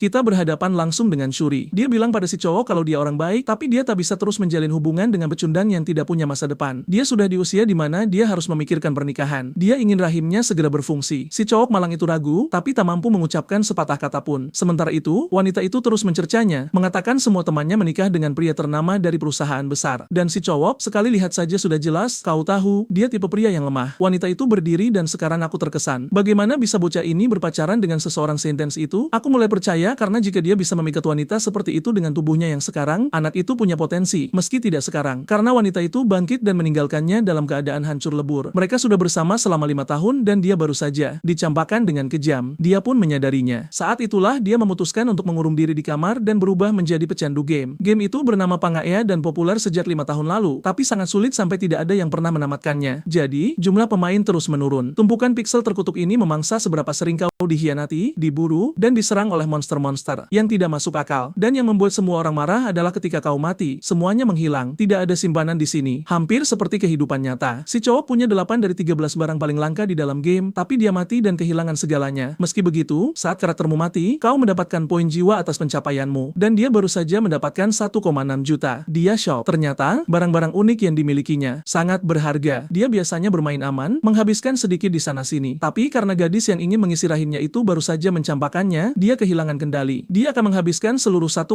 Kita berhadapan langsung dengan Shuri. Dia bilang pada si cowok kalau dia orang baik, tapi dia tak bisa terus menjalin hubungan dengan pecundang yang tidak punya masa depan. Dia sudah di usia di mana dia harus memikirkan pernikahan. Dia ingin rahimnya segera berfungsi. Si cowok malang itu ragu, tapi tak mampu mengucapkan sepatah kata pun. Sementara itu, wanita itu terus mencercanya, mengatakan semua temannya menikah dengan pria ternama dari perusahaan besar. Dan si cowok, sekali lihat saja sudah jelas, kau tahu, dia tipe pria yang lemah. Wanita itu berdiri dan sekarang aku terkesan. Bagaimana bisa bocah ini berpacaran dengan seseorang seintens itu? Aku mulai percaya karena jika dia bisa memikat wanita seperti itu dengan tubuhnya yang sekarang, anak itu punya potensi, meski tidak sekarang. Karena wanita itu bangkit dan meninggalkannya dalam keadaan hancur lebur. Mereka sudah bersama selama 5 tahun dan dia baru saja dicampakkan dengan kejam. Dia pun menyadarinya. Saat itulah dia memutuskan untuk mengurung diri di kamar dan berubah menjadi pecandu game. Game itu bernama Pangaea dan populer sejak 5 tahun lalu, tapi sangat sulit sampai tidak ada yang pernah menamatkannya. Jadi, jumlah pemain terus menurun. Tumpukan piksel terkutuk ini memangsa seberapa sering kau dikhianati, diburu, dan diserang oleh monster-monster yang tidak masuk akal. Dan yang membuat semua orang marah adalah ketika kau mati, semuanya menghilang. Tidak ada simpanan di sini. Hampir seperti kehidupan nyata. Si cowok punya 8 dari 13 barang paling langka di dalam game, tapi dia mati dan kehilangan segalanya. Meski begitu, saat karaktermu mati, kau mendapatkan poin jiwa atas pencapaianmu. Dan dia baru saja mendapatkan 1,6 juta. Dia shock. Ternyata, barang-barang unik yang dimilikinya sangat berharga. Dia biasanya bermain aman, menghabiskan sedikit di sana-sini. Tapi karena gadis yang ingin mengisi rahimnya itu baru saja mencampakkannya, dia kehilangan kendali. Dia akan menghabiskan seluruh 1,6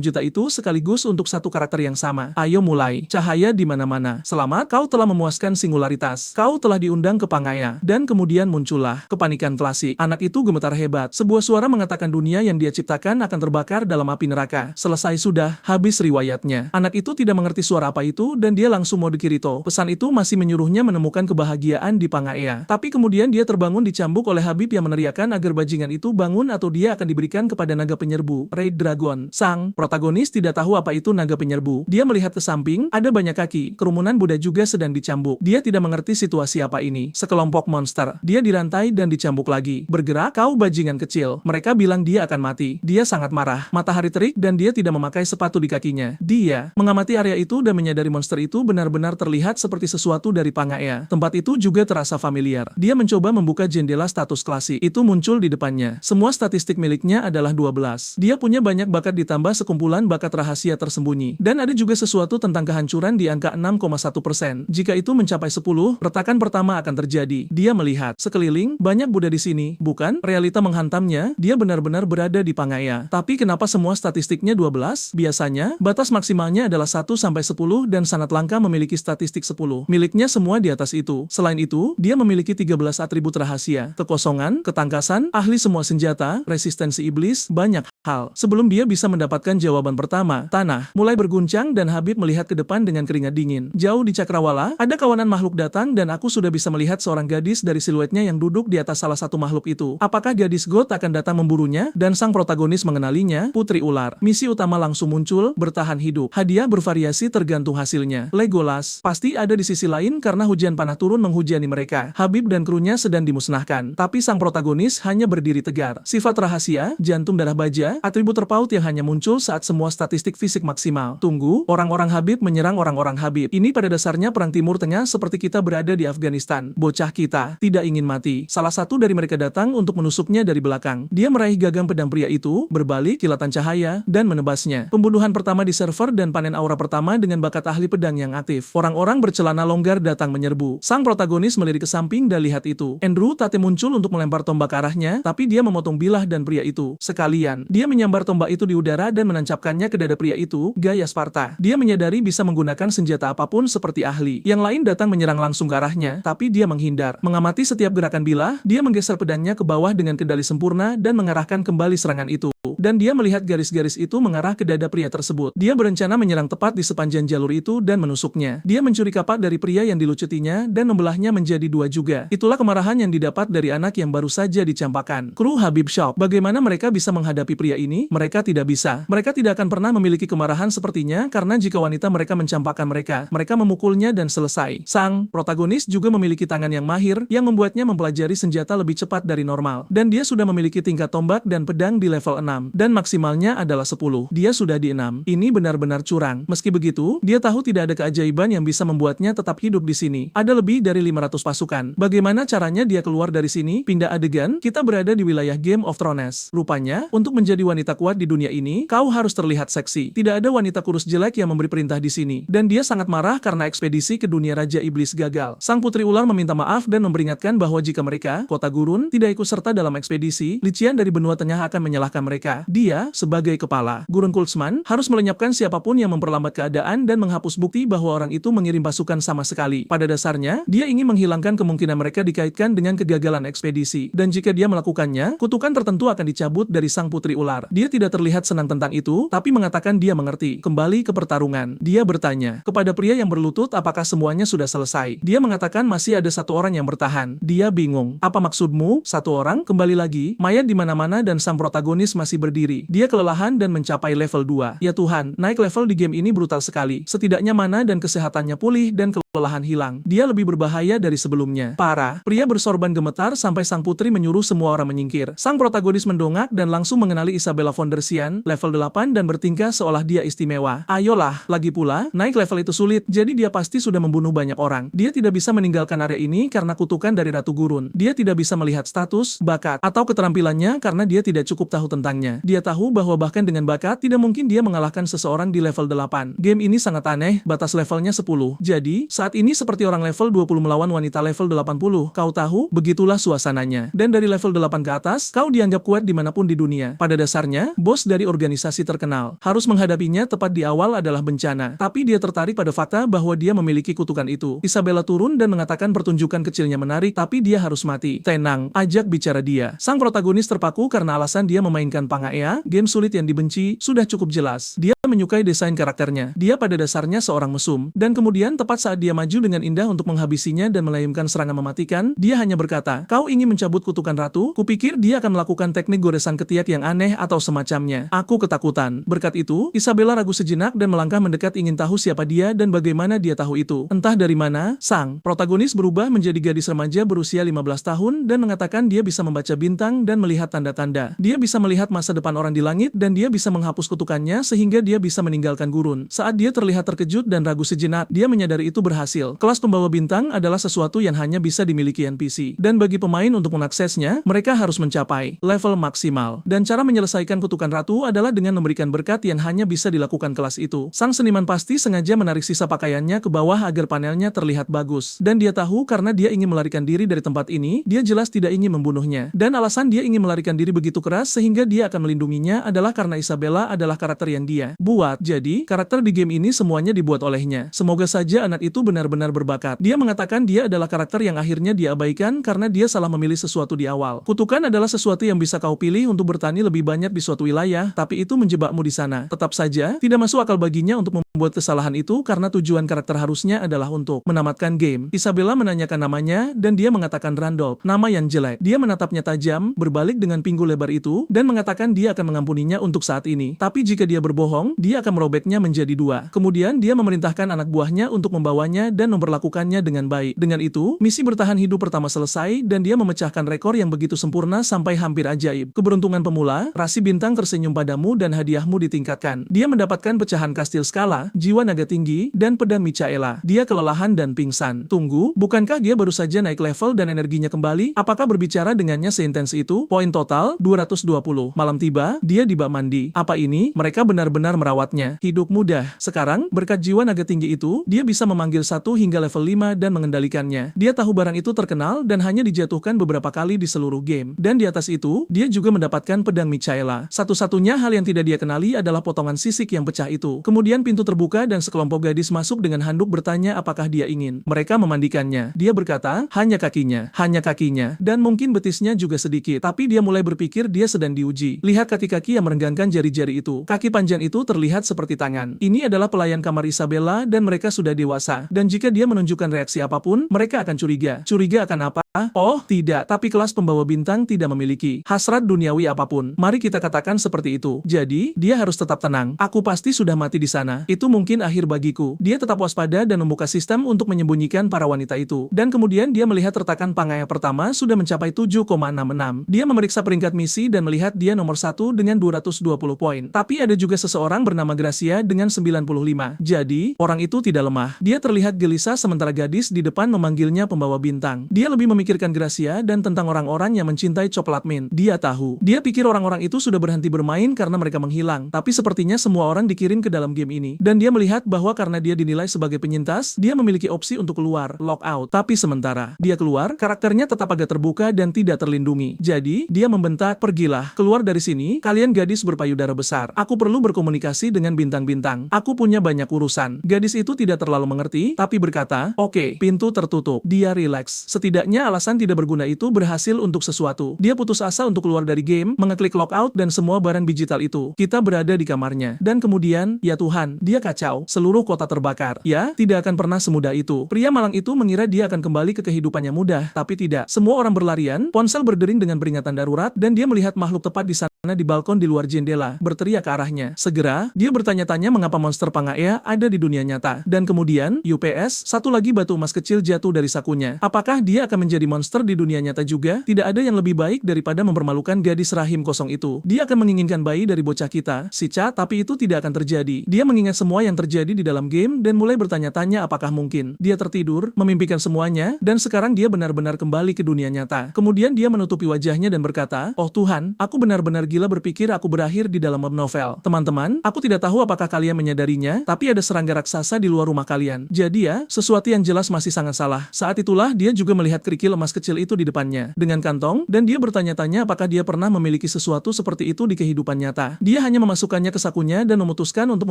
juta itu sekaligus untuk satu karakter yang sama. Ayo mulai. Cahaya di mana-mana. Selamat, kau telah memuaskan singularitas. Kau telah diundang ke Pangaea. Dan kemudian muncullah kepanikan klasik. Anak itu gemetar hebat. Sebuah suara mengatakan dunia yang dia ciptakan akan terbakar dalam api neraka. Selesai sudah, habis riwayatnya. Anak itu tidak mengerti suara apa itu dan dia langsung mode Kirito. Pesan itu masih menyuruhnya menemukan kebahagiaan di Pangaea. Tapi kemudian dia terbangun dicambuk oleh Habib yang meneriakkan agar bajingan itu bangun atau dia akan diberikan kepada naga penyerbu, Red Dragon. Sang protagonis tidak tahu apa itu naga penyerbu. Dia melihat ke samping, ada banyak kaki. Kerumunan Buddha juga sedang dicambuk. Dia tidak mengerti situasi apa ini. Sekelompok monster. Dia dirantai dan dicambuk lagi. Bergerak, kau bajingan kecil. Mereka bilang dia akan mati. Dia sangat marah. Matahari terik dan dia tidak memakai sepatu di kakinya. Dia mengamati area itu dan menyadari monster itu benar-benar terlihat seperti sesuatu dari Pangaea. Tempat itu juga terasa familiar. Dia mencoba membuka jendela status klasik. Itu muncul di depannya. Semua statistik miliknya adalah 12. Dia punya banyak bakat ditambah sekumpulan bakat rahasia tersembunyi. Dan ada juga sesuatu tentang kehancuran di angka 6,1%. Jika itu mencapai 10, retakan pertama akan terjadi. Dia melihat sekeliling, banyak Buddha di sini. Bukan, realita menghantamnya, dia benar-benar berada di Pangaea. Tapi kenapa semua statistiknya 12? Biasanya, batas maksimalnya adalah 1-10 dan sangat langka memiliki statistik 10. Miliknya semua di atas itu. Selain itu, dia memiliki 13 atribut rahasia. Kekosongan, ketangkasan, ahli semua senjata, resistensi iblis, banyak hal. Sebelum dia bisa mendapatkan jawaban pertama, tanah mulai berguncang dan Habib melihat ke depan dengan keringat dingin. Jauh di Cakrawala, ada kawanan makhluk datang dan aku sudah bisa melihat seorang gadis dari siluetnya yang duduk di atas salah satu makhluk itu. Apakah gadis God akan datang memburunya? Dan sang protagonis mengenalinya, Putri Ular. Misi utama langsung muncul, bertahan hidup. Hadiah bervariasi tergantung hasilnya. Legolas pasti ada di sisi lain karena hujan panah turun menghujani mereka. Habib dan krunya sedang dimusnahkan. Tapi sang protagonis hanya berdiri tegar. Sifat rahasia, jantung darah baja, atribut terpaut yang hanya muncul saat semua statistik fisik maksimal. Tunggu, orang-orang Habib menyerang orang-orang Habib. Ini pada dasarnya perang Timur Tengah seperti kita berada di Afghanistan. Bocah kita tidak ingin mati. Salah satu dari mereka datang untuk menusuknya dari belakang. Dia meraih gagang pedang pria itu, berbalik, kilatan cahaya, dan menebasnya. Pembunuhan pertama di server dan panen aura pertama dengan bakat ahli pedang yang aktif. Orang-orang bercelana longgar datang menyerbu. Sang protagonis melirik ke samping dan lihat itu. Andrew Tate muncul untuk melempar tombak ke arahnya, tapi dia memotong bilah dan pria itu. Sekalian, dia menyambar tombak itu di udara dan menancapkannya ke dada pria itu, gaya Sparta. Dia menyadari bisa menggunakan senjata apapun seperti ahli. Yang lain datang menyerang langsung ke arahnya, tapi dia menghindar. Mengamati setiap gerakan bilah, dia menggeser pedangnya ke bawah dengan kendali sempurna dan mengarahkan kembali serangan itu. Dan dia melihat garis-garis itu mengarah ke dada pria tersebut. Dia berencana menyerang tepat di sepanjang jalur itu dan menusuknya. Dia mencuri kapak dari pria yang dilucutinya dan membelahnya menjadi 2 juga. Itulah kemarahan yang didapat dari anak yang baru saja dicampakkan. Kru Habib shock. Bagaimana mereka bisa menghadapi pria ini? Mereka tidak bisa. Mereka tidak akan pernah memiliki kemarahan sepertinya karena jika wanita mereka mencampakkan mereka memukulnya dan selesai. Sang protagonis juga memiliki tangan yang mahir yang membuatnya mempelajari senjata lebih cepat dari normal. Dan dia sudah memiliki tingkat tombak dan pedang di level 6. 6, dan maksimalnya adalah 10. Dia sudah di 6. Ini benar-benar curang. Meski begitu, dia tahu tidak ada keajaiban yang bisa membuatnya tetap hidup di sini. Ada lebih dari 500 pasukan. Bagaimana caranya dia keluar dari sini? Pindah adegan, kita berada di wilayah Game of Thrones. Rupanya, untuk menjadi wanita kuat di dunia ini, kau harus terlihat seksi. Tidak ada wanita kurus jelek yang memberi perintah di sini. Dan dia sangat marah karena ekspedisi ke dunia Raja Iblis gagal. Sang putri ular meminta maaf dan memperingatkan bahwa jika mereka, kota gurun, tidak ikut serta dalam ekspedisi, Lichian dari benua tengah akan menyalahkan mereka. Dia, sebagai kepala Gurun Kulsman, harus melenyapkan siapapun yang memperlambat keadaan dan menghapus bukti bahwa orang itu mengirim pasukan sama sekali. Pada dasarnya, dia ingin menghilangkan kemungkinan mereka dikaitkan dengan kegagalan ekspedisi. Dan jika dia melakukannya, kutukan tertentu akan dicabut dari sang putri ular. Dia tidak terlihat senang tentang itu, tapi mengatakan dia mengerti. Kembali ke pertarungan. Dia bertanya kepada pria yang berlutut apakah semuanya sudah selesai. Dia mengatakan masih ada satu orang yang bertahan. Dia bingung. Apa maksudmu? Satu orang? Kembali lagi, mayat di mana-mana dan sang protagonis masih berdiri. Dia kelelahan dan mencapai level 2. Ya Tuhan, naik level di game ini brutal sekali. Setidaknya mana dan kesehatannya pulih dan kelelahan hilang. Dia lebih berbahaya dari sebelumnya. Parah. Pria bersorban gemetar sampai sang putri menyuruh semua orang menyingkir. Sang protagonis mendongak dan langsung mengenali Isabella von der Sian, level 8 dan bertingkah seolah dia istimewa. Ayolah, lagi pula, naik level itu sulit, jadi dia pasti sudah membunuh banyak orang. Dia tidak bisa meninggalkan area ini karena kutukan dari Ratu Gurun. Dia tidak bisa melihat status, bakat, atau keterampilannya karena dia tidak cukup tahu tentangnya. Dia tahu bahwa bahkan dengan bakat, tidak mungkin dia mengalahkan seseorang di level 8. Game ini sangat aneh, batas levelnya 10. Jadi, saat ini seperti orang level 20 melawan wanita level 80. Kau tahu, begitulah suasananya. Dan dari level 8 ke atas, kau dianggap kuat dimanapun di dunia. Pada dasarnya, bos dari organisasi terkenal. Harus menghadapinya tepat di awal adalah bencana. Tapi dia tertarik pada fakta bahwa dia memiliki kutukan itu. Isabella turun dan mengatakan pertunjukan kecilnya menarik, tapi dia harus mati. Tenang, ajak bicara dia. Sang protagonis terpaku karena alasan dia memainkan Pangaea, game sulit yang dibenci, sudah cukup jelas. Dia menyukai desain karakternya. Dia pada dasarnya seorang mesum. Dan kemudian tepat saat dia maju dengan indah untuk menghabisinya dan melayangkan serangan mematikan, dia hanya berkata, kau ingin mencabut kutukan ratu? Kupikir dia akan melakukan teknik goresan ketiak yang aneh atau semacamnya. Aku ketakutan. Berkat itu, Isabella ragu sejenak dan melangkah mendekat ingin tahu siapa dia dan bagaimana dia tahu itu. Entah dari mana, sang protagonis berubah menjadi gadis remaja berusia 15 tahun dan mengatakan dia bisa membaca bintang dan melihat tanda-tanda. Dia bisa melihat masa depan orang di langit dan dia bisa menghapus kutukannya sehingga dia bisa meninggalkan gurun. Saat dia terlihat terkejut dan ragu sejenak, dia menyadari itu berhasil. Kelas pembawa bintang adalah sesuatu yang hanya bisa dimiliki NPC. Dan bagi pemain untuk mengaksesnya, mereka harus mencapai level maksimal. Dan cara menyelesaikan kutukan ratu adalah dengan memberikan berkat yang hanya bisa dilakukan kelas itu. Sang seniman pasti sengaja menarik sisa pakaiannya ke bawah agar panelnya terlihat bagus. Dan dia tahu karena dia ingin melarikan diri dari tempat ini, dia jelas tidak ingin membunuhnya. Dan alasan dia ingin melarikan diri begitu keras sehingga dia akan melindunginya adalah karena Isabella adalah karakter yang dia buat. Jadi, karakter di game ini semuanya dibuat olehnya. Semoga saja anak itu benar-benar berbakat. Dia mengatakan dia adalah karakter yang akhirnya diabaikan karena dia salah memilih sesuatu di awal. Kutukan adalah sesuatu yang bisa kau pilih untuk bertani lebih banyak di suatu wilayah, tapi itu menjebakmu di sana. Tetap saja, tidak masuk akal baginya untuk membuat kesalahan itu karena tujuan karakter harusnya adalah untuk menamatkan game. Isabella menanyakan namanya, dan dia mengatakan Randolph, nama yang jelek. Dia menatapnya tajam, berbalik dengan pinggul lebar itu, dan mengatakan dia akan mengampuninya untuk saat ini. Tapi jika dia berbohong, dia akan merobeknya menjadi dua. Kemudian dia memerintahkan anak buahnya untuk membawanya dan memperlakukannya dengan baik. Dengan itu, misi bertahan hidup pertama selesai, dan dia memecahkan rekor yang begitu sempurna sampai hampir ajaib. Keberuntungan pemula, rasi bintang tersenyum padamu dan hadiahmu ditingkatkan. Dia mendapatkan pecahan kastil skala, jiwa naga tinggi, dan pedang Michaela. Dia kelelahan dan pingsan. Tunggu, bukankah dia baru saja naik level dan energinya kembali? Apakah berbicara dengannya seintens itu? Poin total, 220. Malam tiba, dia di bak mandi. Apa ini? Mereka benar-benar merawatnya. Hidup mudah. Sekarang, berkat jiwa naga tinggi itu, dia bisa memanggil 1 hingga level 5 dan mengendalikannya. Dia tahu barang itu terkenal dan hanya dijatuhkan beberapa kali di seluruh game. Dan di atas itu, dia juga mendapatkan pedang Michaela. Satu-satunya hal yang tidak dia kenali adalah potongan sisik yang pecah itu. Kemudian pintu terbuka dan sekelompok gadis masuk dengan handuk bertanya apakah dia ingin mereka memandikannya. Dia berkata, hanya kakinya, dan mungkin betisnya juga sedikit. Tapi dia mulai berpikir dia sedang diuji. Lihat kaki-kaki yang merenggangkan jari-jari itu. Kaki panjang itu terlihat seperti tangan. Ini adalah pelayan kamar Isabella dan mereka sudah dewasa. Dan jika dia menunjukkan reaksi apapun, mereka akan curiga. Curiga akan apa? Oh, tidak, tapi kelas pembawa bintang tidak memiliki hasrat duniawi apapun. Mari kita katakan seperti itu. Jadi, dia harus tetap tenang. Aku pasti sudah mati di sana. Itu mungkin akhir bagiku. Dia tetap waspada dan membuka sistem untuk menyembunyikan para wanita itu. Dan kemudian dia melihat retakan Pangea pertama sudah mencapai 7,66. Dia memeriksa peringkat misi dan melihat dia nomor 1 dengan 220 poin. Tapi ada juga seseorang bernama Gracia dengan 95. Jadi, orang itu tidak lemah. Dia terlihat gelisah sementara gadis di depan memanggilnya pembawa bintang. Dia lebih memikirkan Gracia dan tentang orang-orang yang mencintai coklat mint. Dia tahu. Dia pikir orang-orang itu sudah berhenti bermain karena mereka menghilang. Tapi sepertinya semua orang dikirim ke dalam game ini. Dan dia melihat bahwa karena dia dinilai sebagai penyintas, dia memiliki opsi untuk keluar, lockout. Tapi sementara dia keluar, karakternya tetap agak terbuka dan tidak terlindungi. Jadi, dia membentak, "Pergilah, keluar dari sini, kalian gadis berpayudara besar. Aku perlu berkomunikasi dengan bintang-bintang. Aku punya banyak urusan." Gadis itu tidak terlalu mengerti, tapi berkata, "Oke." Pintu tertutup. Dia rileks. Setidaknya alasan tidak berguna itu berhasil untuk sesuatu. Dia putus asa untuk keluar dari game, mengeklik lockout dan semua barang digital itu. Kita berada di kamarnya. Dan kemudian, ya Tuhan, dia kacau. Seluruh kota terbakar. Ya, tidak akan pernah semudah itu. Pria malang itu mengira dia akan kembali ke kehidupannya mudah, tapi tidak. Semua orang berlarian, ponsel berdering dengan peringatan darurat, dan dia melihat makhluk tepat di sana di balkon di luar jendela, berteriak ke arahnya. Segera, dia bertanya-tanya mengapa monster Pangea ada di dunia nyata. Dan kemudian, UPS, satu lagi batu emas kecil jatuh dari sakunya. Apakah dia akan menjadi monster di dunia nyata juga? Tidak ada yang lebih baik daripada mempermalukan gadis rahim kosong itu. Dia akan menginginkan bayi dari bocah kita, si Cha, tapi itu tidak akan terjadi. Dia mengingat semua yang terjadi di dalam game dan mulai bertanya-tanya apakah mungkin. Dia tertidur, memimpikan semuanya, dan sekarang dia benar-benar kembali ke dunia nyata. Kemudian dia menutupi wajahnya dan berkata, "Oh Tuhan, aku benar-benar gila berpikir aku berakhir di dalam web novel. Teman-teman, aku tidak tahu apakah kalian menyadarinya, tapi ada serangga raksasa di luar rumah kalian. Jadi ya, sesuatu yang jelas masih sangat salah." Saat itulah dia juga melihat kerikil emas kecil itu di depannya, dengan kantong, dan dia bertanya-tanya apakah dia pernah memiliki sesuatu seperti itu di kehidupan nyata. Dia hanya memasukkannya ke sakunya dan memutuskan untuk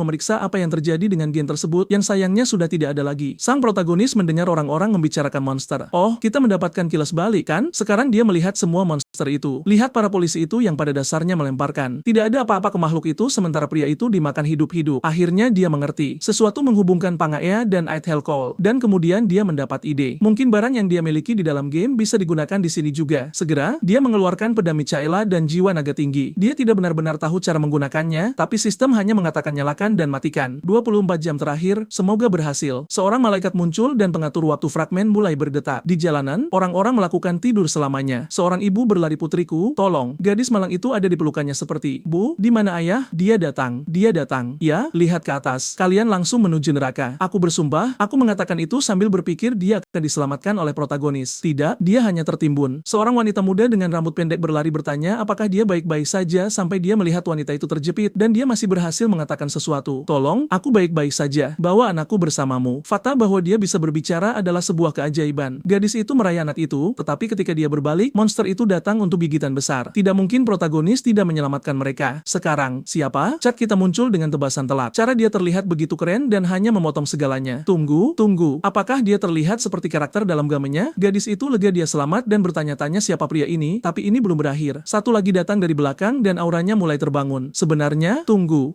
memeriksa apa yang terjadi dengan gen tersebut yang sayangnya sudah tidak ada lagi. Sang protagonis mendengar orang-orang membicarakan monster. "Oh, kita mendapatkan kilas balik, kan?" Sekarang dia melihat semua monster itu. Lihat para polisi itu yang pada dasarnya melemparkan. Tidak ada apa-apa ke makhluk itu sementara pria itu dimakan hidup-hidup. Akhirnya dia mengerti. Sesuatu menghubungkan Pangea dan Aethelkoll. Dan kemudian dia mendapat ide. Mungkin barang yang dia miliki di dalam game bisa digunakan di sini juga. Segera, dia mengeluarkan pedang Michaela dan jiwa naga tinggi. Dia tidak benar-benar tahu cara menggunakannya, tapi sistem hanya mengatakan nyalakan dan matikan. 24 jam terakhir, semoga berhasil. Seorang malaikat muncul dan pengatur waktu fragmen mulai berdetak. Di jalanan, orang-orang melakukan tidur selamanya. Seorang ibu berlari, "Putriku, tolong." Gadis malang itu ada di pelukannya seperti, "Bu, di mana ayah?" Dia datang. Dia datang. "Ya, lihat ke atas. Kalian langsung menuju neraka." Aku bersumpah, aku mengatakan itu sambil berpikir dia akan diselamatkan oleh protagonis. Tidak, dia hanya tertimbun. Seorang wanita muda dengan rambut pendek berlari bertanya apakah dia baik-baik saja sampai dia melihat wanita itu terjepit dan dia masih berhasil mengatakan sesuatu. "Tolong, aku baik-baik saja. Bawa anakku bersamamu." Fakta bahwa dia bisa berbicara adalah sebuah keajaiban. Gadis itu meraih anak itu, tetapi ketika dia berbalik, monster itu datang untuk gigitan besar. Tidak mungkin protagonis tidak menyelamatkan mereka. Sekarang, siapa? Cat kita muncul dengan tebasan telak. Cara dia terlihat begitu keren dan hanya memotong segalanya. Tunggu. Apakah dia terlihat seperti karakter dalam gamenya? Gadis itu lega dia selamat dan bertanya-tanya siapa pria ini, tapi ini belum berakhir. Satu lagi datang dari belakang dan auranya mulai terbangun. Sebenarnya,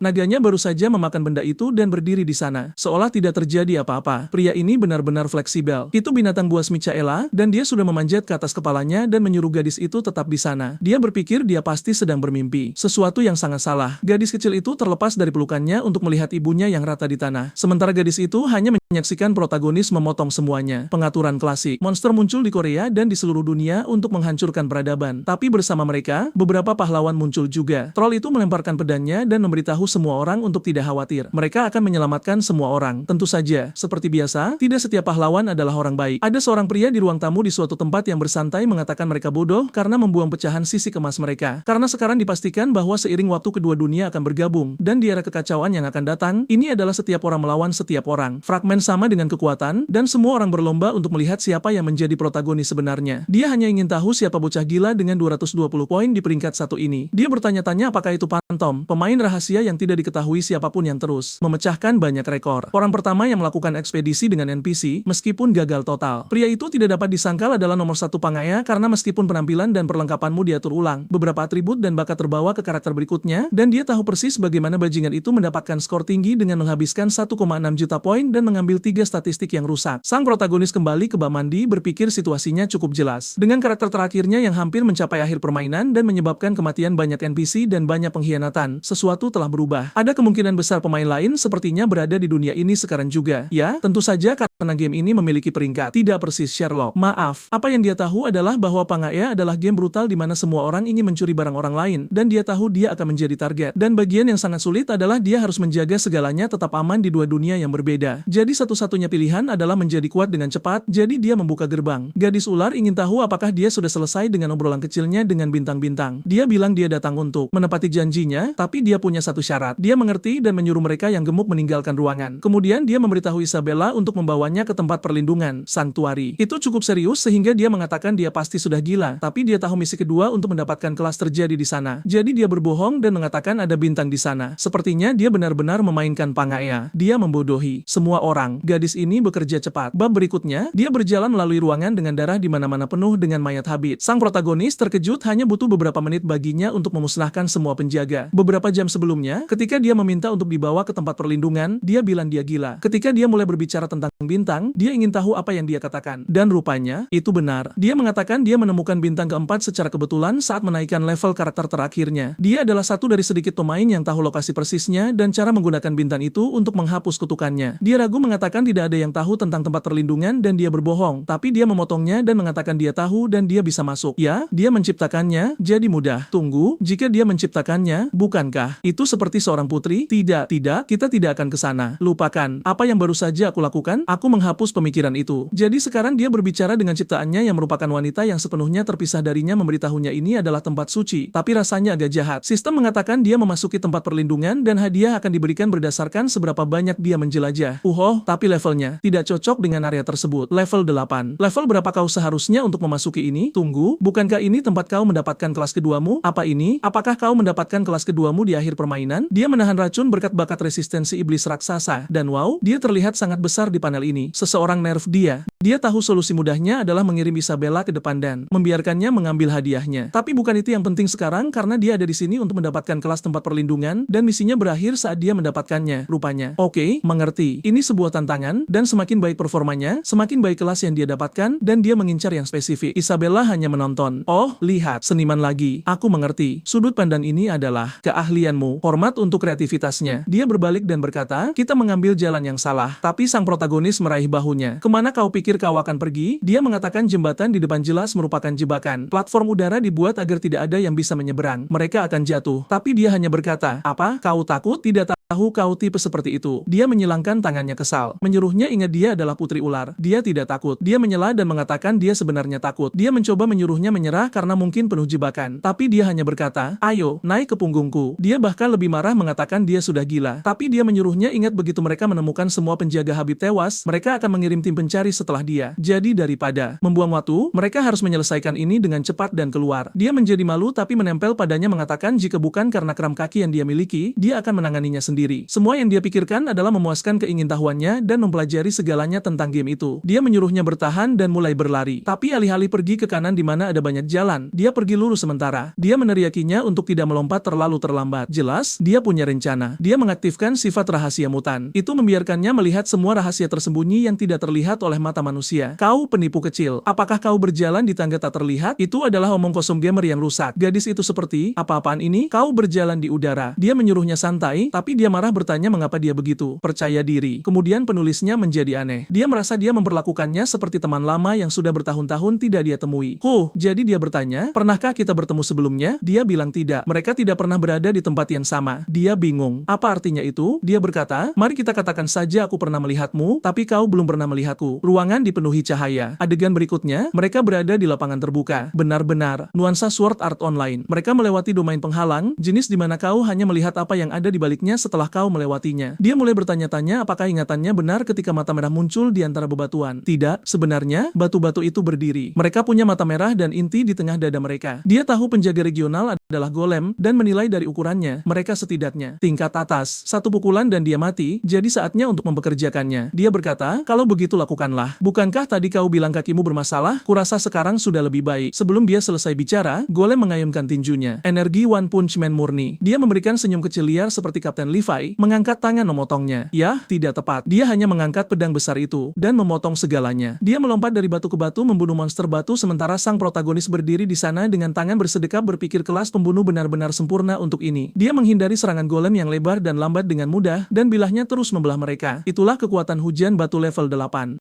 naganya baru saja memakan benda itu dan berdiri di sana, seolah tidak terjadi apa-apa. Pria ini benar-benar fleksibel. Itu binatang buas Michaela, dan dia sudah memanjat ke atas kepalanya dan menyuruh gadis itu tetap di sana. Dia berpikir dia pasti sedang bermimpi. Sesuatu yang sangat salah. Gadis kecil itu terlepas dari pelukannya untuk melihat ibunya yang rata di tanah. Sementara gadis itu hanya menyaksikan protagonis memotong semuanya. Pengaturan klasik. Monster muncul di Korea dan di seluruh dunia untuk menghancurkan peradaban. Tapi bersama mereka, beberapa pahlawan muncul juga. Troll itu melemparkan pedangnya dan memberitahu semua orang untuk tidak khawatir. Mereka akan menyelamatkan semua orang. Tentu saja, seperti biasa, tidak setiap pahlawan adalah orang baik. Ada seorang pria di ruang tamu di suatu tempat yang bersantai mengatakan mereka bodoh karena membuang pecahan sisik emas mereka. Karena sekarang dipastikan bahwa seiring waktu kedua dunia akan bergabung, dan di era kekacauan yang akan datang, ini adalah setiap orang melawan setiap orang. Fragmen sama dengan kekuatan, dan semua orang berlomba untuk melihat siapa yang menjadi protagonis sebenarnya. Dia hanya ingin tahu siapa bocah gila dengan 220 poin di peringkat 1 ini. Dia bertanya-tanya apakah itu Phantom, pemain rahasia yang tidak diketahui siapapun yang terus memecahkan banyak rekor. Orang pertama yang melakukan ekspedisi dengan NPC, meskipun gagal total. Pria itu tidak dapat disangkal adalah nomor 1 Pangea karena meskipun penampilan dan perlengkapanmu diatur ulang, beberapa atribut dan bakat terbawa ke karakter berikutnya, dan dia tahu persis bagaimana bajingan itu mendapatkan skor tinggi dengan menghabiskan 1,6 juta poin dan mengambil mengambil 3 statistik yang rusak. Sang protagonis kembali ke bak mandi berpikir situasinya cukup jelas. Dengan karakter terakhirnya yang hampir mencapai akhir permainan dan menyebabkan kematian banyak NPC dan banyak pengkhianatan, sesuatu telah berubah. Ada kemungkinan besar pemain lain sepertinya berada di dunia ini sekarang juga. Ya, tentu saja karena game ini memiliki peringkat. Tidak persis Sherlock. Maaf, apa yang dia tahu adalah bahwa Pangaea adalah game brutal di mana semua orang ingin mencuri barang orang lain, dan dia tahu dia akan menjadi target. Dan bagian yang sangat sulit adalah dia harus menjaga segalanya tetap aman di dua dunia yang berbeda. Jadi satu-satunya pilihan adalah menjadi kuat dengan cepat, jadi dia membuka gerbang. Gadis ular ingin tahu apakah dia sudah selesai dengan obrolan kecilnya dengan bintang-bintang. Dia bilang dia datang untuk menepati janjinya, tapi dia punya satu syarat. Dia mengerti dan menyuruh mereka yang gemuk meninggalkan ruangan. Kemudian dia memberitahu Isabella untuk membawanya ke tempat perlindungan, Sanctuary. Itu cukup serius sehingga dia mengatakan dia pasti sudah gila, tapi dia tahu misi kedua untuk mendapatkan kelas terjadi di sana. Jadi dia berbohong dan mengatakan ada bintang di sana. Sepertinya dia benar-benar memainkan Pangaea. Dia membodohi semua orang. Gadis ini bekerja cepat. Bab berikutnya, dia berjalan melalui ruangan dengan darah di mana-mana penuh dengan mayat habis. Sang protagonis terkejut hanya butuh beberapa menit baginya untuk memusnahkan semua penjaga. Beberapa jam sebelumnya, ketika dia meminta untuk dibawa ke tempat perlindungan, dia bilang dia gila. Ketika dia mulai berbicara tentang bintang, dia ingin tahu apa yang dia katakan. Dan rupanya, itu benar. Dia mengatakan dia menemukan bintang keempat secara kebetulan saat menaikkan level karakter terakhirnya. Dia adalah satu dari sedikit pemain yang tahu lokasi persisnya dan cara menggunakan bintang itu untuk menghapus kutukannya. Dia ragu mengatakan tidak ada yang tahu tentang tempat perlindungan dan dia berbohong, tapi dia memotongnya dan mengatakan dia tahu dan dia bisa masuk. Ya, dia menciptakannya, jadi mudah. Tunggu, jika dia menciptakannya, bukankah itu seperti seorang putri? Tidak, kita tidak akan ke sana. Lupakan, apa yang baru saja aku lakukan, aku menghapus pemikiran itu. Jadi sekarang dia berbicara dengan ciptaannya yang merupakan wanita yang sepenuhnya terpisah darinya memberitahunya ini adalah tempat suci, tapi rasanya agak jahat. Sistem mengatakan dia memasuki tempat perlindungan dan hadiah akan diberikan berdasarkan seberapa banyak dia menjelajah. Tapi levelnya tidak cocok dengan area tersebut. Level 8. Level berapa kau seharusnya untuk memasuki ini? Tunggu, bukankah ini tempat kau mendapatkan kelas keduamu? Apa ini? Apakah kau mendapatkan kelas keduamu di akhir permainan? Dia menahan racun berkat bakat resistensi iblis raksasa, dan wow, dia terlihat sangat besar di panel ini. Seseorang nerf dia. Dia tahu solusi mudahnya adalah mengirim Isabella ke depan dan membiarkannya mengambil hadiahnya. Tapi bukan itu yang penting sekarang karena dia ada di sini untuk mendapatkan kelas tempat perlindungan dan misinya berakhir saat dia mendapatkannya, rupanya. Oke, mengerti. Ini sebuah tantangan dan semakin baik performanya, semakin baik kelas yang dia dapatkan dan dia mengincar yang spesifik. Isabella hanya menonton. Oh, lihat, seniman lagi. Aku mengerti. Sudut pandang ini adalah keahlianmu. Hormat untuk kreativitasnya. Dia berbalik dan berkata, kita mengambil jalan yang salah. Tapi sang protagonis meraih bahunya. Kemana kau pikir kau akan pergi? Dia mengatakan jembatan di depan jelas merupakan jebakan. Platform udara dibuat agar tidak ada yang bisa menyeberang. Mereka akan jatuh. Tapi dia hanya berkata, apa? Kau takut? Tidak tahu kau tipe seperti itu. Dia menyilangkan tangannya kesal. Menyuruhnya ingat dia adalah putri ular. Dia tidak takut. Dia menyela dan mengatakan dia sebenarnya takut. Dia mencoba menyuruhnya menyerah karena mungkin penuh jebakan. Tapi dia hanya berkata, ayo, naik ke punggungku. Dia bahkan lebih marah mengatakan dia sudah gila. Tapi dia menyuruhnya ingat begitu mereka menemukan semua penjaga Habib tewas, mereka akan mengirim tim pencari setelah dia. Jadi daripada membuang waktu, mereka harus menyelesaikan ini dengan cepat dan keluar. Dia menjadi malu tapi menempel padanya mengatakan jika bukan karena kram kaki yang dia miliki, dia akan menanganinya sendiri. Semua yang dia pikirkan adalah memuaskan keingintahuannya dan mempelajari segalanya tentang game itu. Dia menyuruhnya bertahan dan mulai berlari. Tapi alih-alih pergi ke kanan di mana ada banyak jalan, dia pergi lurus sementara. Dia meneriakinya untuk tidak melompat terlalu terlambat. Jelas, dia punya rencana. Dia mengaktifkan sifat rahasia mutan. Itu membiarkannya melihat semua rahasia tersembunyi yang tidak terlihat oleh mata manusia. Kau penipu kecil. Apakah kau berjalan di tangga tak terlihat? Itu adalah omong kosong gamer yang rusak. Gadis itu seperti, apa-apaan ini? Kau berjalan di udara. Dia menyuruhnya santai, tapi dia marah bertanya mengapa dia begitu percaya diri. Kemudian penulisnya menjadi aneh. Dia merasa dia memperlakukannya seperti teman lama yang sudah bertahun-tahun tidak dia temui. Jadi dia bertanya, pernahkah kita bertemu sebelumnya? Dia bilang tidak. Mereka tidak pernah berada di tempat yang sama. Dia bingung. Apa artinya itu? Dia berkata, mari kita katakan saja aku pernah melihatmu, tapi kau belum pernah melihatku. Ruangan dipenuhi cahaya. Adegan berikutnya, mereka berada di lapangan terbuka. Benar-benar, nuansa Sword Art Online. Mereka melewati domain penghalang, jenis di mana kau hanya melihat apa yang ada di baliknya setelah kau melewatinya. Dia mulai bertanya-tanya apakah ingatannya benar ketika mata merah muncul di antara bebatuan. Tidak, sebenarnya, batu-batu itu berdiri. Mereka punya mata merah dan inti di tengah dada mereka. Dia tahu penjaga regional adalah golem, dan menilai dari ukurannya, mereka setidaknya tingkat atas. Satu pukulan dan dia mati, jadi saatnya untuk mempekerjakannya. Dia berkata, kalau begitu lakukanlah. Bukankah tadi kau bilang kakimu bermasalah? Kurasa sekarang sudah lebih baik. Sebelum dia selesai bicara, golem mengayunkan tinjunya. Energi One Punch Man murni. Dia memberikan senyum kecil liar seperti Kapten Levi, mengangkat tangan memotongnya. Ya, tidak tepat. Dia Dia hanya mengangkat pedang besar itu dan memotong segalanya. Dia melompat dari batu ke batu membunuh monster batu sementara sang protagonis berdiri di sana dengan tangan bersedekap berpikir kelas pembunuh benar-benar sempurna untuk ini. Dia menghindari serangan golem yang lebar dan lambat dengan mudah dan bilahnya terus membelah mereka. Itulah kekuatan hujan batu level 8.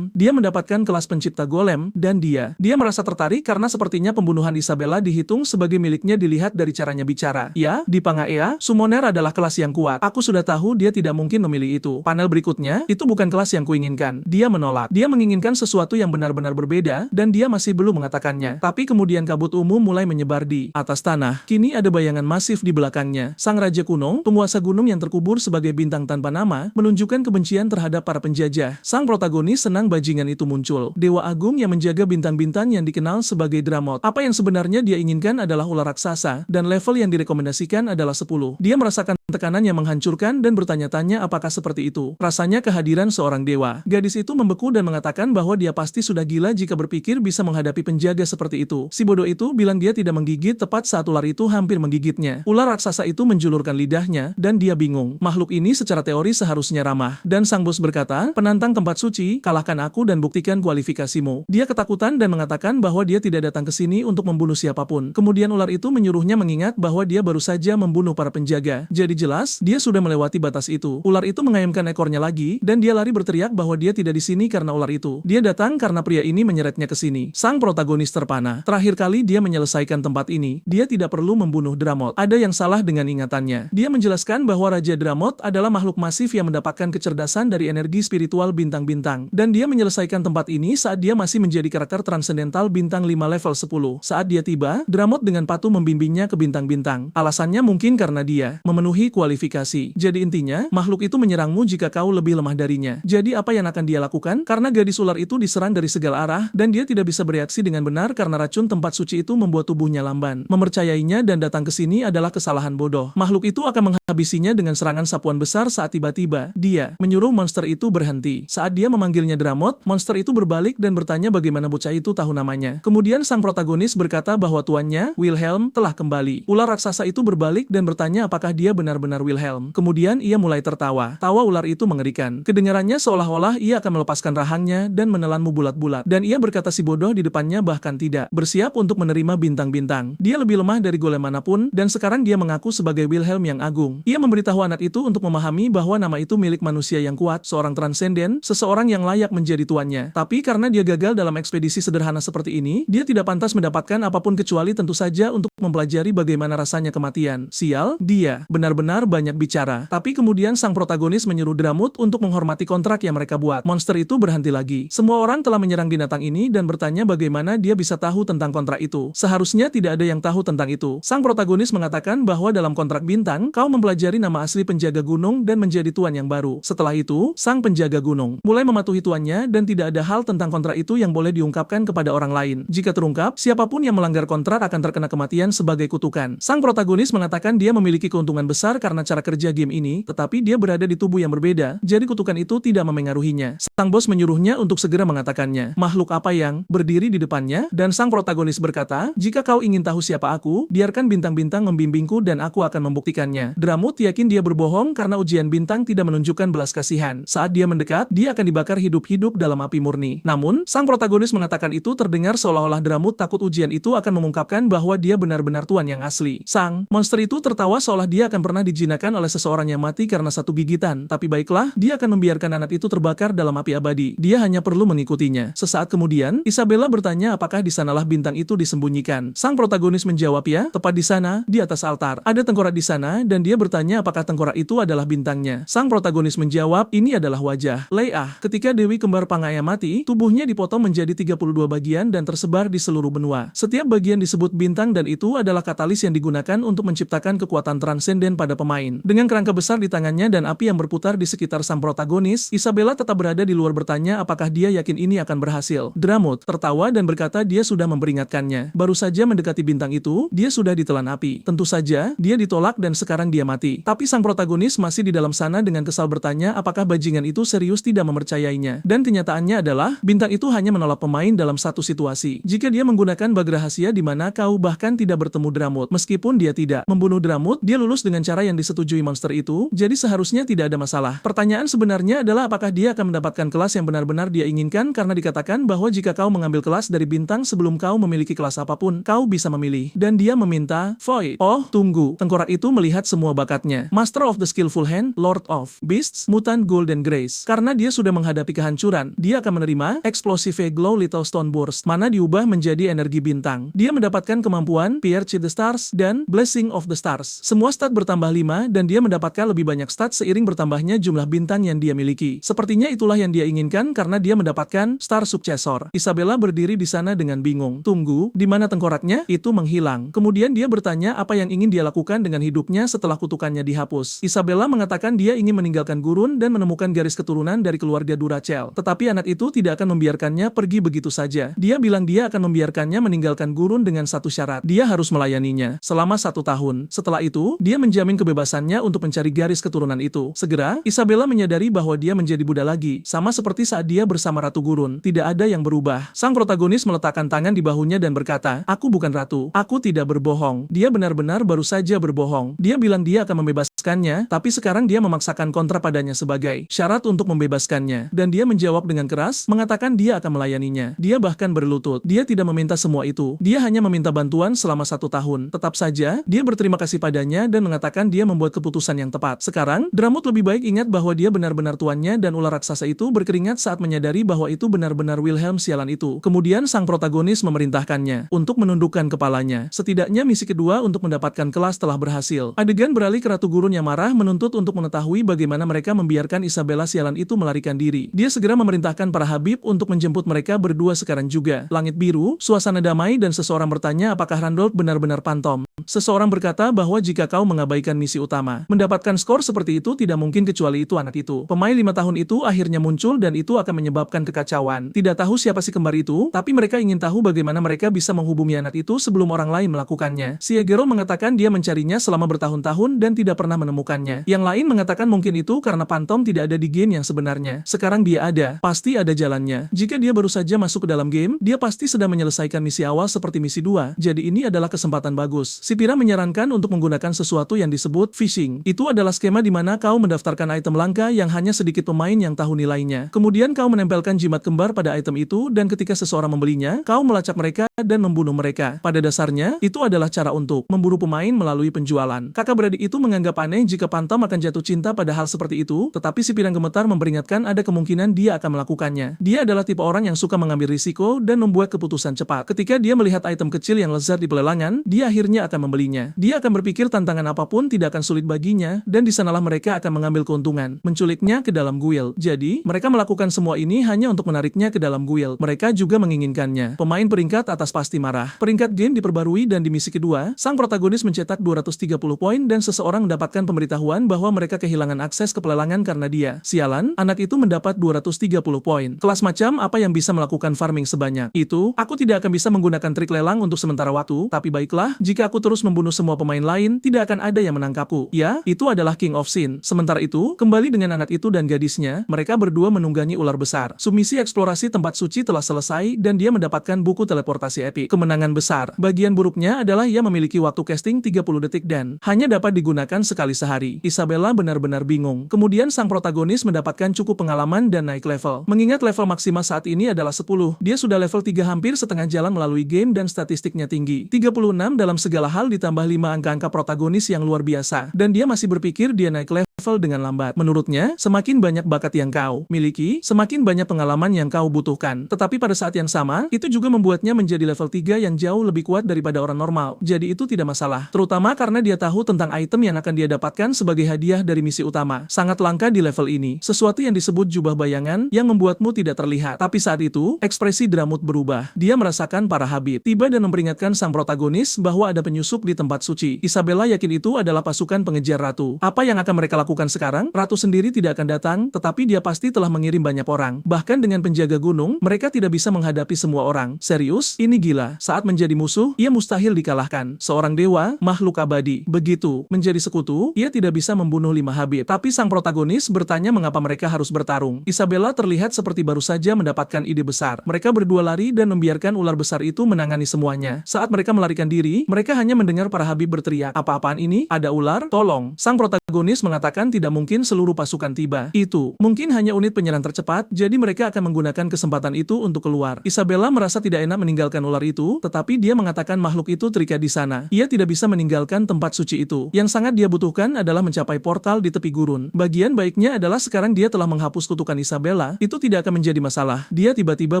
Dia mendapatkan kelas pencipta golem dan dia merasa tertarik karena sepertinya pembunuhan Isabella dihitung sebagai miliknya dilihat dari caranya bicara. Ya, di Pangaea, summoner adalah kelas yang kuat. Aku sudah tahu dia tidak mungkin memilih itu. Panel berikutnya, itu bukan kelas yang kuinginkan. Dia menolak. Dia menginginkan sesuatu yang benar-benar berbeda dan dia masih belum mengatakannya. Tapi kemudian kabut umum mulai menyebar di atas tanah. Kini ada bayangan masif di belakangnya. Sang Raja Kuno, penguasa gunung yang terkubur sebagai bintang tanpa nama, menunjukkan kebencian terhadap para penjajah. Sang protagonis senang bajingan itu muncul. Dewa Agung yang menjaga bintang-bintang yang dikenal sebagai Dramot. Apa yang sebenarnya dia inginkan adalah ular raksasa, dan level yang direkomendasikan adalah 10. Dia merasakan tekanan yang menghancurkan dan bertanya-tanya apakah seperti itu. Rasanya kehadiran seorang dewa. Gadis itu membeku dan mengatakan bahwa dia pasti sudah gila jika berpikir bisa menghadapi penjaga seperti itu. Si bodoh itu bilang dia tidak menggigit tepat saat ular itu hampir menggigitnya. Ular raksasa itu menjulurkan lidahnya dan dia bingung. Makhluk ini secara teori seharusnya ramah. Dan sang bos berkata, penantang tempat suci, kalahkan aku dan buktikan kualifikasimu. Dia ketakutan dan mengatakan bahwa dia tidak datang ke sini untuk membunuh siapapun. Kemudian ular itu menyuruhnya mengingat bahwa dia baru saja membunuh para penjaga. Jadi jelas, dia sudah melewati batas itu. Ular itu mengayunkan ekornya lagi, dan dia lari berteriak bahwa dia tidak di sini karena ular itu. Dia datang karena pria ini menyeretnya ke sini. Sang protagonis terpana. Terakhir kali dia menyelesaikan tempat ini, dia tidak perlu membunuh Dramot. Ada yang salah dengan ingatannya. Dia menjelaskan bahwa Raja Dramot adalah makhluk masif yang mendapatkan kecerdasan dari energi spiritual bintang-bintang. Dan dia menyelesaikan tempat ini saat dia masih menjadi karakter transendental bintang 5 level 10. Saat dia tiba, Dramot dengan patuh membimbingnya ke bintang-bintang. Alasannya mungkin karena dia memenuhi kualifikasi. Jadi intinya, makhluk itu menyerangmu jika kau lebih lemah darinya. Jadi apa yang akan dia lakukan? Karena gadis ular itu diserang dari segala arah, dan dia tidak bisa bereaksi dengan benar karena racun tempat suci itu membuat tubuhnya lamban. Mempercayainya dan datang ke sini adalah kesalahan bodoh. Makhluk itu akan menghabisinya dengan serangan sapuan besar saat tiba-tiba dia menyuruh monster itu berhenti. Saat dia memanggilnya Dramot, monster itu berbalik dan bertanya bagaimana bocah itu tahu namanya. Kemudian sang protagonis berkata bahwa tuannya, Wilhelm, telah kembali. Ular raksasa itu berbalik dan bertanya apakah dia benar-benar Wilhelm. Kemudian ia mulai tertawa. Tawa ular itu mengerikan. Kedengarannya seolah-olah ia akan melepaskan rahangnya dan menelanmu bulat-bulat. Dan ia berkata si bodoh di depannya bahkan tidak bersiap untuk menerima bintang-bintang. Dia lebih lemah dari golem manapun dan sekarang dia mengaku sebagai Wilhelm yang agung. Ia memberitahu anak itu untuk memahami bahwa nama itu milik manusia yang kuat, seorang transenden, seseorang yang layak menjadi tuannya. Tapi karena dia gagal dalam ekspedisi sederhana seperti ini, dia tidak pantas mendapatkan apapun kecuali tentu saja untuk mempelajari bagaimana rasanya kematian. Sial, dia benar-benar banyak bicara. Tapi kemudian sang protagonis menyuruh Dramot untuk menghormati kontrak yang mereka buat. Monster itu berhenti lagi. Semua orang telah menyerang binatang ini dan bertanya bagaimana dia bisa tahu tentang kontrak itu. Seharusnya tidak ada yang tahu tentang itu. Sang protagonis mengatakan bahwa dalam kontrak bintang, kau mempelajari nama asli penjaga gunung dan menjadi tuan yang baru. Setelah itu, sang penjaga gunung mulai mematuhi tuannya dan tidak ada hal tentang kontrak itu yang boleh diungkapkan kepada orang lain. Jika terungkap, siapapun yang melanggar kontrak akan terkena kematian sebagai kutukan. Sang protagonis mengatakan dia memiliki keuntungan besar karena cara kerja game ini, tetapi dia berada di tubuh yang berbeda, jadi kutukan itu tidak memengaruhinya. Sang bos menyuruhnya untuk segera mengatakannya. Makhluk apa yang berdiri di depannya? Dan sang protagonis berkata, jika kau ingin tahu siapa aku, biarkan bintang-bintang membimbingku dan aku akan membuktikannya. Dramot yakin dia berbohong karena ujian bintang tidak menunjukkan belas kasihan. Saat dia mendekat, dia akan dibakar hidup-hidup dalam api murni. Namun, sang protagonis mengatakan itu terdengar seolah-olah Dramot takut ujian itu akan mengungkapkan bahwa dia benar-benar tuan yang asli. Sang monster itu tertawa seolah dia akan pernah dijinakan oleh seseorang yang mati karena satu gigitan. Tapi baiklah, dia akan membiarkan anak itu terbakar dalam api abadi. Dia hanya perlu mengikutinya. Sesaat kemudian, Isabella bertanya apakah di sanalah bintang itu disembunyikan. Sang protagonis menjawab ya, tepat di sana, di atas altar. Ada tengkorak di sana dan dia bertanya apakah tengkorak itu adalah bintangnya. Sang protagonis menjawab, ini adalah wajah Leah. Ketika Dewi Kembar Pangaea mati, tubuhnya dipotong menjadi 32 bagian dan tersebar di seluruh benua. Setiap bagian disebut bintang dan itu adalah katalis yang digunakan untuk menciptakan kekuatan transenden pada pemain. Dengan kerangka besar di tangannya dan api yang berputar di sekitar sang protagonis, Isabella tetap berada di luar bertanya apakah dia yakin ini akan berhasil. Dramot tertawa dan berkata dia sudah memperingatkannya. Baru saja mendekati bintang itu, dia sudah ditelan api. Tentu saja, dia ditolak dan sekarang dia mati. Tapi sang protagonis masih di dalam sana dengan kesal bertanya apakah bajingan itu serius tidak mempercayainya. Dan kenyataannya adalah, bintang itu hanya menolak pemain dalam satu situasi. Jika dia menggunakan bag rahasia di mana kau bahkan tidak bertemu Dramot. Meskipun dia tidak membunuh Dramot, dia lulus dengan cara cara yang disetujui monster itu, jadi seharusnya tidak ada masalah. Pertanyaan sebenarnya adalah apakah dia akan mendapatkan kelas yang benar-benar dia inginkan karena dikatakan bahwa jika kau mengambil kelas dari bintang sebelum kau memiliki kelas apapun, kau bisa memilih. Dan dia meminta Void. Oh, tunggu. Tengkorak itu melihat semua bakatnya. Master of the Skillful Hand, Lord of Beasts, Mutant Golden Grace. Karena dia sudah menghadapi kehancuran, dia akan menerima Explosive Glow Little Stone Burst, mana diubah menjadi energi bintang. Dia mendapatkan kemampuan Pierce the Stars dan Blessing of the Stars. Semua stat bertambah 5 dan dia mendapatkan lebih banyak stat seiring bertambahnya jumlah bintang yang dia miliki. Sepertinya itulah yang dia inginkan karena dia mendapatkan Star Successor. Isabella berdiri di sana dengan bingung. Tunggu, di mana tengkoraknya? Itu menghilang. Kemudian dia bertanya apa yang ingin dia lakukan dengan hidupnya setelah kutukannya dihapus. Isabella mengatakan dia ingin meninggalkan gurun dan menemukan garis keturunan dari keluarga Duracell. Tetapi anak itu tidak akan membiarkannya pergi begitu saja. Dia bilang dia akan membiarkannya meninggalkan gurun dengan satu syarat. Dia harus melayaninya selama 1 tahun. Setelah itu, dia menjamin kebebasannya untuk mencari garis keturunan itu. Segera, Isabella menyadari bahwa dia menjadi Buddha lagi, sama seperti saat dia bersama Ratu Gurun. Tidak ada yang berubah. Sang protagonis meletakkan tangan di bahunya dan berkata, "Aku bukan ratu. Aku tidak berbohong." Dia benar-benar baru saja berbohong. Dia bilang dia akan membebaskannya, tapi sekarang dia memaksakan kontra padanya sebagai syarat untuk membebaskannya. Dan dia menjawab dengan keras, mengatakan dia akan melayaninya. Dia bahkan berlutut. Dia tidak meminta semua itu. Dia hanya meminta bantuan selama 1 tahun. Tetap saja, dia berterima kasih padanya dan mengatakan dia membuat keputusan yang tepat. Sekarang, Dramut lebih baik ingat bahwa dia benar-benar tuannya dan ular raksasa itu berkeringat saat menyadari bahwa itu benar-benar Wilhelm sialan itu. Kemudian sang protagonis memerintahkannya untuk menundukkan kepalanya. Setidaknya misi kedua untuk mendapatkan kelas telah berhasil. Adegan beralih ke Ratu Gurun yang marah menuntut untuk mengetahui bagaimana mereka membiarkan Isabella sialan itu melarikan diri. Dia segera memerintahkan para Habib untuk menjemput mereka berdua sekarang juga. Langit biru, suasana damai dan seseorang bertanya apakah Randolph benar-benar pantom. Seseorang berkata bahwa jika kau mengabaikan misi utama, mendapatkan skor seperti itu tidak mungkin kecuali itu anak itu. Pemain 5 tahun itu akhirnya muncul dan itu akan menyebabkan kekacauan. Tidak tahu siapa si kembar itu, tapi mereka ingin tahu bagaimana mereka bisa menghubungi anak itu sebelum orang lain melakukannya. Siegero mengatakan dia mencarinya selama bertahun-tahun dan tidak pernah menemukannya. Yang lain mengatakan mungkin itu karena Pantom tidak ada di game yang sebenarnya. Sekarang dia ada, pasti ada jalannya. Jika dia baru saja masuk ke dalam game, dia pasti sedang menyelesaikan misi awal seperti misi 2. Jadi ini adalah kesempatan bagus. Si Pira menyarankan untuk menggunakan sesuatu yang disebut phishing. Itu adalah skema di mana kau mendaftarkan item langka yang hanya sedikit pemain yang tahu nilainya. Kemudian kau menempelkan jimat kembar pada item itu dan ketika seseorang membelinya, kau melacak mereka dan membunuh mereka. Pada dasarnya, itu adalah cara untuk memburu pemain melalui penjualan. Kakak beradik itu menganggap aneh jika Pantom akan jatuh cinta pada hal seperti itu, tetapi si Pirang Gemetar memperingatkan ada kemungkinan dia akan melakukannya. Dia adalah tipe orang yang suka mengambil risiko dan membuat keputusan cepat. Ketika dia melihat item kecil yang lezat di pelelangan, dia akhirnya akan membelinya. Dia akan berpikir tantangan apapun tidak akan sulit baginya, dan di sanalah mereka akan mengambil keuntungan, menculiknya ke dalam guild. Jadi, mereka melakukan semua ini hanya untuk menariknya ke dalam guild. Mereka juga menginginkannya. Pemain peringkat atas pasti marah. Peringkat game diperbarui dan di misi kedua, sang protagonis mencetak 230 poin dan seseorang mendapatkan pemberitahuan bahwa mereka kehilangan akses ke pelelangan karena dia. Sialan, anak itu mendapat 230 poin. Kelas macam apa yang bisa melakukan farming sebanyak itu? Aku tidak akan bisa menggunakan trik lelang untuk sementara waktu, tapi baiklah, jika aku terus membunuh semua pemain lain, tidak akan ada yang menangkapku. Ya, itu adalah King of Sin. Sementara itu, kembali dengan anak itu dan gadisnya, mereka berdua menunggangi ular besar. Submisi eksplorasi tempat suci telah selesai dan dia mendapatkan buku teleportasi epik. Kemenangan besar. Bagian buruknya adalah ia memiliki waktu casting 30 detik dan hanya dapat digunakan sekali sehari. Isabella benar-benar bingung. Kemudian sang protagonis mendapatkan cukup pengalaman dan naik level. Mengingat level maksimal saat ini adalah 10, dia sudah level 3 hampir setengah jalan melalui game dan statistiknya tinggi. 36 dalam segala hal ditambah 5 angka-angka protagonis yang luar biasa. Dan dia masih berpikir dia naik level dengan lambat. Menurutnya, semakin banyak bakat yang kau miliki, semakin banyak pengalaman yang kau butuhkan. Tetapi pada saat yang sama, itu juga membuatnya menjadi level 3 yang jauh lebih kuat daripada orang normal. Jadi itu tidak masalah. Terutama karena dia tahu tentang item yang akan dia dapatkan sebagai hadiah dari misi utama. Sangat langka di level ini. Sesuatu yang disebut jubah bayangan yang membuatmu tidak terlihat. Tapi saat itu, ekspresi Dramut berubah. Dia merasakan para Habib tiba dan memperingatkan sang protagonis bahwa ada penyusup di tempat suci. Isabella yakin itu adalah pasukan pengejar ratu. Apa yang akan mereka lakukan lakukan sekarang, Ratu sendiri tidak akan datang, tetapi dia pasti telah mengirim banyak orang. Bahkan dengan penjaga gunung, mereka tidak bisa menghadapi semua orang. Serius? Ini gila. Saat menjadi musuh, ia mustahil dikalahkan. Seorang dewa, makhluk abadi. Begitu, menjadi sekutu, ia tidak bisa membunuh 5 Habib. Tapi sang protagonis bertanya mengapa mereka harus bertarung. Isabella terlihat seperti baru saja mendapatkan ide besar. Mereka berdua lari dan membiarkan ular besar itu menangani semuanya. Saat mereka melarikan diri, mereka hanya mendengar para Habib berteriak, "Apa-apaan ini? Ada ular? Tolong!" Sang protagonis mengatakan tidak mungkin seluruh pasukan tiba. Itu mungkin hanya unit penyerang tercepat, jadi mereka akan menggunakan kesempatan itu untuk keluar. Isabella merasa tidak enak meninggalkan ular itu, tetapi dia mengatakan makhluk itu terikat di sana. Ia tidak bisa meninggalkan tempat suci itu. Yang sangat dia butuhkan adalah mencapai portal di tepi gurun. Bagian baiknya adalah sekarang dia telah menghapus kutukan Isabella, itu tidak akan menjadi masalah. Dia tiba-tiba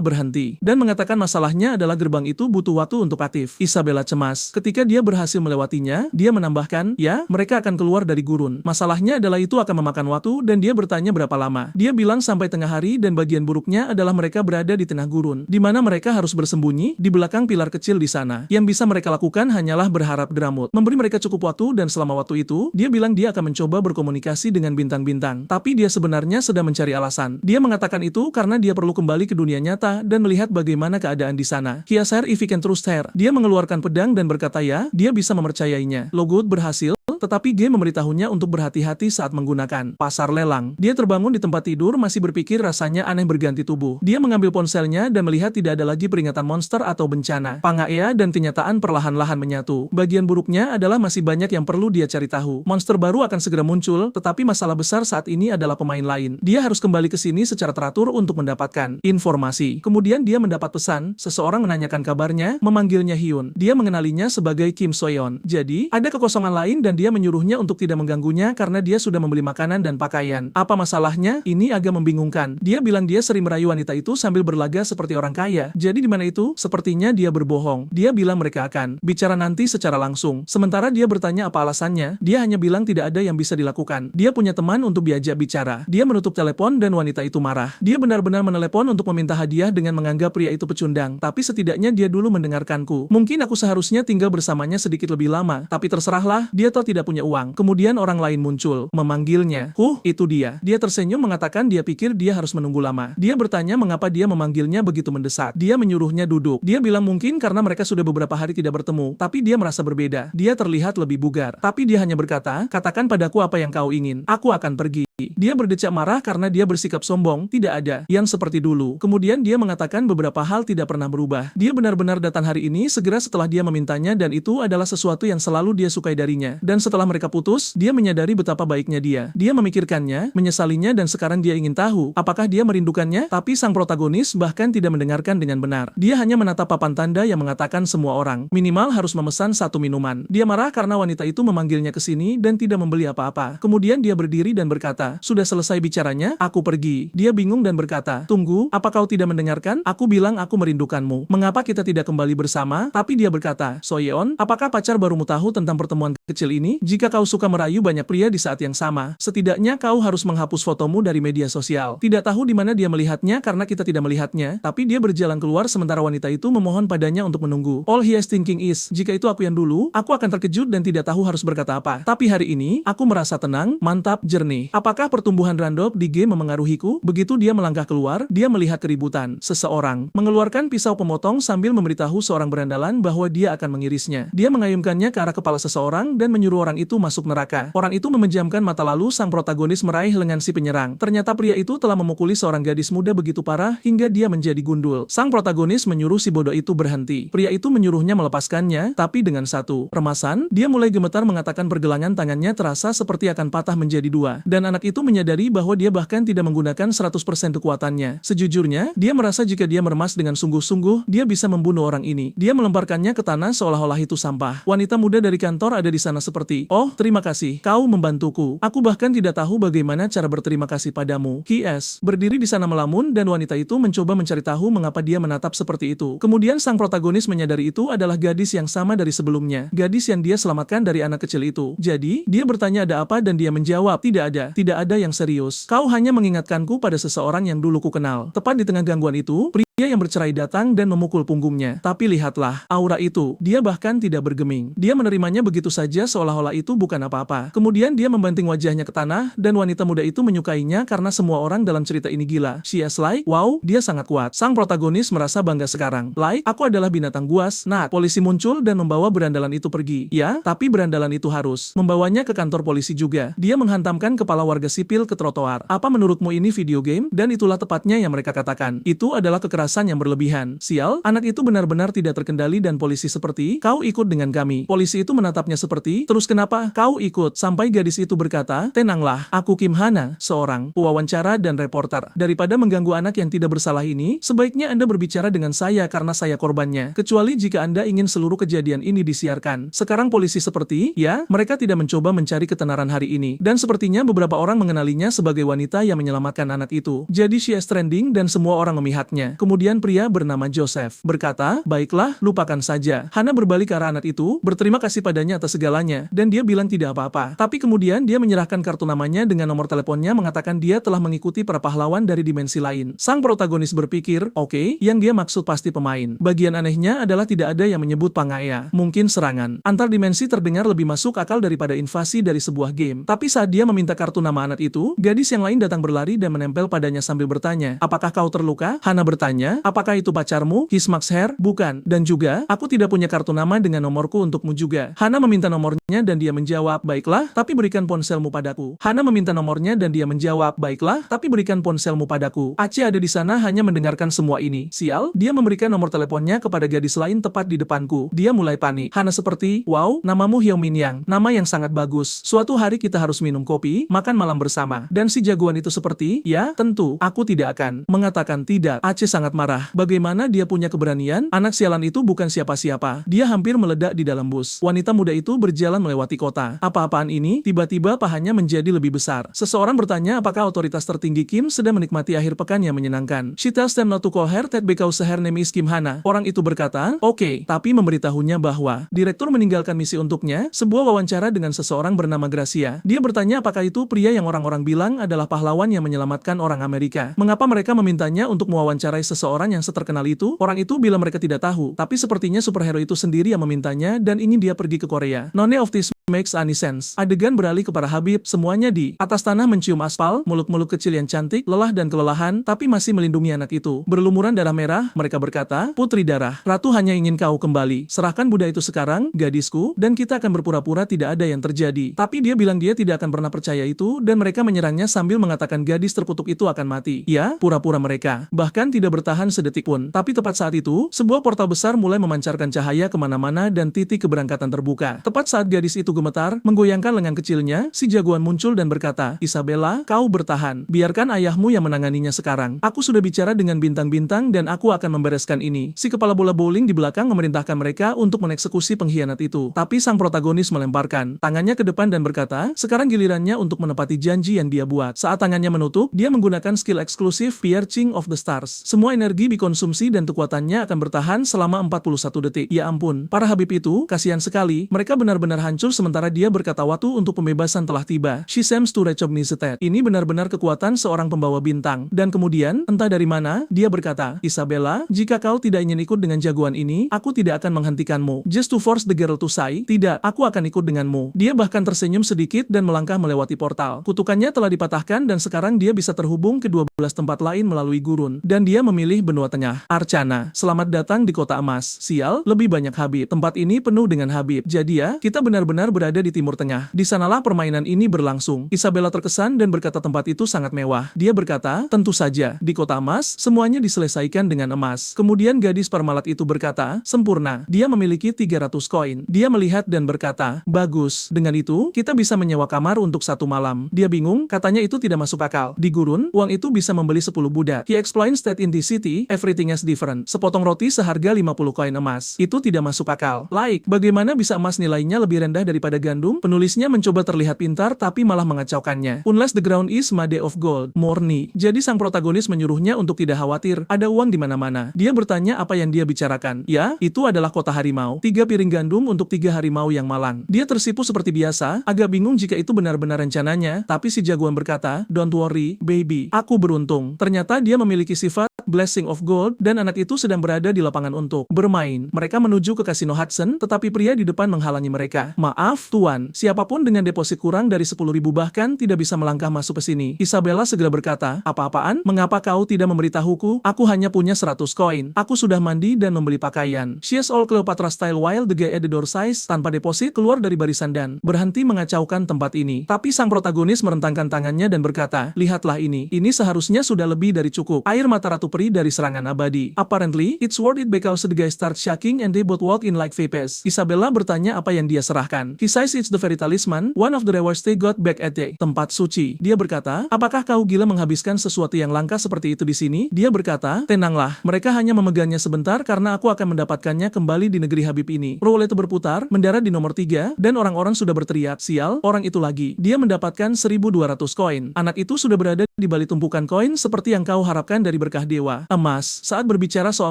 berhenti dan mengatakan masalahnya adalah gerbang itu butuh waktu untuk aktif. Isabella cemas. Ketika dia berhasil melewatinya, dia menambahkan, "Ya, mereka akan keluar dari gurun. Masalahnya adalah itu akan memakan waktu dan dia bertanya berapa lama." Dia bilang sampai tengah hari dan bagian buruknya adalah mereka berada di tengah gurun, di mana mereka harus bersembunyi di belakang pilar kecil di sana. Yang bisa mereka lakukan hanyalah berharap Dramut memberi mereka cukup waktu dan selama waktu itu, dia bilang dia akan mencoba berkomunikasi dengan bintang-bintang. Tapi dia sebenarnya sedang mencari alasan. Dia mengatakan itu karena dia perlu kembali ke dunia nyata dan melihat bagaimana keadaan di sana. Kias her if he can trust her. Dia mengeluarkan pedang dan berkata ya, dia bisa mempercayainya. Logout berhasil, tetapi G memberitahunya untuk berhati-hati saat menggunakan pasar lelang. Dia terbangun di tempat tidur masih berpikir rasanya aneh berganti tubuh. Dia mengambil ponselnya dan melihat tidak ada lagi peringatan monster atau bencana. Pangaea dan kenyataan perlahan-lahan menyatu. Bagian buruknya adalah masih banyak yang perlu dia cari tahu. Monster baru akan segera muncul, tetapi masalah besar saat ini adalah pemain lain. Dia harus kembali ke sini secara teratur untuk mendapatkan informasi. Kemudian dia mendapat pesan, seseorang menanyakan kabarnya, memanggilnya Hyun. Dia mengenalinya sebagai Kim Soyeon. Jadi, ada kekosongan lain dan dia menyuruhnya untuk tidak mengganggunya karena dia sudah membeli makanan dan pakaian. Apa masalahnya? Ini agak membingungkan. Dia bilang dia sering merayu wanita itu sambil berlaga seperti orang kaya. Jadi di mana itu? Sepertinya dia berbohong. Dia bilang mereka akan bicara nanti secara langsung. Sementara dia bertanya apa alasannya, dia hanya bilang tidak ada yang bisa dilakukan. Dia punya teman untuk diajak bicara. Dia menutup telepon dan wanita itu marah. Dia benar-benar menelepon untuk meminta hadiah dengan menganggap pria itu pecundang. Tapi setidaknya dia dulu mendengarkanku. Mungkin aku seharusnya tinggal bersamanya sedikit lebih lama. Tapi terserahlah, dia tahu tidak punya uang. Kemudian orang lain muncul, memanggilnya. Itu dia. Dia tersenyum mengatakan dia pikir dia harus menunggu lama. Dia bertanya mengapa dia memanggilnya begitu mendesak. Dia menyuruhnya duduk. Dia bilang mungkin karena mereka sudah beberapa hari tidak bertemu. Tapi dia merasa berbeda. Dia terlihat lebih bugar. Tapi dia hanya berkata, katakan padaku apa yang kau ingin. Aku akan pergi. Dia berdecak marah karena dia bersikap sombong, tidak ada yang seperti dulu. Kemudian dia mengatakan beberapa hal tidak pernah berubah. Dia benar-benar datang hari ini segera setelah dia memintanya dan itu adalah sesuatu yang selalu dia sukai darinya. Dan setelah mereka putus, dia menyadari betapa baiknya dia. Dia memikirkannya, menyesalinya dan sekarang dia ingin tahu, apakah dia merindukannya? Tapi sang protagonis bahkan tidak mendengarkan dengan benar. Dia hanya menatap papan tanda yang mengatakan semua orang minimal harus memesan 1 minuman. Dia marah karena wanita itu memanggilnya ke sini dan tidak membeli apa-apa. Kemudian dia berdiri dan berkata, sudah selesai bicaranya, aku pergi. Dia bingung dan berkata, tunggu, apa kau tidak mendengarkan? Aku bilang aku merindukanmu. Mengapa kita tidak kembali bersama? Tapi dia berkata, Soyeon, apakah pacar barumu tahu tentang pertemuan kecil ini? Jika kau suka merayu banyak pria di saat yang sama, setidaknya kau harus menghapus fotomu dari media sosial. Tidak tahu di mana dia melihatnya karena kita tidak melihatnya, tapi dia berjalan keluar sementara wanita itu memohon padanya untuk menunggu. All he is thinking is, jika itu aku yang dulu, aku akan terkejut dan tidak tahu harus berkata apa. Tapi hari ini, aku merasa tenang, mantap, jernih. Apakah pertumbuhan random di game memengaruhiku? Begitu dia melangkah keluar, dia melihat keributan. Seseorang mengeluarkan pisau pemotong sambil memberitahu seorang berandalan bahwa dia akan mengirisnya. Dia mengayunkannya ke arah kepala seseorang dan menyuruh orang itu masuk neraka. Orang itu memejamkan mata lalu sang protagonis meraih lengan si penyerang. Ternyata pria itu telah memukuli seorang gadis muda begitu parah hingga dia menjadi gundul. Sang protagonis menyuruh si bodoh itu berhenti. Pria itu menyuruhnya melepaskannya, tapi dengan satu remasan, dia mulai gemetar mengatakan pergelangan tangannya terasa seperti akan patah menjadi dua. Dan anak itu menyadari bahwa dia bahkan tidak menggunakan 100% kekuatannya. Sejujurnya, dia merasa jika dia meremas dengan sungguh-sungguh, dia bisa membunuh orang ini. Dia melemparkannya ke tanah seolah-olah itu sampah. Wanita muda dari kantor ada di sana seperti, oh, terima kasih, kau membantuku. Aku bahkan tidak tahu bagaimana cara berterima kasih padamu. K.S. berdiri di sana melamun dan wanita itu mencoba mencari tahu mengapa dia menatap seperti itu. Kemudian sang protagonis menyadari itu adalah gadis yang sama dari sebelumnya. Gadis yang dia selamatkan dari anak kecil itu. Jadi, dia bertanya ada apa dan dia menjawab, tidak ada yang serius. Kau hanya mengingatkanku pada seseorang yang dulu ku kenal. Tepat di tengah gangguan itu, Dia yang bercerai datang dan memukul punggungnya. Tapi lihatlah, aura itu. Dia bahkan tidak bergeming. Dia menerimanya begitu saja seolah-olah itu bukan apa-apa. Kemudian dia membanting wajahnya ke tanah, dan wanita muda itu menyukainya karena semua orang dalam cerita ini gila. She is like, wow, dia sangat kuat. Sang protagonis merasa bangga sekarang. Like, aku adalah binatang buas. Nah, polisi muncul dan membawa berandalan itu pergi. Ya, tapi berandalan itu harus membawanya ke kantor polisi juga. Dia menghantamkan kepala warga sipil ke trotoar. Apa menurutmu ini video game? Dan itulah tepatnya yang mereka katakan. Itu adalah kekerasan yang berlebihan. Sial, anak itu benar-benar tidak terkendali dan polisi seperti, kau ikut dengan kami. Polisi itu menatapnya seperti, terus kenapa kau ikut? Sampai gadis itu berkata, tenanglah, aku Kim Hana, seorang pewawancara dan reporter. Daripada mengganggu anak yang tidak bersalah ini, sebaiknya Anda berbicara dengan saya karena saya korbannya. Kecuali jika Anda ingin seluruh kejadian ini disiarkan. Sekarang polisi seperti, ya, mereka tidak mencoba mencari ketenaran hari ini. Dan sepertinya beberapa orang mengenalinya sebagai wanita yang menyelamatkan anak itu. Jadi she is trending dan semua orang memihaknya. Kemudian pria bernama Joseph berkata, baiklah, lupakan saja. Hana berbalik ke arah anak itu, berterima kasih padanya atas segalanya, dan dia bilang tidak apa-apa. Tapi kemudian dia menyerahkan kartu namanya dengan nomor teleponnya mengatakan dia telah mengikuti para pahlawan dari dimensi lain. Sang protagonis berpikir, oke, yang dia maksud pasti pemain. Bagian anehnya adalah tidak ada yang menyebut pangaya. Mungkin serangan antar dimensi terdengar lebih masuk akal daripada invasi dari sebuah game. Tapi saat dia meminta kartu nama anak itu, gadis yang lain datang berlari dan menempel padanya sambil bertanya, apakah kau terluka? Hana bertanya, apakah itu pacarmu? His Max Hair? Bukan. Dan juga, aku tidak punya kartu nama dengan nomorku untukmu juga. Hana meminta nomornya dan dia menjawab, baiklah, tapi berikan ponselmu padaku. Hana meminta nomornya dan dia menjawab, baiklah, tapi berikan ponselmu padaku. Aceh ada di sana hanya mendengarkan semua ini. Sial, dia memberikan nomor teleponnya kepada gadis lain tepat di depanku. Dia mulai panik. Hana seperti, wow, namamu Hyung Min Yang. Nama yang sangat bagus. Suatu hari kita harus minum kopi, makan malam bersama. Dan si jagoan itu seperti, ya, tentu, aku tidak akan mengatakan tidak. Aceh sangat marah. Bagaimana dia punya keberanian? Anak sialan itu bukan siapa-siapa. Dia hampir meledak di dalam bus. Wanita muda itu berjalan melewati kota. Apa-apaan ini? Tiba-tiba pahanya menjadi lebih besar. Seseorang bertanya apakah otoritas tertinggi Kim sedang menikmati akhir pekan yang menyenangkan. She tells them not to call her that because her name is Kim Hana. Orang itu berkata, oke, tapi memberitahunya bahwa direktur meninggalkan misi untuknya, sebuah wawancara dengan seseorang bernama Gracia. Dia bertanya apakah itu pria yang orang-orang bilang adalah pahlawan yang menyelamatkan orang Amerika. Mengapa mereka memintanya untuk mewawancarai seseorang yang seterkenal itu? Orang itu bilang mereka tidak tahu, tapi sepertinya superhero itu sendiri yang memintanya dan ingin dia pergi ke Korea. None of this makes any sense. Adegan beralih kepada Habib, semuanya di atas tanah mencium aspal, muluk-muluk kecil yang cantik, lelah dan kelelahan, tapi masih melindungi anak itu. Berlumuran darah merah, mereka berkata, putri darah, ratu hanya ingin kau kembali. Serahkan Buddha itu sekarang, gadisku, dan kita akan berpura-pura tidak ada yang terjadi. Tapi dia bilang dia tidak akan pernah percaya itu, dan mereka menyerangnya sambil mengatakan gadis terkutuk itu akan mati. Ya, pura-pura mereka. Bahkan tidak bertahan sedetik pun. Tapi tepat saat itu, sebuah portal besar mulai memancarkan cahaya kemana-mana dan titik keberangkatan terbuka. Tepat saat gadis itu gemetar, menggoyangkan lengan kecilnya, si jagoan muncul dan berkata, Isabella, kau bertahan. Biarkan ayahmu yang menanganinya sekarang. Aku sudah bicara dengan bintang-bintang dan aku akan membereskan ini. Si kepala bola bowling di belakang memerintahkan mereka untuk mengeksekusi pengkhianat itu. Tapi sang protagonis melemparkan tangannya ke depan dan berkata, sekarang gilirannya untuk menepati janji yang dia buat. Saat tangannya menutup, dia menggunakan skill eksklusif Piercing of the Stars. Semua energi dikonsumsi dan kekuatannya akan bertahan selama 41 detik. Ya ampun, para Habib itu, kasihan sekali, mereka benar-benar hancur sementara dia berkata waktu untuk pembebasan telah tiba. She seems to recognize that. Ini benar-benar kekuatan seorang pembawa bintang. Dan kemudian, entah dari mana, dia berkata, Isabella, jika kau tidak ingin ikut dengan jagoan ini, aku tidak akan menghentikanmu. Just to force the girl to say, tidak, aku akan ikut denganmu. Dia bahkan tersenyum sedikit dan melangkah melewati portal. Kutukannya telah dipatahkan dan sekarang dia bisa terhubung ke 12 tempat lain melalui gurun. Dan dia memilih benua tengah. Archana, selamat datang di kota emas. Sial, lebih banyak Habib. Tempat ini penuh dengan Habib. Jadi ya, kita benar-benar berada di Timur Tengah. Di sanalah permainan ini berlangsung. Isabella terkesan dan berkata tempat itu sangat mewah. Dia berkata, tentu saja, di kota emas, semuanya diselesaikan dengan emas. Kemudian gadis parmalat itu berkata, sempurna. Dia memiliki 300 koin. Dia melihat dan berkata, bagus. Dengan itu, kita bisa menyewa kamar untuk 1 malam. Dia bingung, katanya itu tidak masuk akal. Di gurun, uang itu bisa membeli 10 budak. He explains that in the city, everything is different. Sepotong roti seharga 50 koin emas. Itu tidak masuk akal. Like, bagaimana bisa emas nilainya lebih rendah daripada gandum? Penulisnya mencoba terlihat pintar tapi malah mengacaukannya. Unless the ground is made of gold, Morni. Jadi sang protagonis menyuruhnya untuk tidak khawatir, ada uang di mana-mana. Dia bertanya apa yang dia bicarakan. Ya, itu adalah kota harimau. 3 piring gandum untuk 3 harimau yang malang. Dia tersipu seperti biasa, agak bingung jika itu benar-benar rencananya, tapi si jagoan berkata, don't worry, baby. Aku beruntung. Ternyata dia memiliki sifat Blessing of Gold, dan anak itu sedang berada di lapangan untuk bermain. Mereka menuju ke kasino Hudson, tetapi pria di depan menghalangi mereka. Maaf, Tuan, siapapun dengan deposit kurang dari 10.000 bahkan tidak bisa melangkah masuk ke sini. Isabella segera berkata, apa-apaan? Mengapa kau tidak memberitahuku? Aku hanya punya 100 koin. Aku sudah mandi dan membeli pakaian. She is all Cleopatra style while the guy at the door size, tanpa deposit keluar dari barisan dan berhenti mengacaukan tempat ini. Tapi sang protagonis merentangkan tangannya dan berkata, lihatlah ini seharusnya sudah lebih dari cukup. Air mata Ratu Peri dari serangan abadi. Apparently, it's worth it because the guy starts shaking and they both walk in like vapors. Isabella bertanya apa yang dia serahkan. He says it's the very talisman, one of the rewards they got back at the tempat suci. Dia berkata, apakah kau gila menghabiskan sesuatu yang langka seperti itu di sini? Dia berkata, tenanglah, mereka hanya memegangnya sebentar karena aku akan mendapatkannya kembali di negeri Habib ini. Roulette berputar, mendarat di nomor 3, dan orang-orang sudah berteriak, sial, orang itu lagi. Dia mendapatkan 1.200 koin. Anak itu sudah berada di balik tumpukan koin seperti yang kau harapkan dari berkah dewa. Emas, saat berbicara soal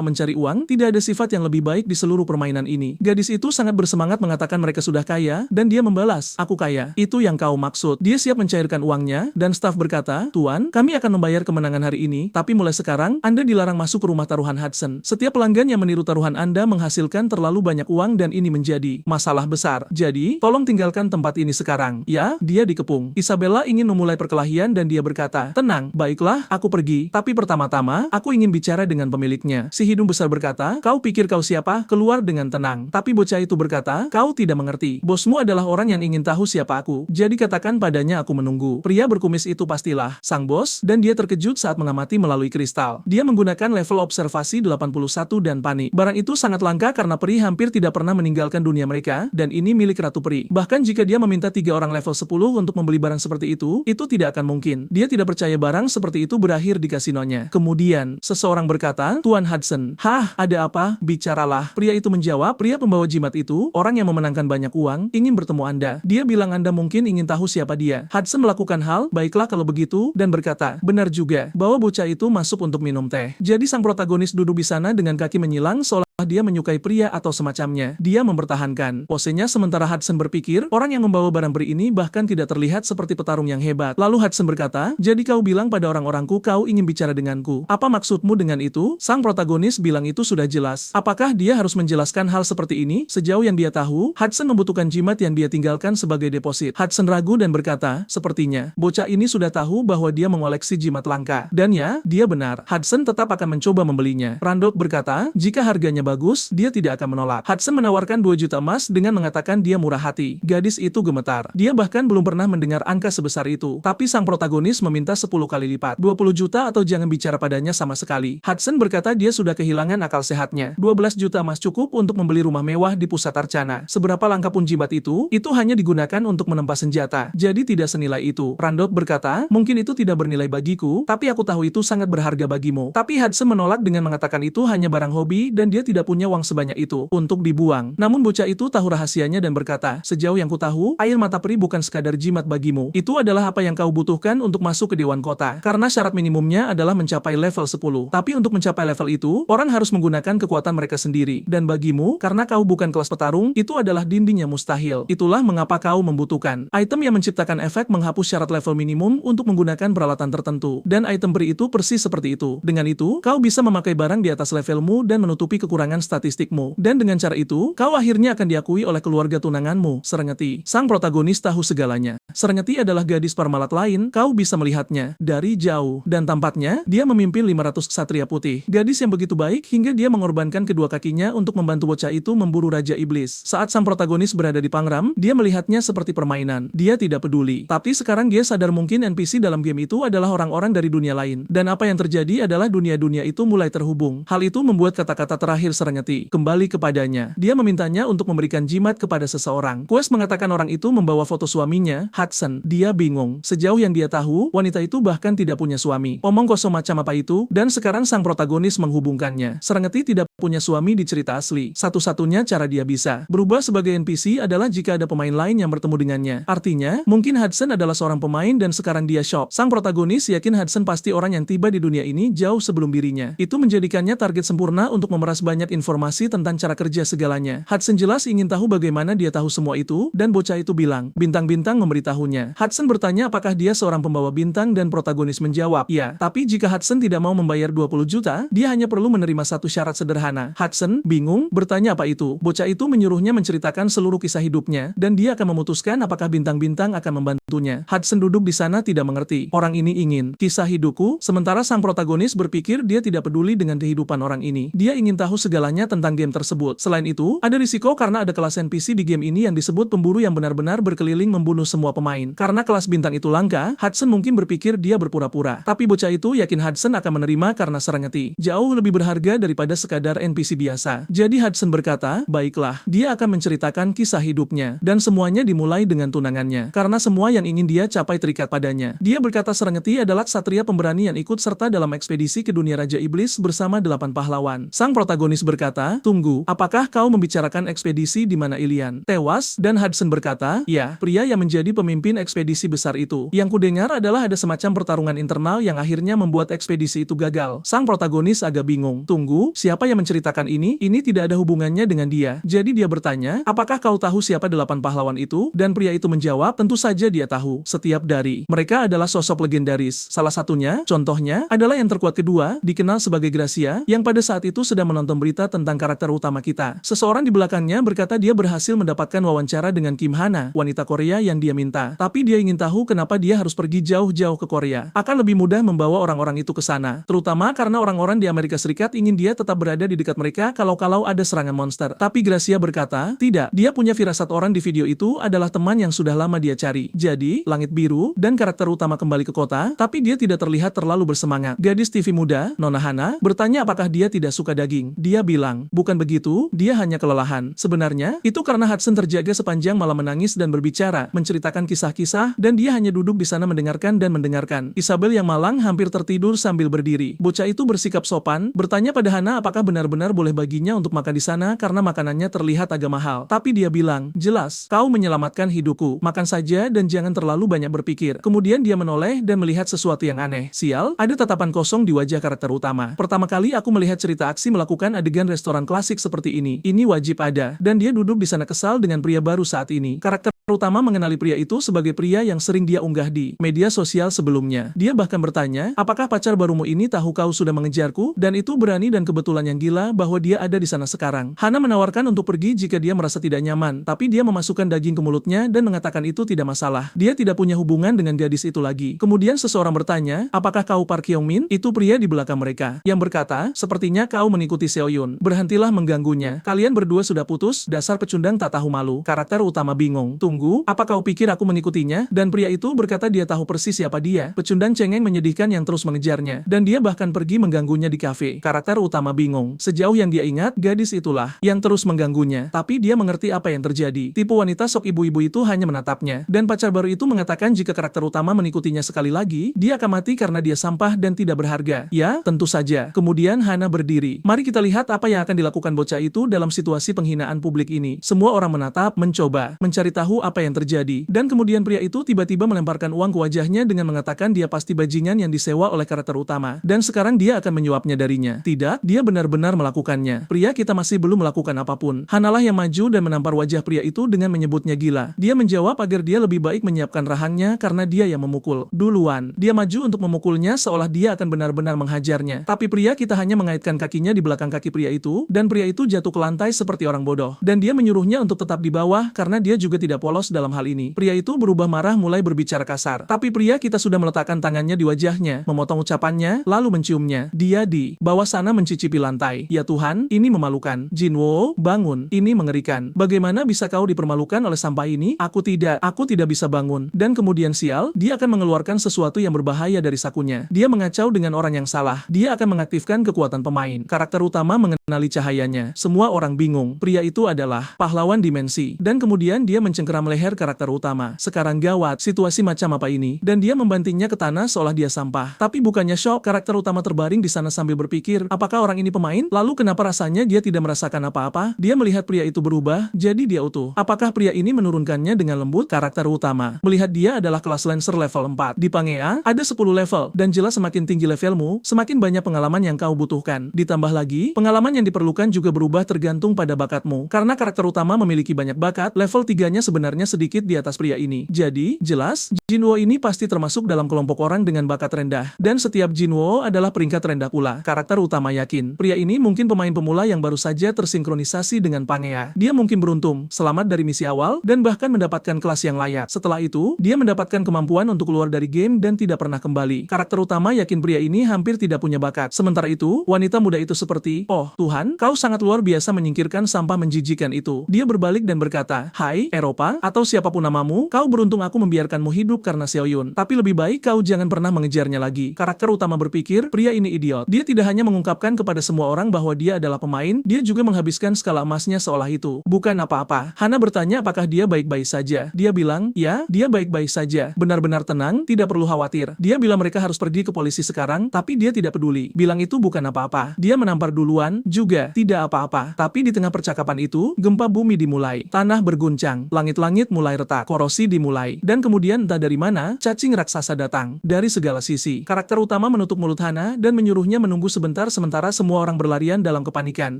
mencari uang, tidak ada sifat yang lebih baik di seluruh permainan ini. Gadis itu sangat bersemangat mengatakan mereka sudah kaya, dan dia membalas, aku kaya. Itu yang kau maksud. Dia siap mencairkan uangnya, dan staf berkata, Tuan, kami akan membayar kemenangan hari ini, tapi mulai sekarang, Anda dilarang masuk ke rumah taruhan Hudson. Setiap pelanggan yang meniru taruhan Anda menghasilkan terlalu banyak uang dan ini menjadi masalah besar. Jadi, tolong tinggalkan tempat ini sekarang. Ya, dia dikepung. Isabella ingin memulai perkelahian dan dia berkata, tenang, baiklah, aku pergi, tapi pertama-tama, aku ingin bicara dengan pemiliknya. Si hidung besar berkata, kau pikir kau siapa? Keluar dengan tenang. Tapi bocah itu berkata, kau tidak mengerti. Bosmu adalah orang yang ingin tahu siapa aku. Jadi katakan padanya aku menunggu. Pria berkumis itu pastilah sang bos, dan dia terkejut saat mengamati melalui kristal. Dia menggunakan level observasi 81 dan panik. Barang itu sangat langka karena peri hampir tidak pernah meninggalkan dunia mereka, dan ini milik Ratu Peri. Bahkan jika dia meminta 3 orang level 10 untuk membeli barang seperti itu tidak akan mungkin. Dia tidak percaya barang seperti itu berakhir di kasinonya. Kemudian, seseorang berkata, Tuan Hudson, hah, ada apa? Bicaralah. Pria itu menjawab, pria pembawa jimat itu, orang yang memenangkan banyak uang, ingin bertemu Anda. Dia bilang Anda mungkin ingin tahu siapa dia. Hudson melakukan hal, baiklah kalau begitu, dan berkata, benar juga, bahwa bocah itu masuk untuk minum teh. Jadi sang protagonis duduk di sana dengan kaki menyilang seolah dia menyukai pria atau semacamnya. Dia mempertahankan posenya sementara Hudson berpikir, orang yang membawa barang beri ini bahkan tidak terlihat seperti petarung yang hebat. Lalu Hudson berkata, jadi kau bilang pada orang-orangku kau ingin bicara denganku. Apa maksudmu dengan itu? Sang protagonis bilang itu sudah jelas. Apakah dia harus menjelaskan hal seperti ini? Sejauh yang dia tahu, Hudson membutuhkan jimat yang dia tinggalkan sebagai deposit. Hudson ragu dan berkata, sepertinya, bocah ini sudah tahu bahwa dia mengoleksi jimat langka. Dan ya, dia benar. Hudson tetap akan mencoba membelinya. Randolph berkata, jika harganya bagus, dia tidak akan menolak. Hudson menawarkan 2 juta emas dengan mengatakan dia murah hati. Gadis itu gemetar. Dia bahkan belum pernah mendengar angka sebesar itu. Tapi sang protagonis meminta 10 kali lipat. 20 juta atau jangan bicara padanya sama sekali. Hudson berkata dia sudah kehilangan akal sehatnya. 12 juta emas cukup untuk membeli rumah mewah di pusat Arcana. Seberapa langka pun jimat itu hanya digunakan untuk menempa senjata. Jadi tidak senilai itu. Randolph berkata, mungkin itu tidak bernilai bagiku, tapi aku tahu itu sangat berharga bagimu. Tapi Hudson menolak dengan mengatakan itu hanya barang hobi dan dia tidak punya uang sebanyak itu untuk dibuang. Namun bocah itu tahu rahasianya dan berkata, sejauh yang ku tahu, air mata peri bukan sekadar jimat bagimu. Itu adalah apa yang kau butuhkan untuk masuk ke Dewan Kota. Karena syarat minimumnya adalah mencapai level 10. Tapi untuk mencapai level itu, orang harus menggunakan kekuatan mereka sendiri. Dan bagimu, karena kau bukan kelas petarung, itu adalah dinding yang mustahil. Itulah mengapa kau membutuhkan item yang menciptakan efek menghapus syarat level minimum untuk menggunakan peralatan tertentu. Dan item peri itu persis seperti itu. Dengan itu, kau bisa memakai barang di atas levelmu dan menutupi kekurangan statistikmu. Dan dengan cara itu, kau akhirnya akan diakui oleh keluarga tunanganmu, Serengeti. Sang protagonis tahu segalanya. Serengeti adalah gadis Parmalat lain, kau bisa melihatnya dari jauh. Dan tampaknya, dia memimpin 500 ksatria putih. Gadis yang begitu baik hingga dia mengorbankan kedua kakinya untuk membantu bocah itu memburu Raja Iblis. Saat sang protagonis berada di Pangram, dia melihatnya seperti permainan. Dia tidak peduli. Tapi sekarang dia sadar mungkin NPC dalam game itu adalah orang-orang dari dunia lain. Dan apa yang terjadi adalah dunia-dunia itu mulai terhubung. Hal itu membuat kata-kata terakhir Serengeti kembali kepadanya. Dia memintanya untuk memberikan jimat kepada seseorang. Quest mengatakan orang itu membawa foto suaminya, Hudson. Dia bingung. Sejauh yang dia tahu, wanita itu bahkan tidak punya suami. Omong kosong macam apa itu? Dan sekarang sang protagonis menghubungkannya. Serengeti tidak punya suami di cerita asli. Satu-satunya cara dia bisa berubah sebagai NPC adalah jika ada pemain lain yang bertemu dengannya. Artinya, mungkin Hudson adalah seorang pemain dan sekarang dia shock. Sang protagonis yakin Hudson pasti orang yang tiba di dunia ini jauh sebelum dirinya. Itu menjadikannya target sempurna untuk memeras banyak banyak informasi tentang cara kerja segalanya. Hudson jelas ingin tahu bagaimana dia tahu semua itu, dan bocah itu bilang, bintang-bintang memberitahunya. Hudson bertanya apakah dia seorang pembawa bintang dan protagonis menjawab, ya. Tapi jika Hudson tidak mau membayar 20 juta, dia hanya perlu menerima satu syarat sederhana. Hudson, bingung, bertanya apa itu. Bocah itu menyuruhnya menceritakan seluruh kisah hidupnya, dan dia akan memutuskan apakah bintang-bintang akan membantunya. Hudson duduk di sana tidak mengerti. Orang ini ingin kisah hidupku, sementara sang protagonis berpikir dia tidak peduli dengan kehidupan orang ini. Dia ingin tahu segalanya tentang game tersebut. Selain itu, ada risiko karena ada kelas NPC di game ini yang disebut pemburu yang benar-benar berkeliling membunuh semua pemain. Karena kelas bintang itu langka, Hudson mungkin berpikir dia berpura-pura. Tapi bocah itu yakin Hudson akan menerima karena Serengeti jauh lebih berharga daripada sekadar NPC biasa. Jadi Hudson berkata, baiklah, dia akan menceritakan kisah hidupnya. Dan semuanya dimulai dengan tunangannya. Karena semua yang ingin dia capai terikat padanya. Dia berkata Serengeti adalah ksatria pemberani yang ikut serta dalam ekspedisi ke dunia Raja Iblis bersama 8 pahlawan. Sang protagonis berkata, tunggu, apakah kau membicarakan ekspedisi di mana Ilian tewas? Dan Hudson berkata, ya, pria yang menjadi pemimpin ekspedisi besar itu. Yang kudengar adalah ada semacam pertarungan internal yang akhirnya membuat ekspedisi itu gagal. Sang protagonis agak bingung. Tunggu, siapa yang menceritakan ini? Ini tidak ada hubungannya dengan dia. Jadi dia bertanya, apakah kau tahu siapa 8 pahlawan itu? Dan pria itu menjawab, tentu saja dia tahu. Setiap dari mereka adalah sosok legendaris. Salah satunya, contohnya, adalah yang terkuat kedua, dikenal sebagai Gracia, yang pada saat itu sedang menonton berita tentang karakter utama kita. Seseorang di belakangnya berkata dia berhasil mendapatkan wawancara dengan Kim Hana, wanita Korea yang dia minta. Tapi dia ingin tahu kenapa dia harus pergi jauh-jauh ke Korea. Akan lebih mudah membawa orang-orang itu ke sana. Terutama karena orang-orang di Amerika Serikat ingin dia tetap berada di dekat mereka kalau-kalau ada serangan monster. Tapi Gracia berkata, tidak, dia punya firasat orang di video itu adalah teman yang sudah lama dia cari. Jadi, langit biru, dan karakter utama kembali ke kota, tapi dia tidak terlihat terlalu bersemangat. Gadis TV muda, Nona Hana, bertanya apakah dia tidak suka daging. Dia bilang, bukan begitu, dia hanya kelelahan. Sebenarnya, itu karena Hudson terjaga sepanjang malam menangis dan berbicara, menceritakan kisah-kisah, dan dia hanya duduk di sana mendengarkan dan mendengarkan. Isabel yang malang hampir tertidur sambil berdiri. Bocah itu bersikap sopan, bertanya pada Hana apakah benar-benar boleh baginya untuk makan di sana karena makanannya terlihat agak mahal. Tapi dia bilang, jelas, kau menyelamatkan hidupku. Makan saja dan jangan terlalu banyak berpikir. Kemudian dia menoleh dan melihat sesuatu yang aneh. Sial, ada tatapan kosong di wajah karakter utama. Pertama kali aku melihat cerita aksi melakukan adegan restoran klasik seperti ini. Ini wajib ada. Dan dia duduk di sana kesal dengan pria baru saat ini. Karakter utama mengenali pria itu sebagai pria yang sering dia unggah di media sosial sebelumnya. Dia bahkan bertanya, apakah pacar barumu ini tahu kau sudah mengejarku? Dan itu berani dan kebetulan yang gila bahwa dia ada di sana sekarang. Hana menawarkan untuk pergi jika dia merasa tidak nyaman, tapi dia memasukkan daging ke mulutnya dan mengatakan itu tidak masalah. Dia tidak punya hubungan dengan gadis itu lagi. Kemudian seseorang bertanya, apakah kau Park Hyung Min? Itu pria di belakang mereka. Yang berkata, sepertinya kau mengikuti Seo Yun. Berhentilah mengganggunya. Kalian berdua sudah putus, dasar pecundang tak tahu malu. Karakter utama bingung. Tunggu, apa kau pikir aku mengikutinya? Dan pria itu berkata dia tahu persis siapa dia. Pecundang cengeng menyedihkan yang terus mengejarnya. Dan dia bahkan pergi mengganggunya di kafe. Karakter utama bingung. Sejauh yang dia ingat, gadis itulah yang terus mengganggunya. Tapi dia mengerti apa yang terjadi. Tipe wanita sok ibu-ibu itu hanya menatapnya. Dan pacar baru itu mengatakan jika karakter utama mengikutinya sekali lagi, dia akan mati karena dia sampah dan tidak berharga. Ya, tentu saja. Kemudian Hana berdiri. Mari kita lihat apa yang akan dilakukan bocah itu dalam situasi penghinaan publik ini. Semua orang menatap, mencoba, mencari tahu apa yang terjadi. Dan kemudian pria itu tiba-tiba melemparkan uang ke wajahnya dengan mengatakan dia pasti bajingan yang disewa oleh karakter utama. Dan sekarang dia akan menyuapnya darinya. Tidak, dia benar-benar melakukannya. Pria kita masih belum melakukan apapun. Hanalah yang maju dan menampar wajah pria itu dengan menyebutnya gila. Dia menjawab agar dia lebih baik menyiapkan rahangnya karena dia yang memukul. Duluan, dia maju untuk memukulnya seolah dia akan benar-benar menghajarnya. Tapi pria kita hanya mengaitkan kakinya di belakang kaki pria itu, dan pria itu jatuh ke lantai seperti orang bodoh. Dan dia menyuruhnya untuk tetap di bawah karena dia juga tidak polos dalam hal ini. Pria itu berubah marah mulai berbicara kasar. Tapi pria kita sudah meletakkan tangannya di wajahnya, memotong ucapannya, lalu menciumnya. Dia di bawah sana mencicipi lantai. Ya Tuhan, ini memalukan. Jinwo, bangun. Ini mengerikan. Bagaimana bisa kau dipermalukan oleh sampah ini? Aku tidak bisa bangun. Dan kemudian sial, dia akan mengeluarkan sesuatu yang berbahaya dari sakunya. Dia mengacau dengan orang yang salah. Dia akan mengaktifkan kekuatan pemain. Karakter utama mengenali cahayanya. Semua orang bingung. Pria itu adalah pahlawan dimensi. Dan kemudian dia mencengkeram leher karakter utama. Sekarang gawat, situasi macam apa ini? Dan dia membantingnya ke tanah seolah dia sampah. Tapi bukannya shock, karakter utama terbaring di sana sambil berpikir, apakah orang ini pemain? Lalu kenapa rasanya dia tidak merasakan apa-apa? Dia melihat pria itu berubah, jadi dia utuh. Apakah pria ini menurunkannya dengan lembut? Karakter utama melihat dia adalah kelas Lancer level 4. Di Pangea, ada 10 level, dan jelas semakin tinggi levelmu, semakin banyak pengalaman yang kau butuhkan. Ditambah lagi, pengalaman Pengalaman yang diperlukan juga berubah tergantung pada bakatmu. Karena karakter utama memiliki banyak bakat, level 3-nya sebenarnya sedikit di atas pria ini. Jadi, jelas, Jinwo ini pasti termasuk dalam kelompok orang dengan bakat rendah. Dan setiap Jinwo adalah peringkat rendah pula. Karakter utama yakin, pria ini mungkin pemain pemula yang baru saja tersinkronisasi dengan Pangea. Dia mungkin beruntung, selamat dari misi awal, dan bahkan mendapatkan kelas yang layak. Setelah itu, dia mendapatkan kemampuan untuk keluar dari game dan tidak pernah kembali. Karakter utama yakin pria ini hampir tidak punya bakat. Sementara itu, wanita muda itu seperti, "Oh, Tuhan, kau sangat luar biasa menyingkirkan sampah menjijikan itu." Dia berbalik dan berkata, "Hai, Eropa, atau siapapun namamu, kau beruntung aku membiarkanmu hidup karena Xiaoyun. Tapi lebih baik kau jangan pernah mengejarnya lagi." Karakter utama berpikir, pria ini idiot. Dia tidak hanya mengungkapkan kepada semua orang bahwa dia adalah pemain, dia juga menghabiskan skala emasnya seolah itu bukan apa-apa. Hana bertanya apakah dia baik-baik saja. Dia bilang, "Ya, dia baik-baik saja. Benar-benar tenang, tidak perlu khawatir." Dia bilang mereka harus pergi ke polisi sekarang, tapi dia tidak peduli. Bilang itu bukan apa-apa. Dia menampar duluan, juga tidak apa-apa. Tapi di tengah percakapan itu, gempa bumi dimulai. Tanah berguncang, langit-langit mulai retak, korosi dimulai. Dan kemudian entah dari mana, cacing raksasa datang. Dari segala sisi, karakter utama menutup mulut Hana dan menyuruhnya menunggu sebentar sementara semua orang berlarian dalam kepanikan.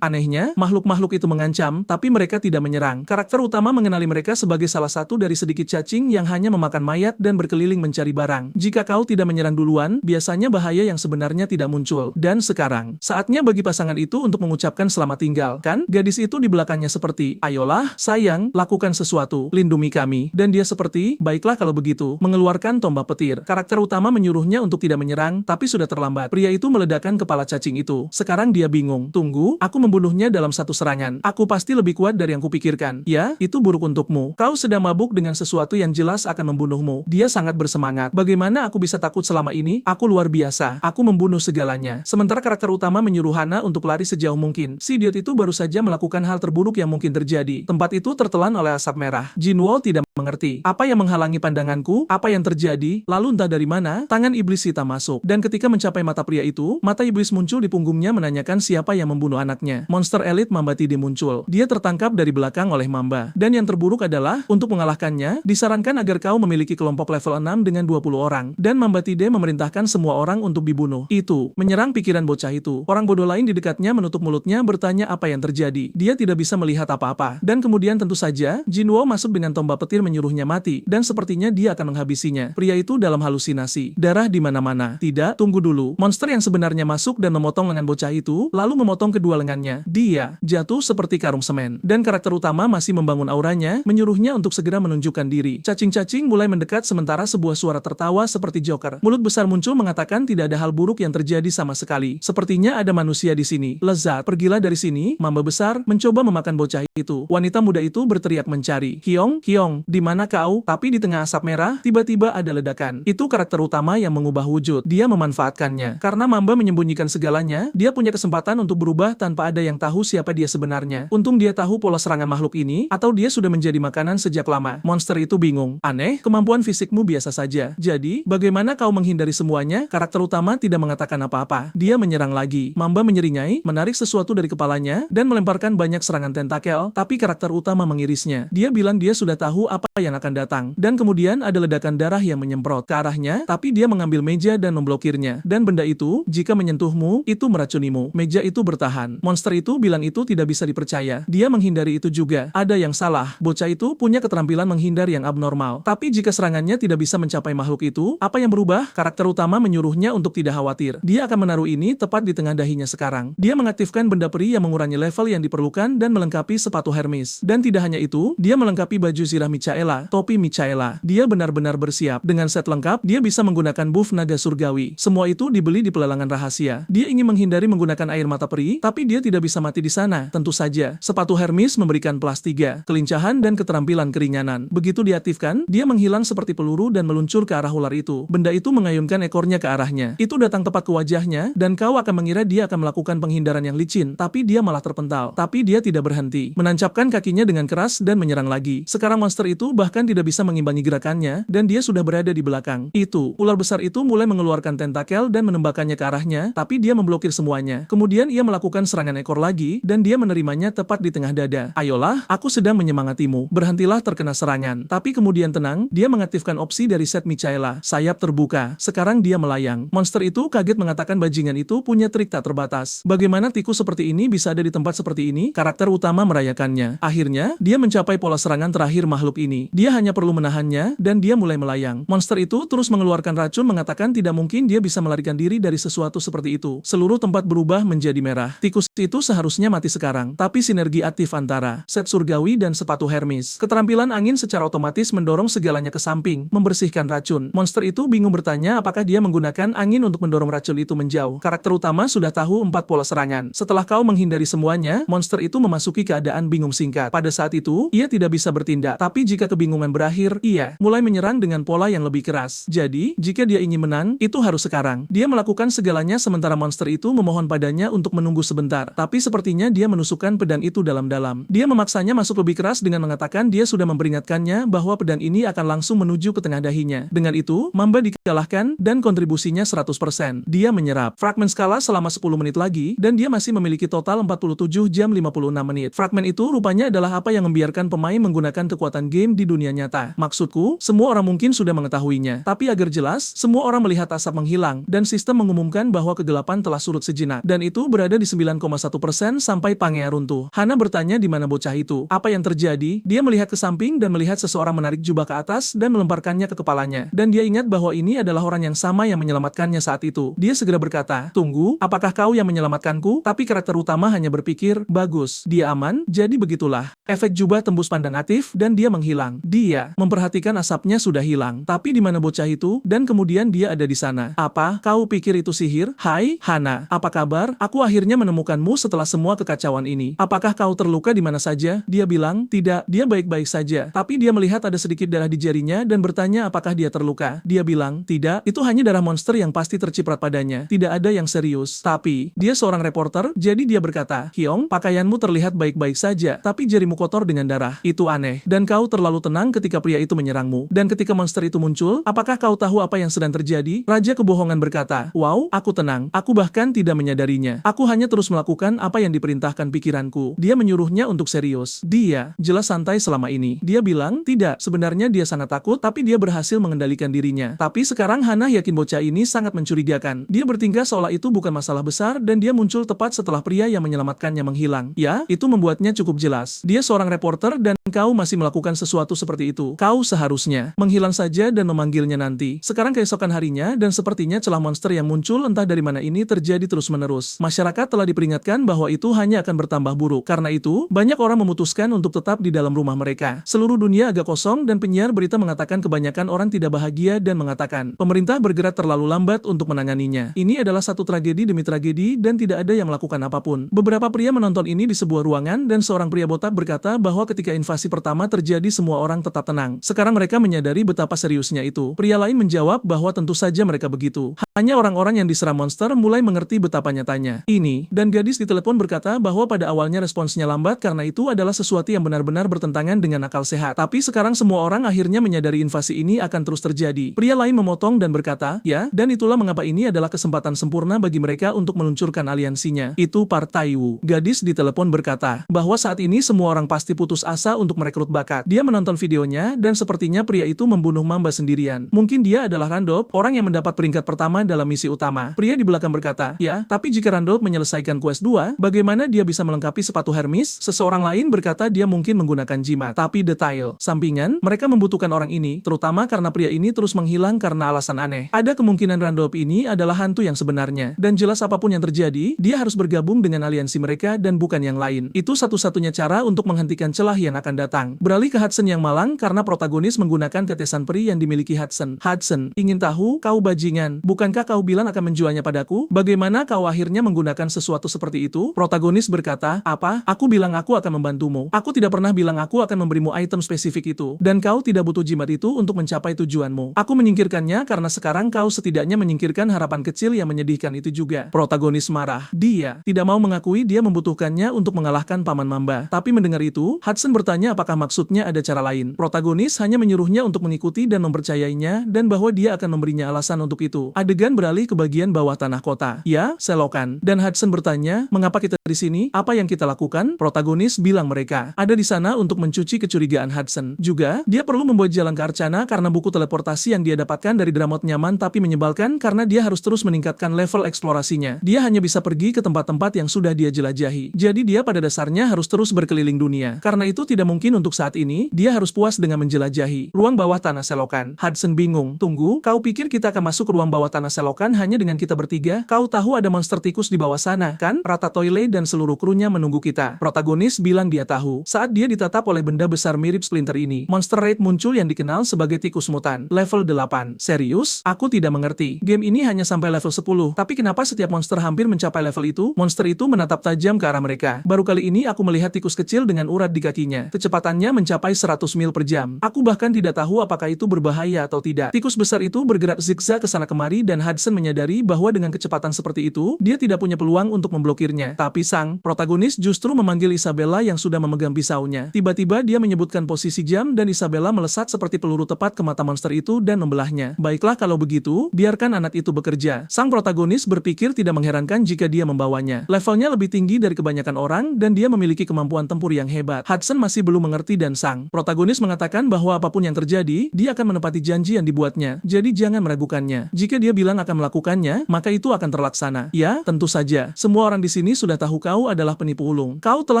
Anehnya, makhluk-makhluk itu mengancam, tapi mereka tidak menyerang. Karakter utama mengenali mereka sebagai salah satu dari sedikit cacing yang hanya memakan mayat dan berkeliling mencari barang. Jika kau tidak menyerang duluan, biasanya bahaya yang sebenarnya tidak muncul. Dan sekarang, saatnya bagi pasangan itu untuk mengucapkan selamat tinggal, kan? Gadis itu di belakangnya seperti, "Ayolah, sayang, lakukan sesuatu, lindungi kami." Dan dia seperti, "Baiklah kalau begitu," mengeluarkan tombak petir. Karakter utama menyuruhnya untuk tidak menyerang, tapi sudah terlambat. Pria itu meledakkan kepala cacing itu. Sekarang dia bingung. "Tunggu, aku membunuhnya dalam satu serangan. Aku pasti lebih kuat dari yang kupikirkan." "Ya, itu buruk untukmu. Kau sedang mabuk dengan sesuatu yang jelas akan membunuhmu." Dia sangat bersemangat. "Bagaimana aku bisa takut selama ini? Aku luar biasa. Aku membunuh segalanya." Sementara karakter utama menyuruh Hana untuk lari sejauh mungkin. Si idiot itu baru saja melakukan hal terburuk yang mungkin terjadi. Tempat itu tertelan oleh asap merah. Jinwo tidak mengerti. Apa yang menghalangi pandanganku? Apa yang terjadi? Lalu entah dari mana, tangan iblis hitam masuk. Dan ketika mencapai mata pria itu, mata iblis muncul di punggungnya menanyakan siapa yang membunuh anaknya. Monster elit Mamba Tide muncul. Dia tertangkap dari belakang oleh Mamba. Dan yang terburuk adalah, untuk mengalahkannya, disarankan agar kau memiliki kelompok level 6 dengan 20 orang. Dan Mamba Tide memerintahkan semua orang untuk dibunuh. Itu menyerang pikiran bocah itu. Orang bodoh lain di dekatnya menutup mulutnya bertanya apa yang terjadi. Dia tidak bisa melihat apa-apa. Dan kemudian tentu saja, Jinwo masuk dengan tombak petir menyuruhnya mati. Dan sepertinya dia akan menghabisinya. Pria itu dalam halusinasi. Darah di mana-mana. Tidak, tunggu dulu. Monster yang sebenarnya masuk dan memotong lengan bocah itu, lalu memotong kedua lengannya. Dia jatuh seperti karung semen. Dan karakter utama masih membangun auranya, menyuruhnya untuk segera menunjukkan diri. Cacing-cacing mulai mendekat sementara sebuah suara tertawa seperti Joker. Mulut besar muncul mengatakan tidak ada hal buruk yang terjadi sama sekali. Sepertinya ada manusia di sini. Lezat, pergilah dari sini. Mamba besar mencoba memakan bocah itu. Wanita muda itu berteriak mencari. "Hyong, Hyong, di mana kau?" Tapi di tengah asap merah, tiba-tiba ada ledakan. Itu karakter utama yang mengubah wujud. Dia memanfaatkannya. Karena Mamba menyembunyikan segalanya, dia punya kesempatan untuk berubah tanpa ada yang tahu siapa dia sebenarnya. Untung dia tahu pola serangan makhluk ini, atau dia sudah menjadi makanan sejak lama. Monster itu bingung. "Aneh, kemampuan fisikmu biasa saja. Jadi, bagaimana kau menghindari semuanya?" Karakter utama tidak mengatakan apa-apa. Dia menyerang lagi. Mamba menyeringai, menarik sesuatu dari kepalanya, dan melemparkan banyak serangan tentakel, tapi karakter utama mengirisnya. Dia bilang dia sudah tahu apa yang akan datang. Dan kemudian ada ledakan darah yang menyemprot ke arahnya, tapi dia mengambil meja dan memblokirnya. Dan benda itu, jika menyentuhmu, itu meracunimu. Meja itu bertahan. Monster itu bilang itu tidak bisa dipercaya. Dia menghindari itu juga. Ada yang salah. Bocah itu punya keterampilan menghindar yang abnormal. Tapi jika serangannya tidak bisa mencapai makhluk itu, apa yang berubah? Karakter utama menyuruhnya untuk tidak khawatir. Dia akan menaruh ini tepat di tengah dahinya sekarang. Dia mengaktifkan benda peri yang mengurangi level yang diperlukan dan melengkapi sepatu Hermes. Dan tidak hanya itu, dia melengkapi baju zirah Michaela, topi Michaela. Dia benar-benar bersiap. Dengan set lengkap, dia bisa menggunakan buff naga surgawi. Semua itu dibeli di pelelangan rahasia. Dia ingin menghindari menggunakan air mata peri, tapi dia tidak bisa mati di sana. Tentu saja, sepatu Hermes memberikan plus 3, kelincahan dan keterampilan keringanan. Begitu diaktifkan, dia menghilang seperti peluru dan meluncur ke arah ular itu. Benda itu mengayunkan ekornya ke arahnya. Itu datang tepat ke wajahnya, dan kau akan mengira dia akan melakukan penghindaran yang licin, tapi dia malah terpental. Tapi dia tidak berhenti. Menancapkan kakinya dengan keras dan menyerang lagi. Sekarang monster itu bahkan tidak bisa mengimbangi gerakannya, dan dia sudah berada di belakang. Itu, ular besar itu mulai mengeluarkan tentakel dan menembakkannya ke arahnya, tapi dia memblokir semuanya. Kemudian ia melakukan serangan ekor lagi, dan dia menerimanya tepat di tengah dada. "Ayolah, aku sedang menyemangatimu. Berhentilah terkena serangan." Tapi kemudian tenang, dia mengaktifkan opsi dari set Michaela. Sayap terbuka. Sekarang dia melayang. Monster itu kaget mengatakan bajingan itu punya trik tak terbatas. Bagaimana bagaimana tikus seperti ini bisa ada di tempat seperti ini? Karakter utama merayakannya. Akhirnya, dia mencapai pola serangan terakhir makhluk ini. Dia hanya perlu menahannya, dan dia mulai melayang. Monster itu terus mengeluarkan racun mengatakan tidak mungkin dia bisa melarikan diri dari sesuatu seperti itu. Seluruh tempat berubah menjadi merah. Tikus itu seharusnya mati sekarang, tapi sinergi aktif antara set surgawi dan sepatu Hermes. Keterampilan angin secara otomatis mendorong segalanya ke samping, membersihkan racun. Monster itu bingung bertanya apakah dia menggunakan angin untuk mendorong racun itu menjauh. Karakter utama sudah tahu 4 pola serangan. Setelah kau menghindari semuanya, monster itu memasuki keadaan bingung singkat. Pada saat itu, ia tidak bisa bertindak, tapi jika kebingungan berakhir, ia mulai menyerang dengan pola yang lebih keras. Jadi, jika dia ingin menang, itu harus sekarang. Dia melakukan segalanya sementara monster itu memohon padanya untuk menunggu sebentar. Tapi sepertinya dia menusukkan pedang itu dalam-dalam. Dia memaksanya masuk lebih keras dengan mengatakan dia sudah memperingatkannya bahwa pedang ini akan langsung menuju ke tengah dahinya. Dengan itu, Mamba dikalahkan dan kontribusinya 100%. Dia menyerap fragmen skala selama 10 menit lagi, dan dia masih memiliki total 47 jam 56 menit. Fragmen itu rupanya adalah apa yang membiarkan pemain menggunakan kekuatan game di dunia nyata. Maksudku, semua orang mungkin sudah mengetahuinya. Tapi agar jelas, semua orang melihat asap menghilang, dan sistem mengumumkan bahwa kegelapan telah surut sejenak. Dan itu berada di 9,1% sampai Pangea runtuh. Hana bertanya di mana bocah itu. Apa yang terjadi? Dia melihat ke samping dan melihat seseorang menarik jubah ke atas dan melemparkannya ke kepalanya. Dan dia ingat bahwa ini adalah orang yang sama yang menyelamatkannya saat itu. Dia segera berkata, "Tunggu, apakah kau yang menyelamatkanku?" Tapi karakter utama hanya berpikir, "Bagus, dia aman, jadi begitulah." Efek jubah tembus pandang aktif dan dia menghilang. Dia memperhatikan asapnya sudah hilang. Tapi di mana bocah itu? Dan kemudian dia ada di sana. "Apa? Kau pikir itu sihir? Hai, Hana. Apa kabar? Aku akhirnya menemukanmu setelah semua kekacauan ini. Apakah kau terluka di mana saja?" Dia bilang, "Tidak, dia baik-baik saja." Tapi dia melihat ada sedikit darah di jarinya dan bertanya apakah dia terluka. Dia bilang, "Tidak, itu hanya darah monster yang pasti terciprat padanya. Tidak ada yang serius." Tapi, dia seorang reporter, jadi dia berkata, "Hyong, pakaianmu terlihat baik-baik saja, tapi jarimu kotor dengan darah. Itu aneh. Dan kau terlalu tenang ketika pria itu menyerangmu. Dan ketika monster itu muncul, apakah kau tahu apa yang sedang terjadi?" Raja Kebohongan berkata, "Wow, aku tenang. Aku bahkan tidak menyadarinya. Aku hanya terus melakukan apa yang diperintahkan pikiranku." Dia menyuruhnya untuk serius. Dia jelas santai selama ini. Dia bilang, tidak, sebenarnya dia sangat takut, tapi dia berhasil mengendalikan dirinya. Tapi sekarang Hana yakin bocah ini sangat mencurigakan. Dia bertingkah seolah itu bukan masalah besar dan dia muncul tepat setelah pria yang menyelamatkannya menghilang. Ya, itu membuatnya cukup jelas. Dia seorang reporter dan kau masih melakukan sesuatu seperti itu. Kau seharusnya menghilang saja dan memanggilnya nanti. Sekarang keesokan harinya dan sepertinya celah monster yang muncul entah dari mana ini terjadi terus-menerus. Masyarakat telah diperingatkan bahwa itu hanya akan bertambah buruk. Karena itu, banyak orang memutuskan untuk tetap di dalam rumah mereka. Seluruh dunia agak kosong dan penyiar berita mengatakan kebanyakan orang tidak bahagia dan mengatakan pemerintah bergerak terlalu lambat untuk menanganinya. Ini adalah satu tragedi demi tragedi dan tidak ada yang melakukan apapun. Beberapa pria menonton ini di sebuah ruangan dan seorang pria botak berkata bahwa ketika invasi pertama terjadi semua orang tetap tenang. Sekarang mereka menyadari betapa seriusnya itu. Pria lain menjawab bahwa tentu saja mereka begitu. Hanya orang-orang yang diserang monster mulai mengerti betapa nyatanya ini. Dan gadis di telepon berkata bahwa pada awalnya responsnya lambat karena itu adalah sesuatu yang benar-benar bertentangan dengan akal sehat. Tapi sekarang semua orang akhirnya menyadari invasi ini akan terus terjadi. Pria lain memotong dan berkata, "Ya, dan itulah mengapa ini adalah kesempatan sempurna bagi mereka untuk meluncurkan aliansinya." Itu Partai Wu. Gadis di telepon berkata bahwa saat ini semua orang pasti putus asa untuk merekrut bakat. Dia menonton videonya dan sepertinya pria itu membunuh Mamba sendirian. Mungkin dia adalah Randolph, orang yang mendapat peringkat pertama dalam misi utama. Pria di belakang berkata, "Ya, tapi jika Randolph menyelesaikan quest 2, bagaimana dia bisa melengkapi sepatu Hermes?" Seseorang lain berkata dia mungkin menggunakan jimat. Tapi detail sampingan, mereka membutuhkan orang ini, terutama karena pria ini terus menghilang karena alasan aneh. Ada kemungkinan Randolph ini adalah hantu yang sebenarnya. Dan jelas apapun yang terjadi, dia harus bergabung dengan aliansi mereka dan bukan yang lain. Itu satu-satunya cara untuk menghentikan celah yang akan datang. Beralih ke Hudson yang malang karena protagonis menggunakan tetesan peri yang dimiliki Hudson. "Hudson, ingin tahu, kau bajingan. Bukankah kau bilang akan menjualnya padaku? Bagaimana kau akhirnya menggunakan sesuatu seperti itu?" Protagonis berkata, "Apa? Aku bilang aku akan membantumu. Aku tidak pernah bilang aku akan memberimu item spesifik itu. Dan kau tidak butuh jimat itu untuk mencapai tujuanmu. Aku menyingkirkannya karena sekarang kau setidaknya menyingkirkan harapan kecil yang menyedihkan itu juga." Protagonis marah. Dia tidak mau mengakui dia membutuhkannya untuk mengalahkan Paman Mamba. Tapi mendengar itu, Hudson bertanya apakah maksudnya ada cara lain. Protagonis hanya menyuruhnya untuk mengikuti dan mempercayainya dan bahwa dia akan memberinya alasan untuk itu. Adegan Adegan beralih ke bagian bawah tanah kota. Ya, selokan. Dan Hudson bertanya, mengapa kita di sini? Apa yang kita lakukan? Protagonis bilang mereka ada di sana untuk mencuci kecurigaan Hudson. Juga, dia perlu membuat jalan ke Arcana karena buku teleportasi yang dia dapatkan dari Dramot nyaman tapi menyebalkan karena dia harus terus meningkatkan level eksplorasinya. Dia hanya bisa pergi ke tempat-tempat yang sudah dia jelajahi. Jadi dia pada dasarnya harus terus berkeliling dunia. Karena itu tidak mungkin untuk saat ini, dia harus puas dengan menjelajahi ruang bawah tanah selokan. Hudson bingung. Tunggu, kau pikir kita akan masuk ke ruang bawah tanah selokan hanya dengan kita bertiga? Kau tahu ada monster tikus di bawah sana, kan? Ratatouille dan seluruh krunya menunggu kita. Protagonis bilang dia tahu. Saat dia ditatap oleh benda besar mirip Splinter ini, Monster Raid muncul yang dikenal sebagai tikus mutan. Level 8. Serius? Aku tidak mengerti. Game ini hanya sampai level 10, tapi kenapa setiap monster hampir mencapai level itu? Monster itu menatap tajam ke arah mereka. Baru kali ini aku melihat tikus kecil dengan urat di kakinya. Kecepatannya mencapai 100 mil per jam. Aku bahkan tidak tahu apakah itu berbahaya atau tidak. Tikus besar itu bergerak zigzag ke sana kemari dan Hudson menyadari bahwa dengan kecepatan seperti itu, dia tidak punya peluang untuk memblokirnya. Tapi sang protagonis justru memanggil Isabella yang sudah memegang pisaunya. Tiba-tiba dia menyebutkan posisi jam dan Isabella melesat seperti peluru tepat ke mata monster itu dan membelahnya. Baiklah kalau begitu, biarkan anak itu bekerja. Sang protagonis berpikir tidak mengherankan jika dia membawanya. Levelnya lebih tinggi dari kebanyakan orang dan dia memiliki kemampuan tempur yang hebat. Hudson masih belum mengerti dan sang protagonis mengatakan bahwa apapun yang terjadi, dia akan menepati janji yang dibuatnya. Jadi jangan meragukannya. Jika dia bilang akan melakukannya, maka itu akan terlaksana. Ya, tentu saja. Semua orang di sini sudah tahu kau adalah penipu ulung. Kau telah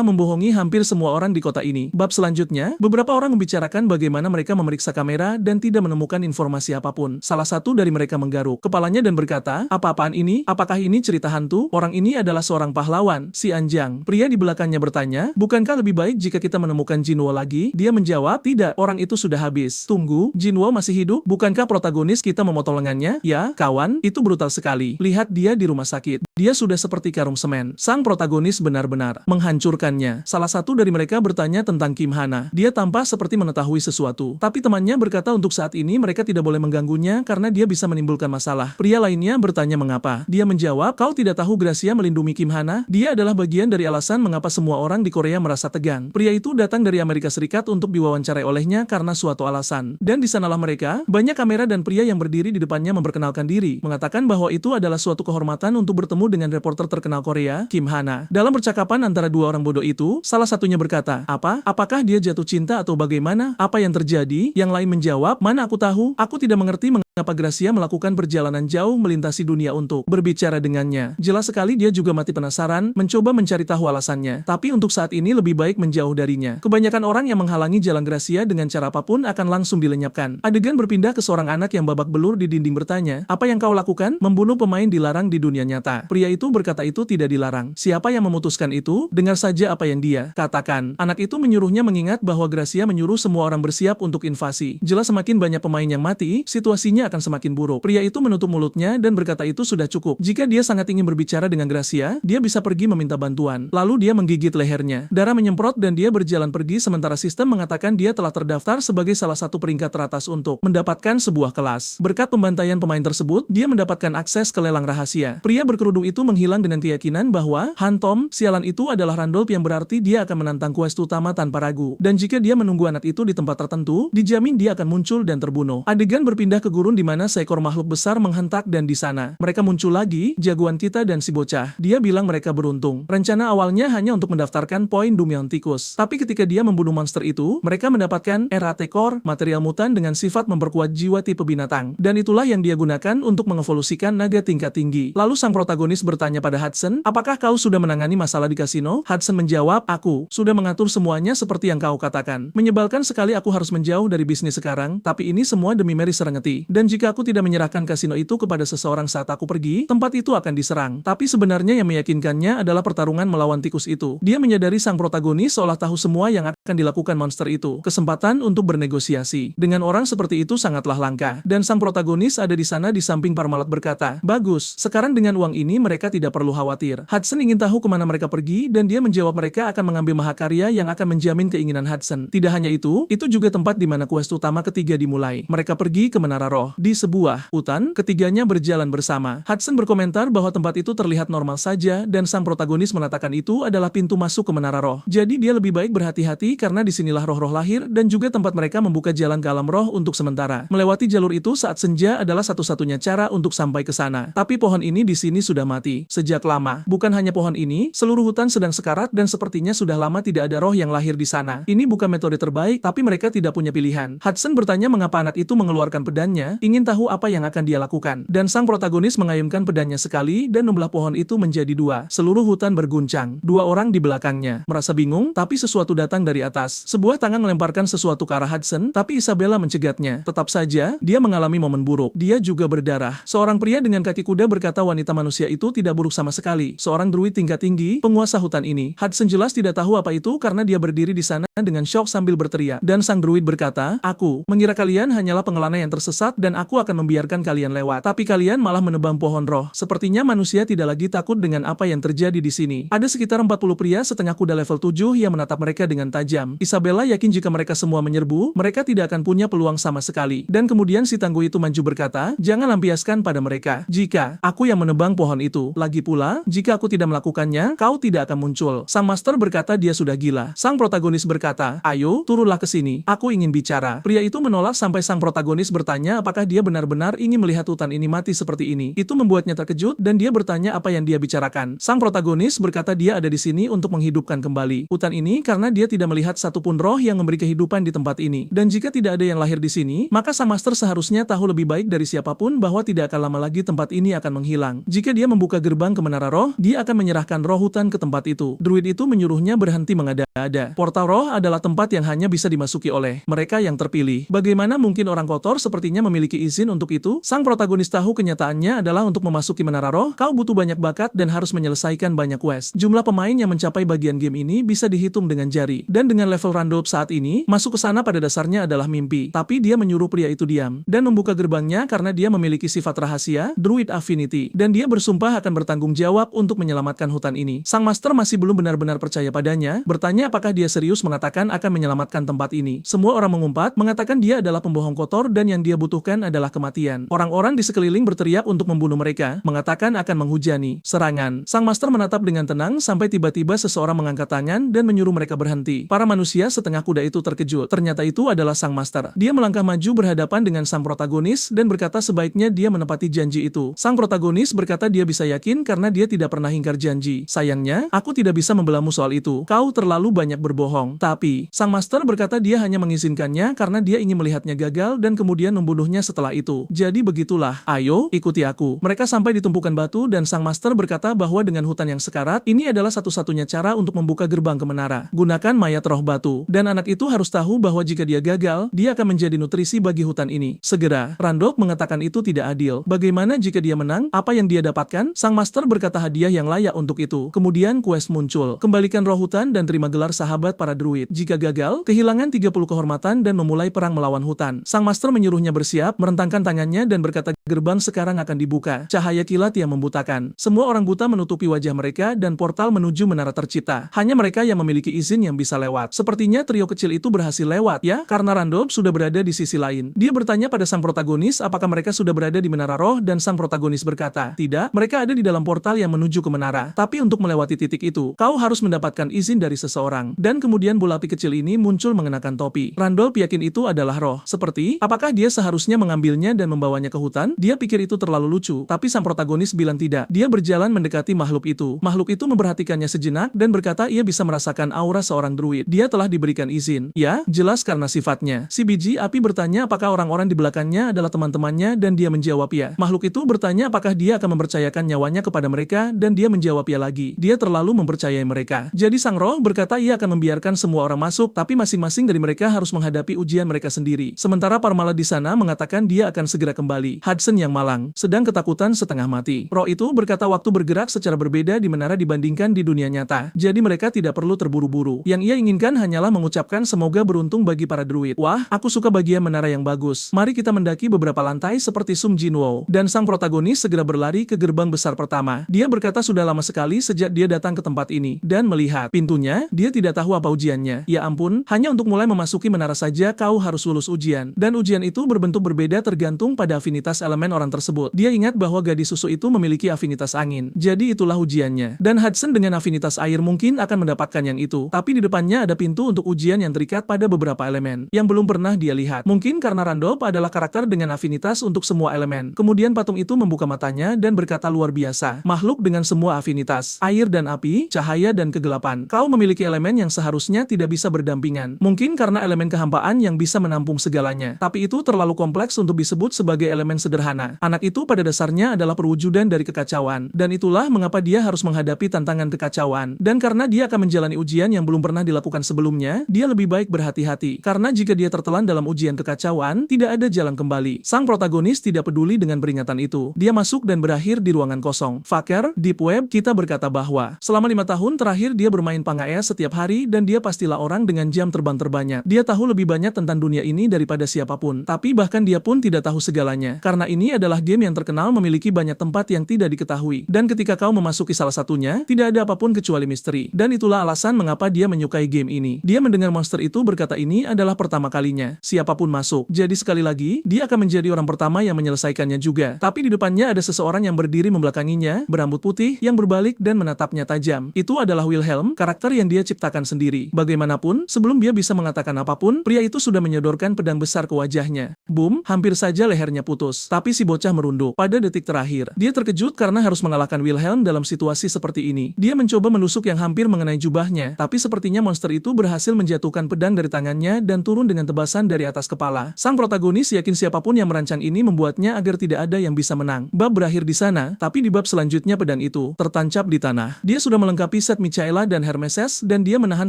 membohongi hampir semua orang di kota ini. Bab selanjutnya, beberapa orang membicarakan bagaimana mereka memeriksa kamera dan tidak menemukan informasi apapun. Salah satu dari mereka menggaruk kepalanya dan berkata, apa-apaan ini? Apakah ini cerita hantu? Orang ini adalah seorang pahlawan, si Anjang. Pria di belakangnya bertanya, bukankah lebih baik jika kita menemukan Jinwo lagi? Dia menjawab, tidak, orang itu sudah habis. Tunggu, Jinwo masih hidup? Bukankah protagonis kita memotong lengannya? Ya, kawan, itu brutal sekali. Lihat dia di rumah sakit. Dia sudah seperti karung semen. Sang protagonis benar-benar menghancurkannya. Salah satu dari mereka bertanya tentang Kim Hana. Dia tampak seperti mengetahui sesuatu. Tapi temannya berkata untuk saat ini mereka tidak boleh mengganggunya karena dia bisa menimbulkan masalah. Pria lainnya bertanya mengapa. Dia menjawab, kau tidak tahu Gracia melindungi Kim Hana? Dia adalah bagian dari alasan mengapa semua orang di Korea merasa tegang. Pria itu datang dari Amerika Serikat untuk diwawancarai olehnya karena suatu alasan. Dan di sanalah mereka, banyak kamera dan pria yang berdiri di depannya memperkenalkan diri, mengatakan bahwa itu adalah suatu kehormatan untuk bertemu dengan reporter terkenal Korea, Kim Hana. Dalam percakapan antara dua orang bodoh itu, salah satunya berkata, apa? Apakah dia jatuh cinta atau bagaimana? Apa yang terjadi? Yang lain menjawab, mana aku tahu? Aku tidak mengerti mengapa Gracia melakukan perjalanan jauh melintasi dunia untuk berbicara dengannya. Jelas sekali dia juga mati penasaran, mencoba mencari tahu alasannya. Tapi untuk saat ini lebih baik menjauh darinya. Kebanyakan orang yang menghalangi jalan Gracia dengan cara apapun akan langsung dilenyapkan. Adegan berpindah ke seorang anak yang babak belur di dinding bertanya, apa yang kau lakukan? Membunuh pemain dilarang di dunia nyata. Pria itu berkata itu tidak dilarang. Siapa yang memutuskan itu? Dengar saja apa yang dia katakan. Anak itu menyuruhnya mengingat bahwa Gracia menyuruh semua orang bersiap untuk invasi. Jelas semakin banyak pemain yang mati, situasinya akan semakin buruk. Pria itu menutup mulutnya dan berkata itu sudah cukup. Jika dia sangat ingin berbicara dengan Gracia, dia bisa pergi meminta bantuan. Lalu dia menggigit lehernya. Darah menyemprot dan dia berjalan pergi sementara sistem mengatakan dia telah terdaftar sebagai salah satu peringkat teratas untuk mendapatkan sebuah kelas. Berkat pembantaian pemain tersebut, dia mendapatkan akses ke lelang rahasia. Pria berkerudung itu menghilang dengan keyakinan bahwa Hantom, sialan itu adalah Randolph yang berarti dia akan menantang quest utama tanpa ragu. Dan jika dia menunggu anak itu di tempat tertentu, dijamin dia akan muncul dan terbunuh. Adegan berpindah ke gurun di mana seekor makhluk besar menghentak dan di sana mereka muncul lagi, jagoan kita dan si bocah. Dia bilang mereka beruntung. Rencana awalnya hanya untuk mendaftarkan poin Dumyeon Tikus. Tapi ketika dia membunuh monster itu, mereka mendapatkan RAT Core, material mutan dengan sifat memperkuat jiwa tipe binatang. Dan itulah yang dia gunakan untuk mengevolusikan naga tingkat tinggi. Lalu sang protagonis bertanya pada Hudson, apakah kau sudah menangani masalah di kasino? Hudson menjawab, aku sudah mengatur semuanya seperti yang kau katakan. Menyebalkan sekali aku harus menjauh dari bisnis sekarang, tapi ini semua demi Mary Serengeti. Dan jika aku tidak menyerahkan kasino itu kepada seseorang saat aku pergi, tempat itu akan diserang. Tapi sebenarnya yang meyakinkannya adalah pertarungan melawan tikus itu. Dia menyadari sang protagonis seolah tahu semua yang akan dilakukan monster itu. Kesempatan untuk bernegosiasi dengan orang seperti itu sangatlah langka. Dan sang protagonis ada di sana di samping Parmalat berkata, bagus, sekarang dengan uang ini mereka tidak perlu khawatir. Hudson ingin tahu kemana mereka pergi dan dia menjawab mereka akan mengambil mahakarya yang akan menjamin keinginan Hudson. Tidak hanya itu juga tempat di mana quest utama ketiga dimulai. Mereka pergi ke Menara Roh. Di sebuah hutan, ketiganya berjalan bersama. Hudson berkomentar bahwa tempat itu terlihat normal saja dan sang protagonis mengatakan itu adalah pintu masuk ke Menara Roh. Jadi dia lebih baik berhati-hati karena disinilah roh-roh lahir dan juga tempat mereka membuka jalan ke alam roh untuk sementara. Melewati jalur itu saat senja adalah satu-satunya cara untuk sampai ke sana. Tapi pohon ini di sini sudah mati sejak lama. Bukan hanya pohon ini, seluruh hutan sedang sekarat dan sepertinya sudah lama tidak ada roh yang lahir di sana. Ini bukan metode terbaik, tapi mereka tidak punya pilihan. Hudson bertanya mengapa anak itu mengeluarkan pedangnya, ingin tahu apa yang akan dia lakukan. Dan sang protagonis mengayunkan pedangnya sekali dan membelah pohon itu menjadi dua. Seluruh hutan berguncang. Dua orang di belakangnya merasa bingung, tapi sesuatu datang dari atas. Sebuah tangan melemparkan sesuatu ke arah Hudson, tapi Isabella mencegatnya. Tetap saja, dia mengalami momen buruk. Dia juga berdarah. Seorang pria dengan kaki kuda berkata wanita manusia itu tidak buruk sama sekali. Seorang druid tingkat tinggi, penguasa hutan ini. Hudson jelas tidak tahu apa itu karena dia berdiri di sana dengan syok sambil berteriak. Dan sang druid berkata, aku mengira kalian hanyalah pengelana yang tersesat dan aku akan membiarkan kalian lewat. Tapi kalian malah menebang pohon roh. Sepertinya manusia tidak lagi takut dengan apa yang terjadi di sini. Ada sekitar 40 pria setengah kuda level 7 yang menatap mereka dengan tajam. Isabella yakin jika mereka semua menyerbu, mereka tidak akan punya peluang sama sekali. Dan kemudian si tangguh itu maju berkata, jangan lampiaskan pada mereka. Jika aku yang menebang pohon itu, lagi pula, jika aku tidak melakukannya, kau tidak akan muncul. Sang master berkata dia sudah gila. Sang protagonis berkata, ayo, turunlah ke sini. Aku ingin bicara. Pria itu menolak sampai sang protagonis bertanya apakah dia benar-benar ingin melihat hutan ini mati seperti ini. Itu membuatnya terkejut dan dia bertanya apa yang dia bicarakan. Sang protagonis berkata dia ada di sini untuk menghidupkan kembali hutan ini karena dia tidak melihat satupun roh yang memberi kehidupan di tempat ini. Dan jika tidak ada yang lahir di sini, maka sang master seharusnya tahu lebih baik dari siapapun bahwa tidak akan lama lagi tempat ini akan menghilang. Jika dia membuka gerbang ke Menara Roh, dia akan menyerahkan roh hutan ke tempat itu. Druid itu menyuruhnya berhenti mengada-ada. Portal roh adalah tempat yang hanya bisa dimasuki oleh mereka yang terpilih. Bagaimana mungkin orang kotor sepertinya memiliki izin untuk itu? Sang protagonis tahu kenyataannya adalah untuk memasuki Menara Roh, kau butuh banyak bakat dan harus menyelesaikan banyak quest. Jumlah pemain yang mencapai bagian game ini bisa dihitung dengan jari. Dan dengan level Randolph saat ini, masuk ke sana pada dasarnya adalah mimpi. Tapi dia menyuruh pria itu diam dan membuka gerbangnya karena dia memiliki sifat rahasia, Druid Affinity, dan dia bersumpah akan bertanggung jawab untuk menyelamatkan hutan ini. Sang master masih belum benar-benar percaya padanya, bertanya apakah dia serius mengatakan akan menyelamatkan tempat ini. Semua orang mengumpat, mengatakan dia adalah pembohong kotor dan yang dia butuhkan adalah kematian. Orang-orang di sekeliling berteriak untuk membunuh mereka, mengatakan akan menghujani serangan. Sang master menatap dengan tenang sampai tiba-tiba seseorang mengangkat tangan dan menyuruh mereka berhenti. Para manusia setengah kuda itu terkejut. Ternyata itu adalah sang master. Dia melangkah maju berhadapan dengan sang protagonis dan berkata sebaiknya dia menepati janji itu. Sang protagonis berkata dia bisa yakin karena dia tidak pernah ingkar janji. Sayangnya, aku tidak bisa membelamu soal itu. Kau terlalu banyak berbohong. Tapi, sang master berkata dia hanya mengizinkannya karena dia ingin melihatnya gagal dan kemudian membunuhnya setelah itu. Jadi begitulah. Ayo, ikuti aku. Mereka sampai di tumpukan batu dan sang master berkata bahwa dengan hutan yang sekarat, ini adalah satu-satunya cara untuk membuka gerbang ke menara. Gunakan mayat roh batu. Dan anak itu harus tahu bahwa jika dia gagal, dia akan menjadi nutrisi bagi hutan ini. Segera, Randolph mengatakan itu tidak adil. Bagaimana jika dia menang? Apa yang dia dapatkan? Sang master berkata hadiah yang layak untuk itu. Kemudian quest muncul. Kembalikan roh hutan dan terima gelar sahabat para druid. Jika gagal, kehilangan 30 kehormatan dan memulai perang melawan hutan. Sang master menyuruhnya bersiap, merentangkan tangannya dan berkata gerbang sekarang akan dibuka. Cahaya kilat yang membutakan. Semua orang buta menutupi wajah mereka dan portal menuju menara tercipta. Hanya mereka yang memiliki izin yang bisa lewat. Sepertinya trio kecil itu berhasil lewat, ya? Karena Randolph sudah berada di sisi lain. Dia bertanya pada sang protagonis apakah mereka sudah berada di menara roh dan sang protagonis berkata, tidak, mereka ada di dalam portal yang menuju ke menara. Tapi untuk melewati titik itu, kau harus mendapatkan izin dari seseorang. Dan kemudian bola api kecil ini muncul mengenakan topi. Randolph yakin itu adalah roh. Seperti, apakah dia seharusnya mengambilnya dan membawanya ke hutan? Dia pikir itu terlalu lucu, tapi sang protagonis bilang tidak. Dia berjalan mendekati makhluk itu. Makhluk itu memperhatikannya sejenak dan berkata ia bisa merasakan aura seorang druid. Dia telah diberikan izin. Ya, jelas karena sifatnya. Si biji api bertanya apakah orang-orang di belakangnya adalah teman-temannya dan dia menjawab ya. Makhluk itu bertanya apakah dia akan mempercayakan nyawanya kepada mereka dan dia menjawab ya lagi. Dia terlalu mempercayai mereka. Jadi sang roh berkata ia akan membiarkan semua orang masuk, tapi masing-masing dari mereka harus menghadapi ujian mereka sendiri. Sementara Parmala di sana mengatakan dia akan segera kembali. Hudson yang malang, sedang ketakutan setengah mati. Roh itu berkata waktu bergerak secara berbeda di menara dibandingkan di dunia nyata. Jadi mereka tidak perlu terburu-buru. Yang ia inginkan hanyalah mengucapkan semoga beruntung bagi para druid. Wah, aku suka bagian menara yang bagus. Mari kita mendaki beberapa lantai seperti Sum Jinwo. Dan sang protagonis segera berlari ke gerbang lubang besar pertama. Dia berkata sudah lama sekali sejak dia datang ke tempat ini, dan melihat pintunya, dia tidak tahu apa ujiannya. Ya ampun, hanya untuk mulai memasuki menara saja kau harus lulus ujian. Dan ujian itu berbentuk berbeda tergantung pada afinitas elemen orang tersebut. Dia ingat bahwa gadis susu itu memiliki afinitas angin. Jadi itulah ujiannya. Dan Hudson dengan afinitas air mungkin akan mendapatkan yang itu. Tapi di depannya ada pintu untuk ujian yang terikat pada beberapa elemen yang belum pernah dia lihat. Mungkin karena Randolph adalah karakter dengan afinitas untuk semua elemen. Kemudian patung itu membuka matanya dan berkata luar biasa. Makhluk dengan semua afinitas, air dan api, cahaya dan kegelapan. Kau memiliki elemen yang seharusnya tidak bisa berdampingan. Mungkin karena elemen kehampaan yang bisa menampung segalanya. Tapi itu terlalu kompleks untuk disebut sebagai elemen sederhana. Anak itu pada dasarnya adalah perwujudan dari kekacauan. Dan itulah mengapa dia harus menghadapi tantangan kekacauan. Dan karena dia akan menjalani ujian yang belum pernah dilakukan sebelumnya, dia lebih baik berhati-hati. Karena jika dia tertelan dalam ujian kekacauan, tidak ada jalan kembali. Sang protagonis tidak peduli dengan peringatan itu. Dia masuk dan berakhir di ruangan kosong. Faker, Deep Web, kita berkata bahwa selama 5 tahun terakhir dia bermain Pangaea setiap hari dan dia pastilah orang dengan jam terbang terbanyak. Dia tahu lebih banyak tentang dunia ini daripada siapapun. Tapi bahkan dia pun tidak tahu segalanya. Karena ini adalah game yang terkenal memiliki banyak tempat yang tidak diketahui. Dan ketika kau memasuki salah satunya, tidak ada apapun kecuali misteri. Dan itulah alasan mengapa dia menyukai game ini. Dia mendengar monster itu berkata ini adalah pertama kalinya. Siapapun masuk. Jadi sekali lagi, dia akan menjadi orang pertama yang menyelesaikannya juga. Tapi di depannya ada seseorang yang berdiri membelakanginya, berambut putih, yang berbalik dan menatapnya tajam. Itu adalah Wilhelm, karakter yang dia ciptakan sendiri. Bagaimanapun, sebelum dia bisa mengatakan apapun, pria itu sudah menyodorkan pedang besar ke wajahnya. Boom, hampir saja lehernya putus. Tapi si bocah merunduk. Pada detik terakhir, dia terkejut karena harus mengalahkan Wilhelm dalam situasi seperti ini. Dia mencoba menusuk yang hampir mengenai jubahnya, tapi sepertinya monster itu berhasil menjatuhkan pedang dari tangannya dan turun dengan tebasan dari atas kepala. Sang protagonis yakin siapapun yang merancang ini membuatnya agar tidak ada yang bisa menang. Bab berakhir di sana, tapi di bab selanjutnya pedang itu tertancap di tanah. Dia sudah melengkapi set Michaela dan Hermeses dan dia menahan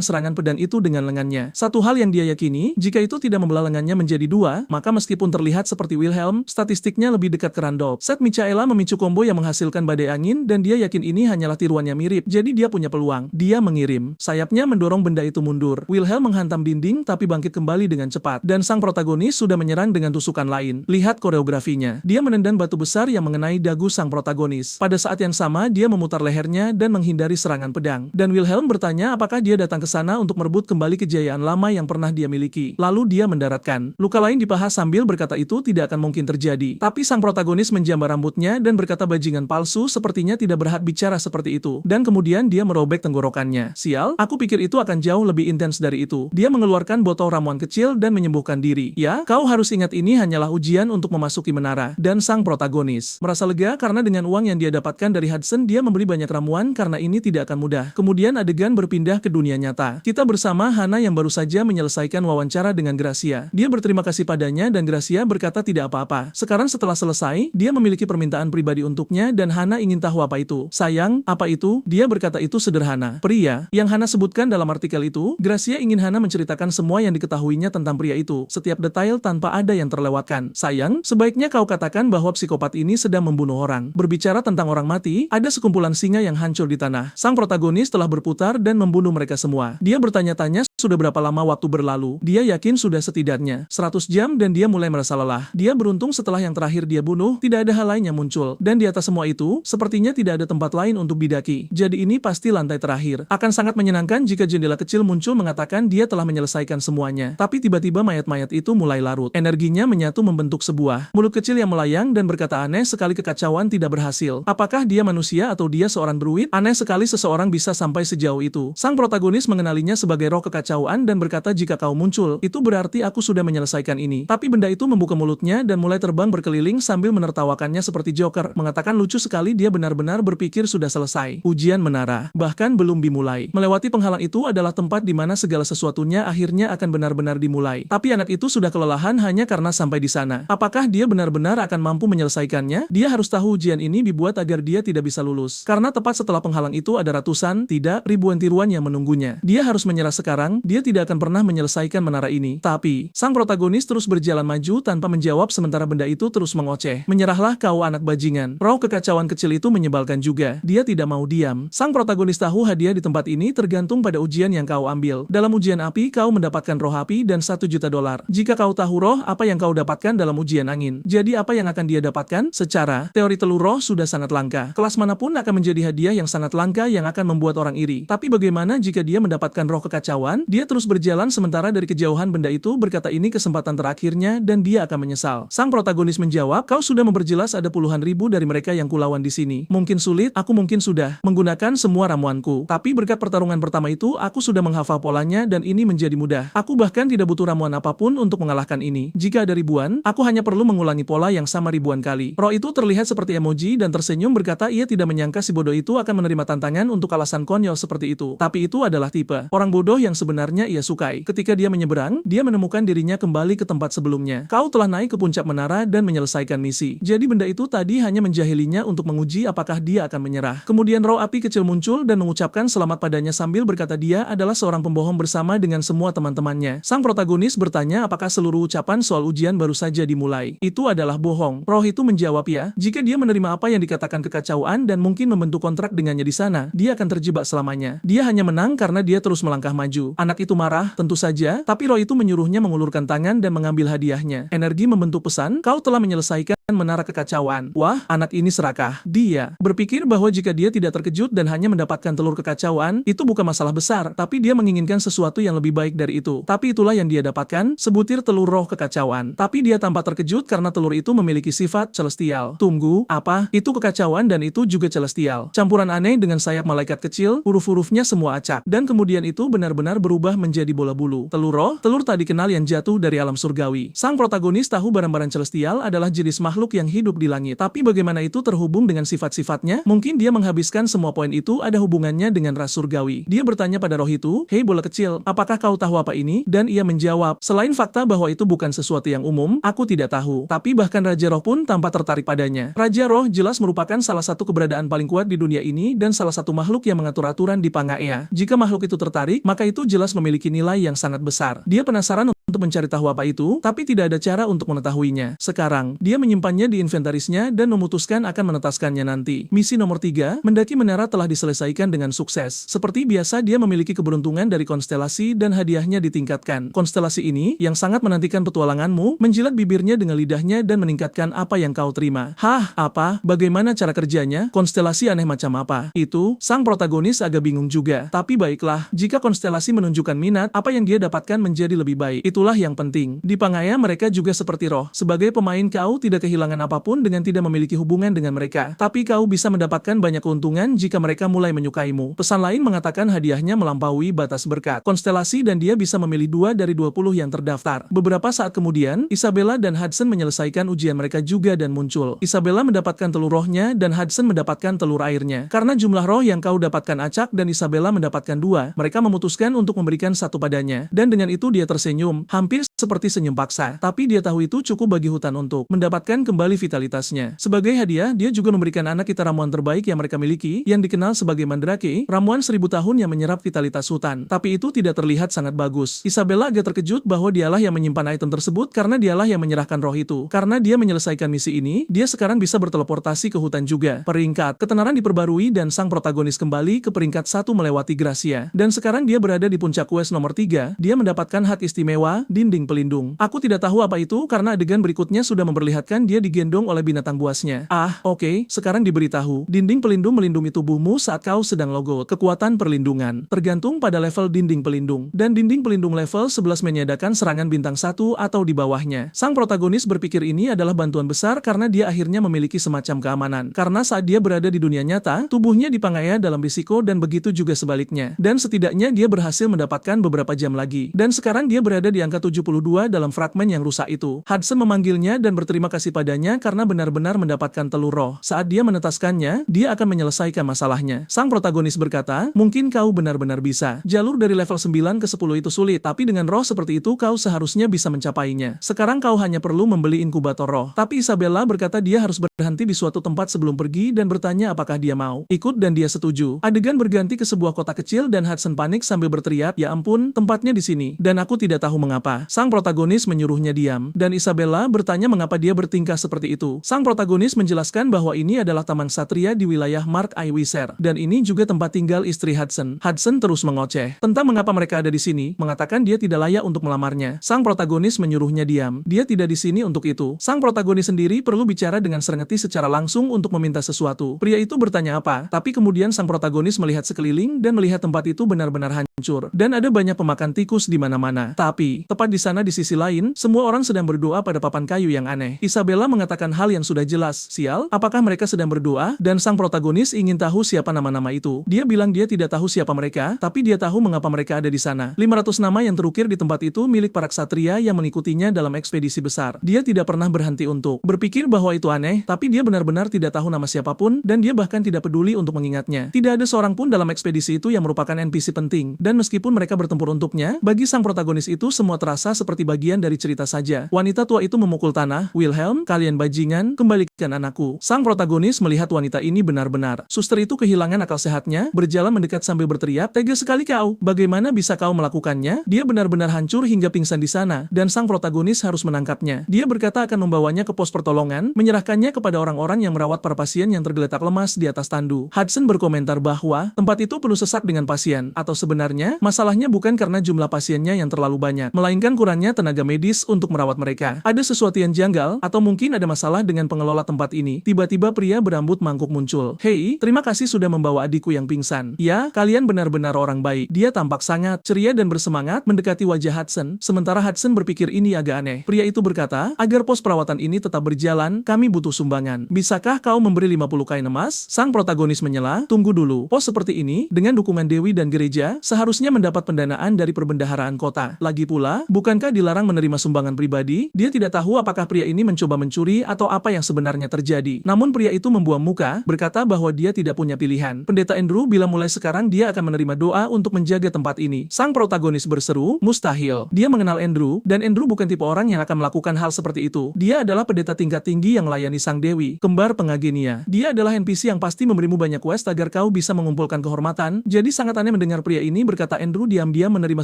serangan pedang itu dengan lengannya. Satu hal yang dia yakini, jika itu tidak membelah lengannya menjadi dua, maka meskipun terlihat seperti Wilhelm, statistiknya lebih dekat ke Randolph. Set Michaela memicu combo yang menghasilkan badai angin dan dia yakin ini hanyalah tiruannya mirip. Jadi dia punya peluang. Dia mengirim. Sayapnya mendorong benda itu mundur. Wilhelm menghantam dinding tapi bangkit kembali dengan cepat. Dan sang protagonis sudah menyerang dengan tusukan lain. Lihat koreografinya. Dia menendang batu besar yang mengenai dagu sang protagonis. Pada saat yang sama, dia memutar lehernya dan menghindari serangan pedang. Dan Wilhelm bertanya apakah dia datang ke sana untuk merebut kembali kejayaan lama yang pernah dia miliki. Lalu dia mendaratkan. Luka lain di paha sambil berkata itu tidak akan mungkin terjadi. Tapi sang protagonis menjambar rambutnya dan berkata bajingan palsu sepertinya tidak berhak bicara seperti itu. Dan kemudian dia merobek tenggorokannya. Sial, aku pikir itu akan jauh lebih intens dari itu. Dia mengeluarkan botol ramuan kecil dan menyembuhkan diri. Ya, kau harus ingat ini hanyalah ujian untuk memasuki menara. Dan sang protagonis merasa lega karena dengan uang yang dia dapatkan dari Hudson dia membeli banyak ramuan karena ini tidak akan mudah. Kemudian adegan berpindah ke dunia nyata. Kita bersama Hana yang baru saja menyelesaikan wawancara dengan Gracia. Dia berterima kasih padanya dan Gracia berkata tidak apa-apa. Sekarang setelah selesai, dia memiliki permintaan pribadi untuknya dan Hana ingin tahu apa itu. Sayang, apa itu? Dia berkata itu sederhana. Pria yang Hana sebutkan dalam artikel itu, Gracia ingin Hana menceritakan semua yang diketahuinya tentang pria itu, setiap detail tanpa ada yang terlewatkan. Sayang, sebaiknya kau katakan bahwa psikopat ini sedang membunuh orang. Berbicara tentang orang mati, ada sekumpulan singa yang hancur di tanah. Sang protagonis telah berputar dan membunuh mereka semua. Dia bertanya-tanya sudah berapa lama waktu berlalu. Dia yakin sudah setidaknya 100 jam dan dia mulai merasa lelah. Dia beruntung setelah yang terakhir dia bunuh, tidak ada hal lain yang muncul. Dan di atas semua itu, sepertinya tidak ada tempat lain untuk bidaki. Jadi ini pasti lantai terakhir. Akan sangat menyenangkan jika jendela kecil muncul mengatakan dia telah menyelesaikan semuanya. Tapi tiba-tiba mayat-mayat itu mulai larut. Energinya menyatu membentuk sebuah mulut kecil yang melayang dan berkata aneh sekali kekacauan tidak berhasil. Apakah dia manusia atau dia seorang druid? Aneh sekali seseorang bisa sampai sejauh itu. Sang protagonis mengenalinya sebagai roh kekacauan dan berkata jika kau muncul, itu berarti aku sudah menyelesaikan ini. Tapi benda itu membuka mulutnya dan mulai terbang berkeliling sambil menertawakannya seperti Joker. Mengatakan lucu sekali dia benar-benar berpikir sudah selesai. Ujian menara. Bahkan belum dimulai. Melewati penghalang itu adalah tempat di mana segala sesuatunya akhirnya akan benar-benar dimulai. Tapi anak itu sudah kelelahan hanya karena sampai di sana. Apakah dia benar-benar akan mampu menyelesaikannya? Dia harus tahu ujian ini dibuat agar dia tidak bisa lulus. Karena tepat setelah penghalang itu ada ratusan, tidak ribuan tiruan yang menunggunya. Dia harus menyerah sekarang tenang, dia tidak akan pernah menyelesaikan menara ini. Tapi, sang protagonis terus berjalan maju tanpa menjawab sementara benda itu terus mengoceh. Menyerahlah kau anak bajingan. Roh kekacauan kecil itu menyebalkan juga. Dia tidak mau diam. Sang protagonis tahu hadiah di tempat ini tergantung pada ujian yang kau ambil. Dalam ujian api, kau mendapatkan roh api dan $1.000.000. Jika kau tahu roh apa yang kau dapatkan dalam ujian angin, jadi apa yang akan dia dapatkan? Secara teori telur roh sudah sangat langka. Kelas manapun akan menjadi hadiah yang sangat langka yang akan membuat orang iri. Tapi bagaimana jika dia mendapatkan roh kekacauan? Dia terus berjalan sementara dari kejauhan benda itu berkata ini kesempatan terakhirnya dan dia akan menyesal. Sang protagonis menjawab, kau sudah memperjelas ada puluhan ribu dari mereka yang kulawan di sini. Mungkin sulit, aku mungkin sudah menggunakan semua ramuanku. Tapi berkat pertarungan pertama itu, aku sudah menghafal polanya dan ini menjadi mudah. Aku bahkan tidak butuh ramuan apapun untuk mengalahkan ini. Jika ada ribuan, aku hanya perlu mengulangi pola yang sama ribuan kali. Roh itu terlihat seperti emoji dan tersenyum berkata ia tidak menyangka si bodoh itu akan menerima tantangan untuk alasan konyol seperti itu. Tapi itu adalah tipe orang bodoh yang sebenarnya ia sukai. Ketika dia menyeberang, dia menemukan dirinya kembali ke tempat sebelumnya. Kau telah naik ke puncak menara dan menyelesaikan misi. Jadi benda itu tadi hanya menjahilinya untuk menguji apakah dia akan menyerah. Kemudian roh api kecil muncul dan mengucapkan selamat padanya sambil berkata dia adalah seorang pembohong bersama dengan semua teman-temannya. Sang protagonis bertanya apakah seluruh ucapan soal ujian baru saja dimulai. Itu adalah bohong. Roh itu menjawab ya, jika dia menerima apa yang dikatakan kekacauan dan mungkin membentuk kontrak dengannya di sana, dia akan terjebak selamanya. Dia hanya menang karena dia terus melangkah maju. Anak itu marah, tentu saja, tapi roh itu menyuruhnya mengulurkan tangan dan mengambil hadiahnya. Energi membentuk pesan, kau telah menyelesaikan menara kekacauan. Wah, anak ini serakah. Dia berpikir bahwa jika dia tidak terkejut dan hanya mendapatkan telur kekacauan, itu bukan masalah besar, tapi dia menginginkan sesuatu yang lebih baik dari itu. Tapi itulah yang dia dapatkan, sebutir telur roh kekacauan. Tapi dia tampak terkejut karena telur itu memiliki sifat celestial. Tunggu, apa? Itu kekacauan dan itu juga celestial. Campuran aneh dengan sayap malaikat kecil, huruf-hurufnya semua acak. Dan kemudian itu benar-benar berubah menjadi bola bulu. Telur roh, telur tak dikenal yang jatuh dari alam surgawi. Sang protagonis tahu barang-barang celestial adalah jenis makhluk yang hidup di langit. Tapi bagaimana itu terhubung dengan sifat-sifatnya? Mungkin dia menghabiskan semua poin itu ada hubungannya dengan ras surgawi. Dia bertanya pada roh itu, hei bola kecil, apakah kau tahu apa ini? Dan ia menjawab, selain fakta bahwa itu bukan sesuatu yang umum, aku tidak tahu. Tapi bahkan Raja Roh pun tampak tertarik padanya. Raja Roh jelas merupakan salah satu keberadaan paling kuat di dunia ini dan salah satu makhluk yang mengatur aturan di Pangaea. Jika makhluk itu tertarik, maka itu jelas memiliki nilai yang sangat besar. Dia penasaran untuk mencari tahu apa itu, tapi tidak ada cara untuk mengetahuinya. Sekarang, dia menyimpannya di inventarisnya dan memutuskan akan menetaskannya nanti. Misi nomor 3, mendaki menara telah diselesaikan dengan sukses. Seperti biasa dia memiliki keberuntungan dari konstelasi dan hadiahnya ditingkatkan. Konstelasi ini, yang sangat menantikan petualanganmu, menjilat bibirnya dengan lidahnya dan meningkatkan apa yang kau terima. Hah, apa? Bagaimana cara kerjanya? Konstelasi aneh macam apa? Itu, sang protagonis agak bingung juga. Tapi baiklah, jika konstelasi menunjukkan minat, apa yang dia dapatkan menjadi lebih baik. Itulah yang penting. Di Pangaea mereka juga seperti roh. Sebagai pemain kau tidak kehilangan apapun dengan tidak memiliki hubungan dengan mereka. Tapi kau bisa mendapatkan banyak keuntungan jika mereka mulai menyukaimu. Pesan lain mengatakan hadiahnya melampaui batas berkat konstelasi dan dia bisa memilih 2 dari 20 yang terdaftar. Beberapa saat kemudian, Isabella dan Hudson menyelesaikan ujian mereka juga dan muncul. Isabella mendapatkan telur rohnya dan Hudson mendapatkan telur airnya. Karena jumlah roh yang kau dapatkan acak dan Isabella mendapatkan 2, mereka memutuskan untuk memberikan 1 padanya. Dan dengan itu dia tersenyum, hampir seperti senyum paksa. Tapi dia tahu itu cukup bagi hutan untuk mendapatkan kembali vitalitasnya. Sebagai hadiah, dia juga memberikan anak kita ramuan terbaik yang mereka miliki, yang dikenal sebagai Mandrake, ramuan 1000 tahun yang menyerap vitalitas hutan. Tapi itu tidak terlihat sangat bagus. Isabella agak terkejut bahwa dialah yang menyimpan item tersebut karena dialah yang menyerahkan roh itu. Karena dia menyelesaikan misi ini, dia sekarang bisa berteleportasi ke hutan juga. Peringkat ketenaran diperbarui dan sang protagonis kembali ke peringkat 1 melewati Gracia. Dan sekarang dia berada di puncak quest nomor 3, dia mendapatkan hak istimewa, dinding pelindung. Aku tidak tahu apa itu karena adegan berikutnya sudah memperlihatkan dia digendong oleh binatang buasnya. Oke, sekarang diberitahu. Dinding pelindung melindungi tubuhmu saat kau sedang logout. Kekuatan perlindungan tergantung pada level dinding pelindung. Dan dinding pelindung level 11 menyediakan serangan bintang 1 atau di bawahnya. Sang protagonis berpikir ini adalah bantuan besar karena dia akhirnya memiliki semacam keamanan. Karena saat dia berada di dunia nyata, tubuhnya di Pangaea dalam risiko dan begitu juga sebaliknya. Dan setidaknya dia berhasil mendapatkan beberapa jam lagi. Dan sekarang dia berada di angka 75 ke-22 dalam fragmen yang rusak itu. Hudson memanggilnya dan berterima kasih padanya karena benar-benar mendapatkan telur roh. Saat dia menetaskannya, dia akan menyelesaikan masalahnya. Sang protagonis berkata, mungkin kau benar-benar bisa. Jalur dari level 9 ke 10 itu sulit, tapi dengan roh seperti itu kau seharusnya bisa mencapainya. Sekarang kau hanya perlu membeli inkubator roh. Tapi Isabella berkata dia harus berhenti di suatu tempat sebelum pergi dan bertanya apakah dia mau ikut dan dia setuju. Adegan berganti ke sebuah kota kecil dan Hudson panik sambil berteriak, ya ampun, tempatnya di sini. Dan aku tidak tahu mengapa. Sang protagonis menyuruhnya diam. Dan Isabella bertanya mengapa dia bertingkah seperti itu. Sang protagonis menjelaskan bahwa ini adalah taman satria di wilayah Mark I. Weiser. Dan ini juga tempat tinggal istri Hudson. Hudson terus mengoceh tentang mengapa mereka ada di sini, mengatakan dia tidak layak untuk melamarnya. Sang protagonis menyuruhnya diam. Dia tidak di sini untuk itu. Sang protagonis sendiri perlu bicara dengan Serengeti secara langsung untuk meminta sesuatu. Pria itu bertanya apa, tapi kemudian sang protagonis melihat sekeliling dan melihat tempat itu benar-benar hancur. Dan ada banyak pemakan tikus di mana-mana. Tapi, tepat di sana di sisi lain, semua orang sedang berdoa pada papan kayu yang aneh. Isabella mengatakan hal yang sudah jelas. Sial, apakah mereka sedang berdoa? Dan sang protagonis ingin tahu siapa nama-nama itu. Dia bilang dia tidak tahu siapa mereka, tapi dia tahu mengapa mereka ada di sana. 500 nama yang terukir di tempat itu milik para ksatria yang mengikutinya dalam ekspedisi besar. Dia tidak pernah berhenti untuk berpikir bahwa itu aneh, tapi dia benar-benar tidak tahu nama siapapun, dan dia bahkan tidak peduli untuk mengingatnya. Tidak ada seorang pun dalam ekspedisi itu yang merupakan NPC penting, dan meskipun mereka bertempur untuknya, bagi sang protagonis itu semua terasa seperti bagian dari cerita saja. Wanita tua itu memukul tanah, Wilhelm, kalian bajingan, kembalikan anakku. Sang protagonis melihat wanita ini benar-benar. Suster itu kehilangan akal sehatnya, berjalan mendekat sambil berteriak, tega sekali kau, bagaimana bisa kau melakukannya? Dia benar-benar hancur hingga pingsan di sana, dan sang protagonis harus menangkapnya. Dia berkata akan membawanya ke pos pertolongan, menyerahkannya kepada orang-orang yang merawat para pasien yang tergeletak lemas di atas tandu. Hudson berkomentar bahwa tempat itu penuh sesak dengan pasien, atau sebenarnya masalahnya bukan karena jumlah pasiennya yang terlalu banyak, melainkan kurangnya tenaga medis untuk merawat mereka. Ada sesuatu yang janggal, atau mungkin ada masalah dengan pengelola tempat ini. Tiba-tiba pria berambut mangkuk muncul. Hei, terima kasih sudah membawa adikku yang pingsan. Ya, kalian benar-benar orang baik. Dia tampak sangat ceria dan bersemangat mendekati wajah Hudson, sementara Hudson berpikir ini agak aneh. Pria itu berkata, agar pos perawatan ini tetap berjalan, kami butuh sumbangan. Bisakah kau memberi 50 kain emas? Sang protagonis menyela, tunggu dulu. Pos seperti ini, dengan dukungan Dewi dan gereja, seharusnya mendapat pendanaan dari perbendaharaan kota. Lagi pula, bukankah dilarang menerima sumbangan pribadi? Dia tidak tahu apakah pria ini mencoba mencuri atau apa yang sebenarnya terjadi. Namun pria itu membuang muka, berkata bahwa dia tidak punya pilihan. Pendeta Andrew bilang mulai sekarang dia akan menerima doa untuk menjaga tempat ini. Sang protagonis berseru, mustahil. Dia mengenal Andrew, dan Andrew bukan tipe orang yang akan melakukan hal seperti itu. Dia adalah pendeta tingkat tinggi yang melayani sang dewi, kembar pengagenia. Dia adalah NPC yang pasti memberimu banyak quest agar kau bisa mengumpulkan kehormatan. Jadi sangat aneh mendengar pria ini berkata Andrew diam-diam menerima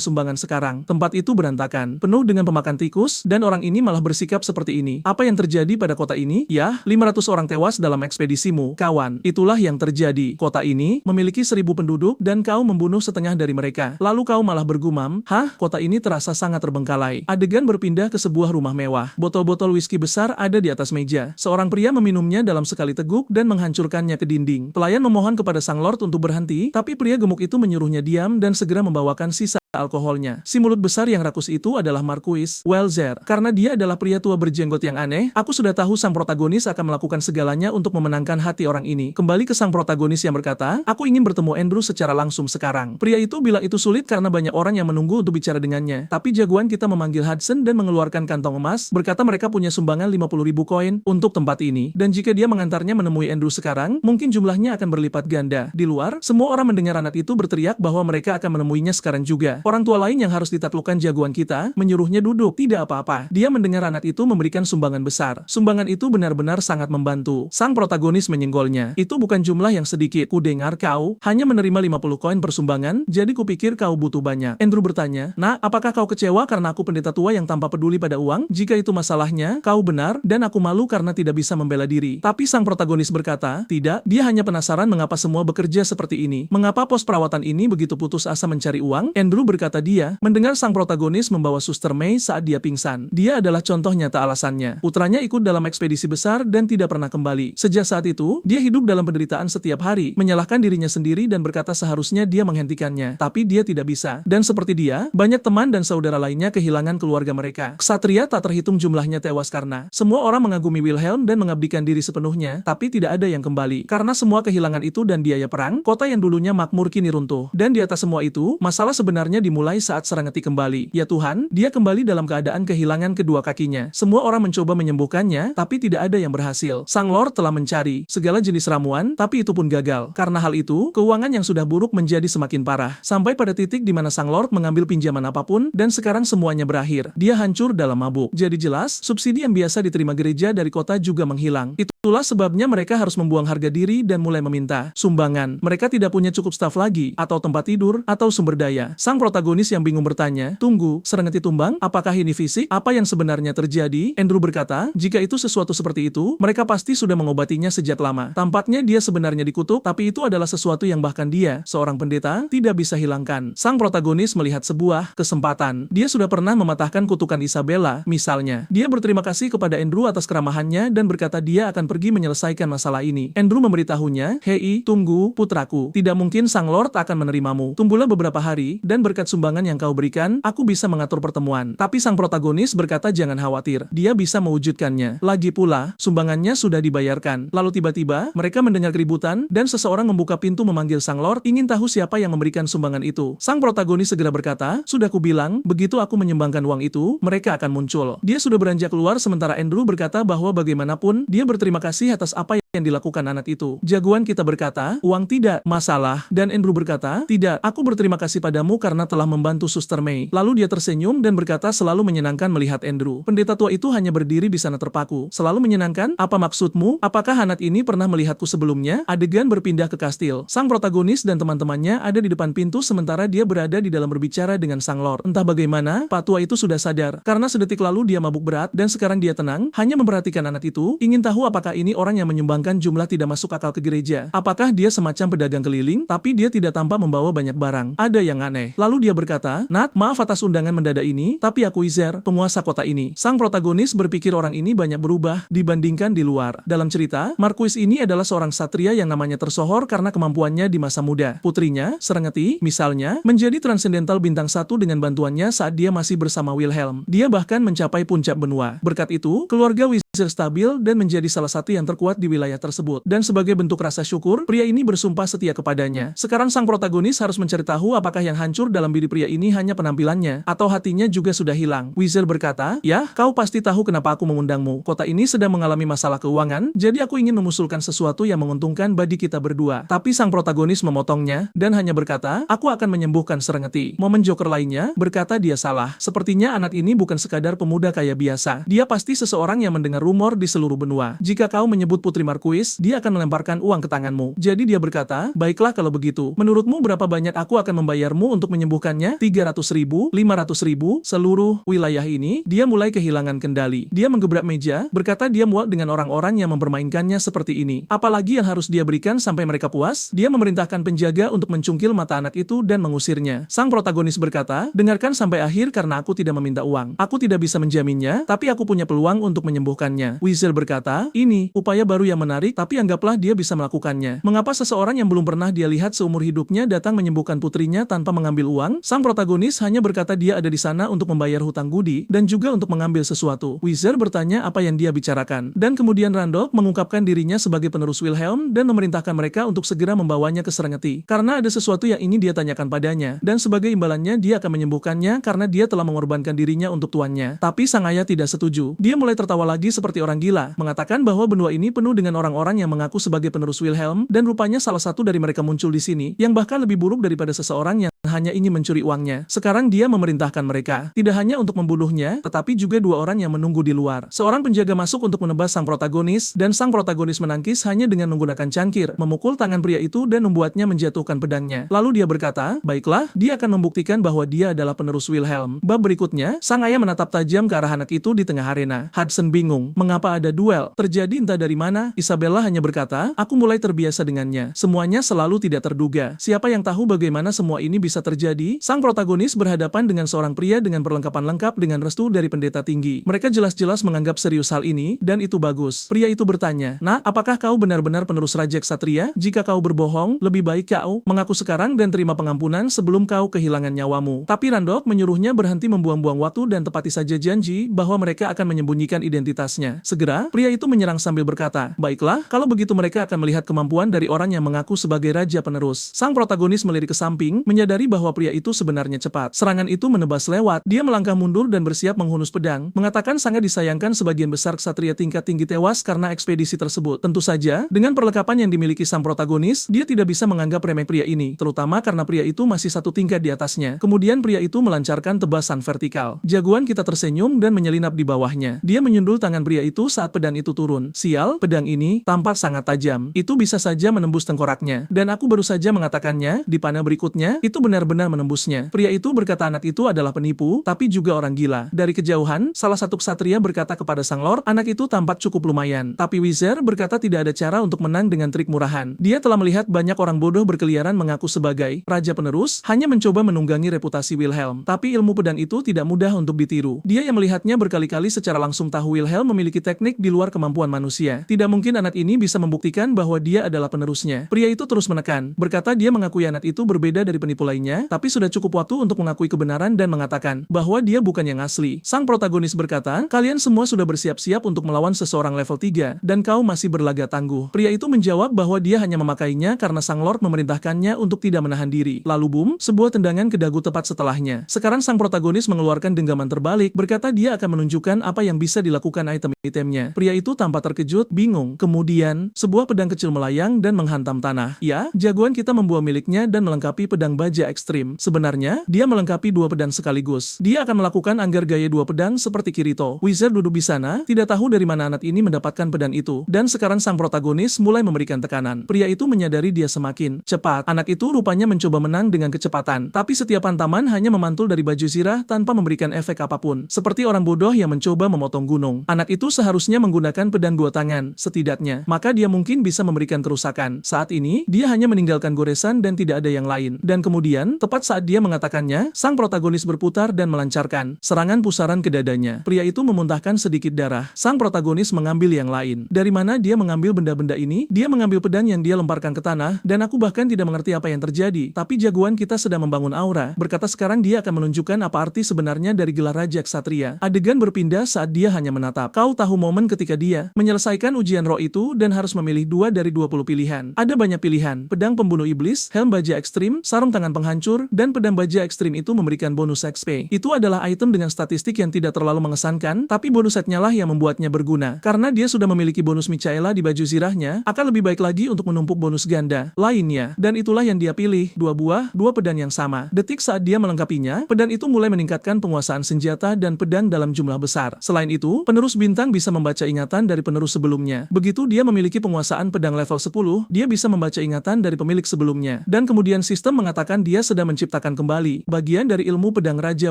sumbangan sekarang. Tempat itu berantakan, penuh dengan pemakan tikus, dan orang ini malah bersikap seperti ini. Apa yang terjadi pada kota ini? Yah, 500 orang tewas dalam ekspedisimu, kawan. Itulah yang terjadi. Kota ini memiliki 1000 penduduk dan kau membunuh setengah dari mereka. Lalu kau malah bergumam, hah? Kota ini terasa sangat terbengkalai. Adegan berpindah ke sebuah rumah mewah. Botol-botol whisky besar ada di atas meja. Seorang pria meminumnya dalam sekali teguk dan menghancurkannya ke dinding. Pelayan memohon kepada sang lord untuk berhenti, tapi pria gemuk itu menyuruhnya diam dan segera membawakan sisa alkoholnya. Si mulut besar yang rakus itu adalah Marquis Welzer. Karena dia adalah pria tua berjenggot yang aneh, aku sudah tahu sang protagonis akan melakukan segalanya untuk memenangkan hati orang ini. Kembali ke sang protagonis yang berkata, aku ingin bertemu Andrew secara langsung sekarang. Pria itu bilang itu sulit karena banyak orang yang menunggu untuk bicara dengannya. Tapi jagoan kita memanggil Hudson dan mengeluarkan kantong emas, berkata mereka punya sumbangan 50.000 koin untuk tempat ini. Dan jika dia mengantarnya menemui Andrew sekarang, mungkin jumlahnya akan berlipat ganda. Di luar, semua orang mendengar anak itu berteriak bahwa mereka akan menemuinya sekarang juga. Orang tua lain yang harus ditaklukkan jagoan kita, menyuruhnya duduk, tidak apa-apa. Dia mendengar anak itu memberikan sumbangan besar. Sumbangan itu benar-benar sangat membantu. Sang protagonis menyenggolnya. Itu bukan jumlah yang sedikit. Kudengar kau hanya menerima 50 koin per sumbangan, jadi kupikir kau butuh banyak. Andrew bertanya, nah, apakah kau kecewa karena aku pendeta tua yang tanpa peduli pada uang? Jika itu masalahnya, kau benar, dan aku malu karena tidak bisa membela diri. Tapi sang protagonis berkata, tidak, dia hanya penasaran mengapa semua bekerja seperti ini. Mengapa pos perawatan ini begitu putus asa mencari uang? Andrew berkata dia, mendengar sang protagonis membawa Suster May saat dia pingsan. Dia adalah contoh nyata alasannya. Putranya ikut dalam ekspedisi besar dan tidak pernah kembali. Sejak saat itu, dia hidup dalam penderitaan setiap hari, menyalahkan dirinya sendiri dan berkata seharusnya dia menghentikannya. Tapi dia tidak bisa. Dan seperti dia, banyak teman dan saudara lainnya kehilangan keluarga mereka. Ksatria tak terhitung jumlahnya tewas karena semua orang mengagumi Wilhelm dan mengabdikan diri sepenuhnya, tapi tidak ada yang kembali. Karena semua kehilangan itu dan biaya perang, kota yang dulunya makmur kini runtuh. Dan di atas semua itu, masalah sebenarnya dimulai saat Serengeti kembali. Ya Tuhan, dia kembali dalam keadaan kehilangan kedua kakinya. Semua orang mencoba menyembuhkannya, tapi tidak ada yang berhasil. Sang Lord telah mencari segala jenis ramuan, tapi itu pun gagal. Karena hal itu, keuangan yang sudah buruk menjadi semakin parah. Sampai pada titik di mana Sang Lord mengambil pinjaman apapun, dan sekarang semuanya berakhir. Dia hancur dalam mabuk. Jadi jelas, subsidi yang biasa diterima gereja dari kota juga menghilang. Itulah sebabnya mereka harus membuang harga diri dan mulai meminta sumbangan. Mereka tidak punya cukup staf lagi, atau tempat tidur, atau sumber daya. Sang protagonis yang bingung bertanya, "Tunggu, Serengeti tumbang? Apakah ini fisik? Apa yang sebenarnya terjadi?" Andrew berkata, "Jika itu sesuatu seperti itu, mereka pasti sudah mengobatinya sejak lama. Tampaknya dia sebenarnya dikutuk, tapi itu adalah sesuatu yang bahkan dia, seorang pendeta, tidak bisa hilangkan." Sang protagonis melihat sebuah kesempatan. Dia sudah pernah mematahkan kutukan Isabella, misalnya. Dia berterima kasih kepada Andrew atas keramahannya dan berkata dia akan pergi menyelesaikan masalah ini. Andrew memberitahunya, "Hei, tunggu, putraku. Tidak mungkin Sang Lord akan menerimamu. Tunggulah beberapa hari, dan berkat sumbangan yang kau berikan, aku bisa mengatur pertemuan." Tapi sang protagonis berkata jangan khawatir, dia bisa mewujudkannya. Lagi pula, sumbangannya sudah dibayarkan. Lalu tiba-tiba, mereka mendengar keributan, dan seseorang membuka pintu memanggil Sang Lord, ingin tahu siapa yang memberikan sumbangan itu. Sang protagonis segera berkata, "Sudah kubilang, begitu aku menyumbangkan uang itu, mereka akan muncul." Dia sudah beranjak keluar sementara Andrew berkata bahwa bagaimanapun, dia berterima kasih atas apa yang dilakukan anak itu. Jagoan kita berkata, "Uang tidak masalah." Dan Andrew berkata, "Tidak, aku berterima kasih padamu karena telah membantu Suster May." Lalu dia tersenyum dan berkata selalu menyenangkan melihat Andrew. Pendeta tua itu hanya berdiri di sana terpaku. "Selalu menyenangkan? Apa maksudmu? Apakah anak ini pernah melihatku sebelumnya?" Adegan berpindah ke kastil. Sang protagonis dan teman-temannya ada di depan pintu sementara dia berada di dalam berbicara dengan Sang Lord. Entah bagaimana, Pak Tua itu sudah sadar. Karena sedetik lalu dia mabuk berat dan sekarang dia tenang, hanya memperhatikan anak itu, ingin tahu apakah ini orang yang menyumbangkan jumlah tidak masuk akal ke gereja. Apakah dia semacam pedagang keliling, tapi dia tidak tampak membawa banyak barang. Ada yang aneh. Lalu dia berkata, "Nat, maaf atas undangan mendadak ini, tapi aku Izer, penguasa kota ini." Sang protagonis berpikir orang ini banyak berubah dibandingkan di luar. Dalam cerita, Marquis ini adalah seorang satria yang namanya tersohor karena kemampuannya di masa muda. Putrinya, Serengeti, misalnya, menjadi transendental bintang 1 dengan bantuannya saat dia masih bersama Wilhelm. Dia bahkan mencapai puncak benua. Berkat itu, keluarga Izer stabil dan menjadi salah satu yang terkuat di wilayah tersebut. Dan sebagai bentuk rasa syukur, pria ini bersumpah setia kepadanya. Sekarang sang protagonis harus mencari tahu apakah yang hancur dalam diri pria ini hanya penampilannya, atau hatinya juga sudah hilang. Weasel berkata, "Ya, kau pasti tahu kenapa aku mengundangmu. Kota ini sedang mengalami masalah keuangan, jadi aku ingin mengusulkan sesuatu yang menguntungkan bagi kita berdua." Tapi sang protagonis memotongnya, dan hanya berkata, "Aku akan menyembuhkan Serengeti." Momen Joker lainnya berkata dia salah. Sepertinya anak ini bukan sekadar pemuda kaya biasa. Dia pasti seseorang yang mendengar rumor di seluruh benua. Jika kau menyebut Putri Marquis, dia akan melemparkan uang ke tanganmu. Jadi dia berkata, "Baiklah kalau begitu. Menurutmu berapa banyak aku akan membayarmu untuk menyembuhkannya?" 300.000, 500.000, seluruh wilayah ini. Dia mulai kehilangan kendali. Dia menggebrak meja, berkata dia muak dengan orang-orang yang mempermainkannya seperti ini. Apalagi yang harus dia berikan sampai mereka puas? Dia memerintahkan penjaga untuk mencungkil mata anak itu dan mengusirnya. Sang protagonis berkata, "Dengarkan sampai akhir karena aku tidak meminta uang. Aku tidak bisa menjaminnya, tapi aku punya peluang untuk menyembuhkannya." Weasel berkata, "Ini upaya baru yang menarik, tapi anggaplah dia bisa melakukannya." Mengapa seseorang yang belum pernah dia lihat seumur hidupnya datang menyembuhkan putrinya tanpa mengambil uang? Sang protagonis hanya berkata dia ada di sana untuk membayar hutang budi dan juga untuk mengambil sesuatu. Weasel bertanya apa yang dia bicarakan, dan kemudian Randolph mengungkapkan dirinya sebagai penerus Wilhelm dan memerintahkan mereka untuk segera membawanya ke Serengeti. Karena ada sesuatu yang ingin dia tanyakan padanya, dan sebagai imbalannya dia akan menyembuhkannya karena dia telah mengorbankan dirinya untuk tuannya. Tapi sang ayah tidak setuju. Dia mulai tertawa lagi seperti orang gila, mengatakan bahwa benua ini penuh dengan orang-orang yang mengaku sebagai penerus Wilhelm, dan rupanya salah satu dari mereka muncul di sini, yang bahkan lebih buruk daripada seseorang yang hanya ingin mencuri uangnya. Sekarang dia memerintahkan mereka, tidak hanya untuk membunuhnya, tetapi juga 2 orang yang menunggu di luar. Seorang penjaga masuk untuk menebas sang protagonis, dan sang protagonis menangkis hanya dengan menggunakan cangkir, memukul tangan pria itu dan membuatnya menjatuhkan pedangnya. Lalu dia berkata, "Baiklah, dia akan membuktikan bahwa dia adalah penerus Wilhelm." Bab berikutnya, sang ayah menatap tajam ke arah anak itu di tengah arena. Hudson bingung, mengapa ada duel terjadi entah dari mana. Isabella hanya berkata, "Aku mulai terbiasa dengannya. Semuanya selalu tidak terduga. Siapa yang tahu bagaimana semua ini bisa terjadi?" Sang protagonis berhadapan dengan seorang pria dengan perlengkapan lengkap dengan restu dari pendeta tinggi. Mereka jelas-jelas menganggap serius hal ini, dan itu bagus. Pria itu bertanya, "Nah, apakah kau benar-benar penerus Raja Ksatria? Jika kau berbohong, lebih baik kau mengaku sekarang dan terima pengampunan sebelum kau kehilangan nyawamu." Tapi Randolph menyuruhnya berhenti membuang-buang waktu dan tepati saja janji bahwa mereka akan menyembunyikan identitasnya. Segera, pria itu menyerang sambil berkata, "Baiklah, kalau begitu mereka akan melihat kemampuan dari orang yang mengaku sebagai raja penerus." Sang protagonis melirik ke samping, menyadari bahwa pria itu sebenarnya cepat. Serangan itu menebas lewat. Dia melangkah mundur dan bersiap menghunus pedang, mengatakan sangat disayangkan sebagian besar ksatria tingkat tinggi tewas karena ekspedisi tersebut. Tentu saja, dengan perlengkapan yang dimiliki sang protagonis, dia tidak bisa menganggap remeh pria ini, terutama karena pria itu masih satu tingkat di atasnya. Kemudian pria itu melancarkan tebasan vertikal. Jagoan kita tersenyum dan menyelinap di bawahnya. Dia menyundul tangan pria itu saat pedang itu turun. Sial, pedang ini tampak sangat tajam. Itu bisa saja menembus tengkoraknya. Dan aku baru saja mengatakannya, di panah berikutnya, itu benar-benar menembusnya. Pria itu berkata anak itu adalah penipu, tapi juga orang gila. Dari kejauhan, salah satu ksatria berkata kepada sang lord, anak itu tampak cukup lumayan. Tapi Wizard berkata tidak ada cara untuk menang dengan trik murahan. Dia telah melihat banyak orang bodoh berkeliaran mengaku sebagai raja penerus, hanya mencoba menunggangi reputasi Wilhelm. Tapi ilmu pedang itu tidak mudah untuk ditiru. Dia yang melihatnya berkali-kali secara langsung tahu Wilhelm memiliki teknik di luar kemampuan manusia. Tidak mungkin anak ini bisa membuktikan bahwa dia adalah penerusnya. Pria itu terus menekan, berkata dia mengakui anak itu berbeda dari penipu lainnya, tapi sudah cukup waktu untuk mengakui kebenaran dan mengatakan bahwa dia bukan yang asli. Sang protagonis berkata, kalian semua sudah bersiap-siap untuk melawan seseorang level 3, dan kau masih berlaga tangguh. Pria itu menjawab bahwa dia hanya memakainya karena sang lord memerintahkannya untuk tidak menahan diri. Lalu boom, sebuah tendangan ke dagu tepat setelahnya. Sekarang sang protagonis mengeluarkan genggaman terbalik, berkata dia akan menunjukkan apa yang bisa dilakukan item-itemnya. Pria itu tampak terkejut, bingung. Kemudian, sebuah pedang kecil melayang dan menghantam tanah. Ya, jagoan kita membawa miliknya dan melengkapi pedang baja ekstrim. Sebenarnya, dia melengkapi dua pedang sekaligus. Dia akan melakukan anggar gaya dua pedang seperti Kirito. Wizard duduk di sana, tidak tahu dari mana anak ini mendapatkan pedang itu. Dan sekarang sang protagonis mulai memberikan tekanan. Pria itu menyadari dia semakin cepat. Anak itu rupanya mencoba menang dengan kecepatan. Tapi setiap hantaman hanya memantul dari baju zirah tanpa memberikan efek apapun. Seperti orang bodoh yang mencoba memotong gunung. Anak itu seharusnya menggunakan pedang dua tangan, setidaknya. Maka dia mungkin bisa memberikan kerusakan. Saat ini, dia hanya meninggalkan goresan dan tidak ada yang lain. Dan kemudian, tepat saat dia mengatakannya, sang protagonis berputar dan melancarkan serangan pusaran ke dadanya. Pria itu memuntahkan sedikit darah. Sang protagonis mengambil yang lain. Dari mana dia mengambil benda-benda ini? Dia mengambil pedang yang dia lemparkan ke tanah, dan aku bahkan tidak mengerti apa yang terjadi. Tapi jagoan kita sedang membangun aura. Berkata sekarang dia akan menunjukkan apa arti sebenarnya dari gelar Raja Ksatria. Adegan berpindah saat dia hanya menatap. Kau tahu momen ketika dia menyelesaikan ujian roh itu dan harus memilih 2 dari 20 pilihan. Ada banyak pilihan. Pedang pembunuh iblis, helm baja ekstrim, sarung tangan penghancur, dan pedang baja ekstrim itu memberikan bonus XP. Itu adalah item dengan statistik yang tidak terlalu mengesankan, tapi bonus setnya lah yang membuatnya berguna. Karena dia sudah memiliki bonus Michaela di baju zirahnya, akan lebih baik lagi untuk menumpuk bonus ganda lainnya. Dan itulah yang dia pilih, 2 pedang yang sama. Detik saat dia melengkapinya, pedang itu mulai meningkatkan penguasaan senjata dan pedang dalam jumlah besar. Selain itu, penerus bintang bisa membaca ingatan dari penerus sebelumnya. Begitu dia memiliki penguasaan pedang level 10, dia bisa membaca ingatan dari pemilik sebelumnya. Dan kemudian sistem mengatakan dia sedang menciptakan kembali bagian dari ilmu pedang Raja